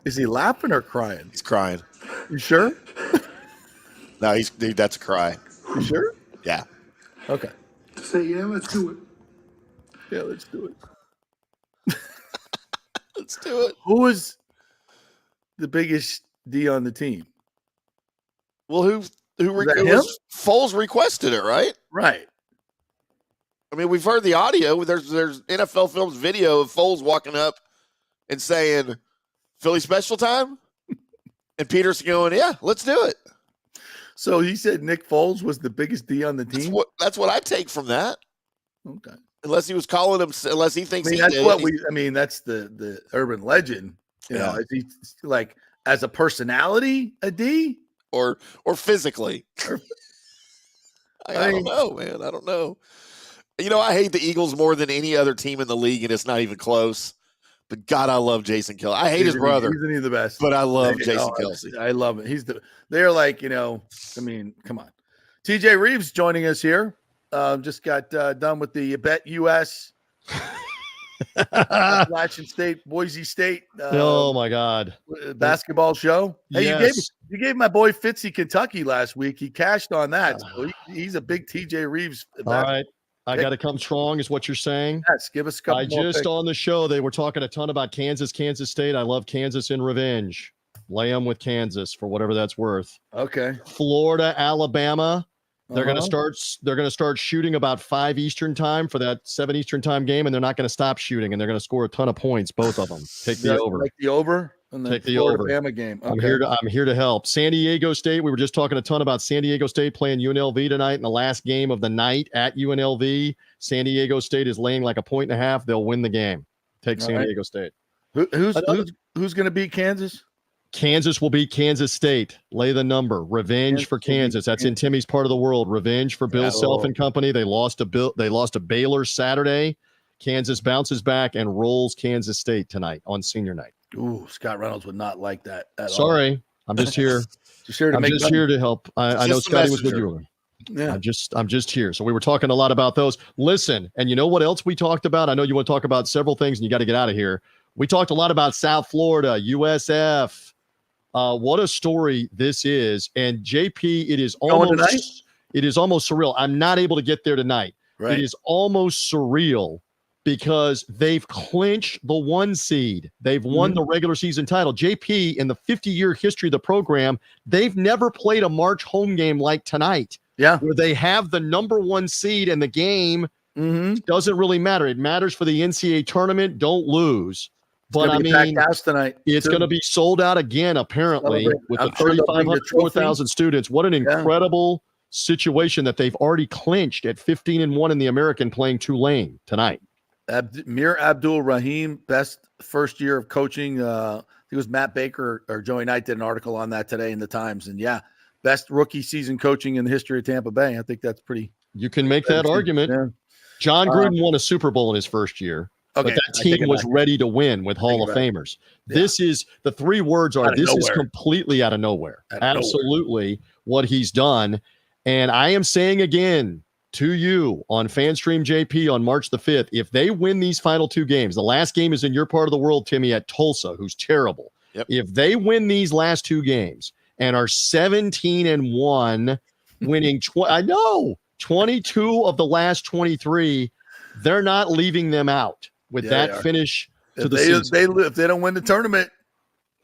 Is he laughing or crying? He's crying. You sure? No, that's a cry. You sure? Yeah. Okay. Say, yeah, let's do it. Yeah, let's do it. Let's do it. Who was the biggest D on the team? Well, Foles requested it, right? Right. I mean, we've heard the audio. There's NFL Films video of Foles walking up and saying, Philly special time? And Peterson going, yeah, let's do it. So he said Nick Foles was the biggest D on the team? That's what I take from that. Okay. Unless he was calling him, unless he thinks that's did. That's the urban legend. Is he like as a personality, a D? Or physically. I don't know, man. I don't know. You know, I hate the Eagles more than any other team in the league, and it's not even close. But God, I love Jason Kelce. I hate his brother. Isn't he the best? But I love Jason Kelce. I love it. They're like, I mean, come on. TJ Reeves joining us here. Just got done with the Bet US Appalachian State, Boise State. Oh my God, basketball show. Hey, yes. you gave my boy Fitzy Kentucky last week. He cashed on that. So he's a big TJ Reeves. All right. I got to come strong, is what you're saying. Yes, give us a couple more picks. On the show, they were talking a ton about Kansas State. I love Kansas in revenge. Lay them with Kansas for whatever that's worth. Okay. Florida, Alabama. They're going to start. They're going to start shooting about 5 Eastern time for that 7 Eastern time game, and they're not going to stop shooting, and they're going to score a ton of points. Both of them. Take the over. Like the over. And Take the Florida over. Bama game. Okay. I'm here to help. San Diego State. We were just talking a ton about San Diego State playing UNLV tonight in the last game of the night at UNLV. San Diego State is laying like 1.5. They'll win the game. Take San Diego State. Who's going to beat Kansas? Kansas will beat Kansas State. Lay the number. Revenge for Kansas. That's in Timmy's part of the world. Revenge for Bill Self and company. They lost to Baylor Saturday. Kansas bounces back and rolls Kansas State tonight on senior night. Ooh, Scott Reynolds would not like that at all. Sorry. I'm just here. Here to help. I know Scotty was with you. Yeah. I'm just here. So we were talking a lot about those. Listen, and you know what else we talked about? I know you want to talk about several things and you got to get out of here. We talked a lot about South Florida, USF. What a story this is. And JP, it is almost surreal. I'm not able to get there tonight. Right. It is almost surreal because they've clinched the 1 seed. They've won the regular season title. JP, in the 50-year history of the program, they've never played a March home game like tonight. Yeah. Where they have the number 1 seed and the game doesn't really matter. It matters for the NCAA tournament. Don't lose. But I mean, tonight, it's going to be sold out again, apparently, with the 3,500, 4,000 students. What an incredible situation that they've already clinched at 15-1 in the American, playing Tulane tonight. Mir Abdul Rahim, best first year of coaching. I think it was Matt Baker or Joey Knight did an article on that today in the Times. And best rookie season coaching in the history of Tampa Bay. I think that's pretty. You can make that argument. Yeah. John Gruden won a Super Bowl in his first year. Okay, but that team was ready to win with Hall of Famers. Yeah. This is the 3 words are this is completely out of nowhere. Absolutely what he's done. And I am saying again to you on FanStream JP on March the 5th, if they win these final 2 games, the last game is in your part of the world, Timmy, at Tulsa, who's terrible. Yep. If they win these last 2 games and are 17-1, winning 22 of the last 23, they're not leaving them out. With that finish to the season. If they don't win the tournament,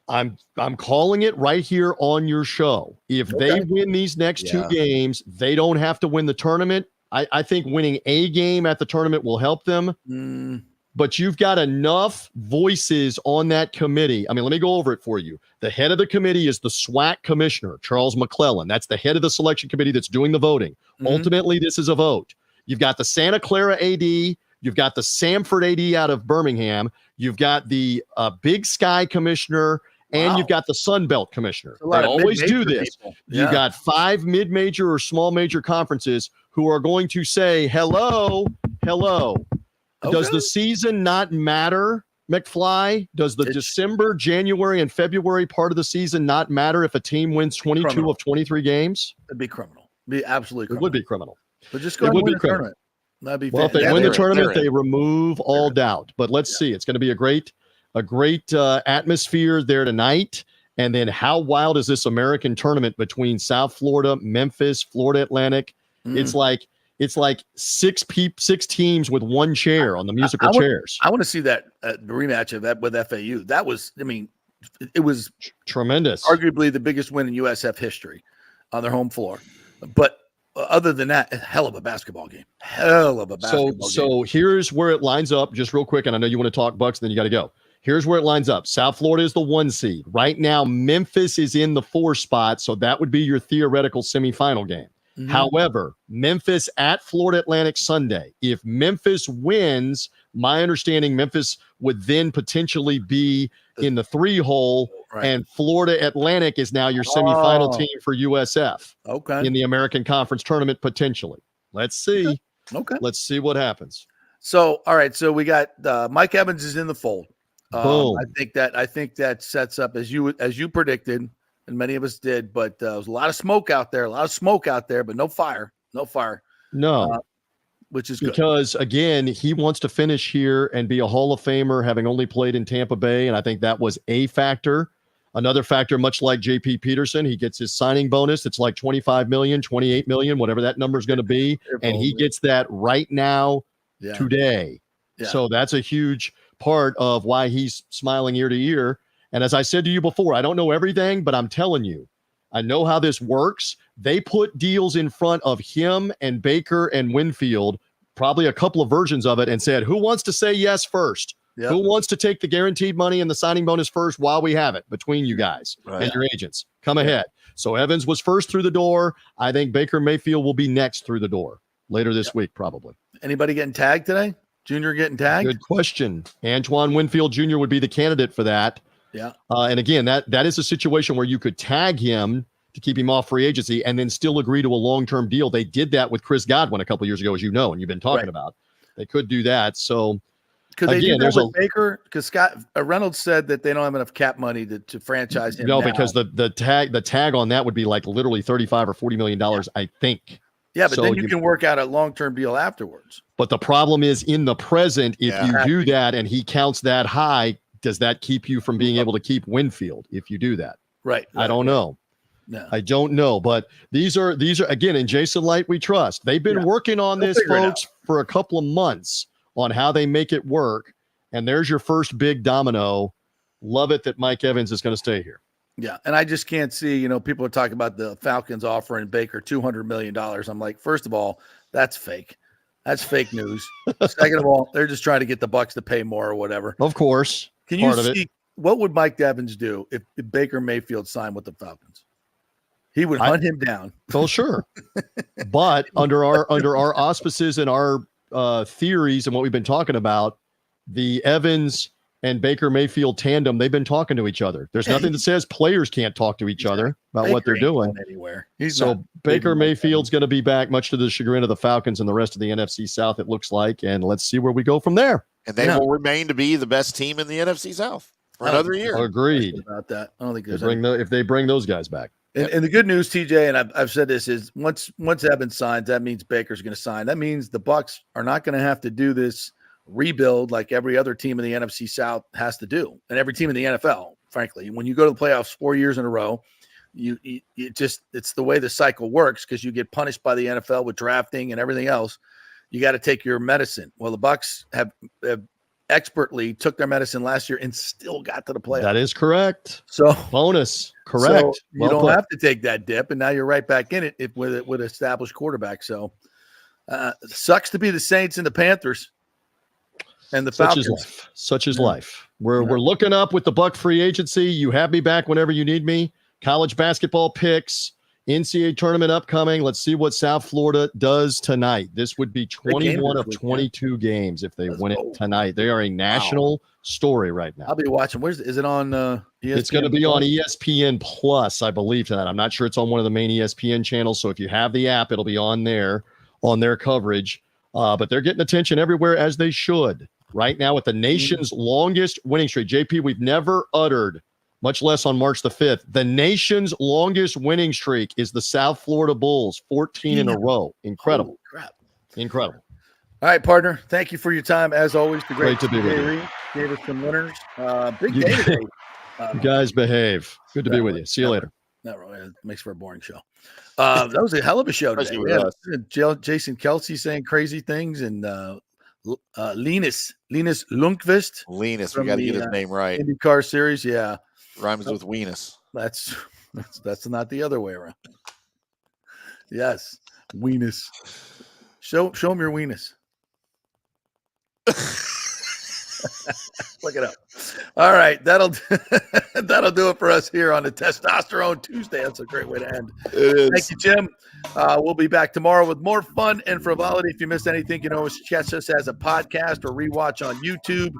I'm calling it right here on your show. If they win these next 2 games, they don't have to win the tournament. I think winning a game at the tournament will help them. But you've got enough voices on that committee. I mean, let me go over it for you. The head of the committee is the SWAC commissioner, Charles McClellan. That's the head of the selection committee that's doing the voting. Ultimately, this is a vote. You've got the Santa Clara AD. You've got the Samford AD out of Birmingham. You've got the Big Sky commissioner, and you've got the Sun Belt commissioner. They always do this. You've got 5 mid-major or small major conferences who are going to say, hello. Does the season not matter, McFly? Does the December, January, and February part of the season not matter if a team wins 22 of 23 games? It'd be criminal. It'd be absolutely criminal. It would be criminal. But just go ahead and win the tournament. That'd be if they win the tournament, they remove all doubt. But let's see. It's going to be a great atmosphere there tonight. And then how wild is this American tournament between South Florida, Memphis, Florida Atlantic? It's like 6 teams with 1 chair on the musical chairs. I want to see that rematch of that with FAU. That was, it was tremendous. Arguably the biggest win in USF history on their home floor. But other than that, hell of a basketball game. So here's where it lines up just real quick. And I know you want to talk Bucs, then you got to go. Here's where it lines up. South Florida is the 1 seed. Right now, Memphis is in the 4 spot. So that would be your theoretical semifinal game. However, Memphis at Florida Atlantic Sunday. If Memphis wins, my understanding, Memphis would then potentially be in the 3 hole Right. And Florida Atlantic is now your semifinal Oh. team for USF Okay. in the American Conference tournament potentially. Let's see. Okay. Let's see what happens. So, all right. So we got Mike Evans is in the fold. Boom. I think that sets up as you predicted, and many of us did. But there was a lot of smoke out there, but no fire, No. which is good. Because again, he wants to finish here and be a Hall of Famer, having only played in Tampa Bay, and I think that was a factor. Another factor, much like JP Peterson, he gets his signing bonus. It's like 25 million, 28 million, whatever that number is going to be, and he gets that right now, today. Yeah. So that's a huge part of why he's smiling ear to ear. And as I said to you before, I don't know everything, but I'm telling you, I know how this works. They put deals in front of him and Baker and Winfield, probably a couple of versions of it, and said, who wants to say yes first? Yep. Who wants to take the guaranteed money and the signing bonus first while we have it between you guys and your agents? Come ahead. So Evans was first through the door. I think Baker Mayfield will be next through the door later this week, probably. Anybody getting tagged today? Junior getting tagged? Good question. Antoine Winfield Jr. would be the candidate for that. Yeah. And again, that is a situation where you could tag him to keep him off free agency and then still agree to a long-term deal. They did that with Chris Godwin a couple years ago, as you know, and you've been talking about. They could do that. So could they do that with Baker? Because Scott Reynolds said that they don't have enough cap money to franchise him. No, now. because the tag on that would be like literally $35 or $40 million, I think. Yeah, but then you can work out a long-term deal afterwards. But the problem is in the present, if you do that and he counts that high, does that keep you from being able to keep Winfield if you do that? Right. I don't know. No. I don't know. But these are again, in Jason Light, we trust. They've been working on this, folks, for a couple of months on how they make it work. And there's your first big domino. Love it that Mike Evans is going to stay here. Yeah, and I just can't see, people are talking about the Falcons offering Baker $200 million. I'm like, first of all, that's fake. That's fake news. Second of all, they're just trying to get the Bucs to pay more or whatever. Of course. Can you see what would Mike Evans do if Baker Mayfield signed with the Falcons? He would hunt him down. Oh, sure. But under our auspices and our theories and what we've been talking about, the Evans and Baker Mayfield tandem, they've been talking to each other. There's nothing that says players can't talk to each other about Baker what they're doing. Anywhere. So Baker Mayfield's going to be back, much to the chagrin of the Falcons and the rest of the NFC South, it looks like. And let's see where we go from there. And they will remain to be the best team in the NFC South for another year. Agreed. About that. I don't think there's if they bring those guys back. And the good news, TJ, and I've said this, is once Evans signs, that means Baker's going to sign. That means the Bucs are not going to have to do this rebuild like every other team in the NFC South has to do, and every team in the NFL. Frankly, when you go to the playoffs 4 years in a row, it's the way the cycle works because you get punished by the NFL with drafting and everything else. You got to take your medicine. Well, the Bucs have expertly took their medicine last year and still got to the playoffs. That is correct. So bonus, correct. So you don't have to take that dip, and now you're right back in it with established quarterback. So sucks to be the Saints and the Panthers and the Falcons. Such is life. We're looking up with the Buck free agency. You have me back whenever you need me. College basketball picks, NCAA tournament upcoming. Let's see what South Florida does tonight. This would be 21 of 22 games if they win it tonight. They are a national story right now. I'll be watching. Is it on ESPN? It's going to be on ESPN Plus, I believe, tonight. I'm not sure it's on one of the main ESPN channels. So if you have the app, it'll be on there on their coverage. But they're getting attention everywhere as they should. Right now, with the nation's longest winning streak. JP, we've never uttered, much less on March the 5th, the nation's longest winning streak is the South Florida Bulls, 14 in a row. Incredible. Holy crap. Incredible. All right, partner. Thank you for your time. As always, great to be with you. Gave us some winners. Big day today. You guys behave. Good to be with you. See you later. Not really. It makes for a boring show. That was a hell of a show today. Jason Kelsey saying crazy things, and Linus Lundqvist. Linus, we got to get his name right. IndyCar series, yeah. Rhymes with Weenus. That's not the other way around. Yes, Weenus. Show him your weenus. Look it up. All right, that'll do it for us here on the Testosterone Tuesday. That's a great way to end. Thank you, Jim. We'll be back tomorrow with more fun and frivolity. If you missed anything, you can always catch us as a podcast or rewatch on YouTube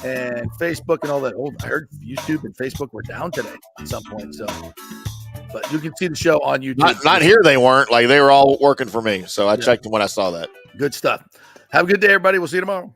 and Facebook and all that. Oh, I heard YouTube and Facebook were down today at some point. So, but you can see the show on YouTube. Not here. They weren't. Like, they were all working for me. So I checked them when I saw that. Good stuff. Have a good day, everybody. We'll see you tomorrow.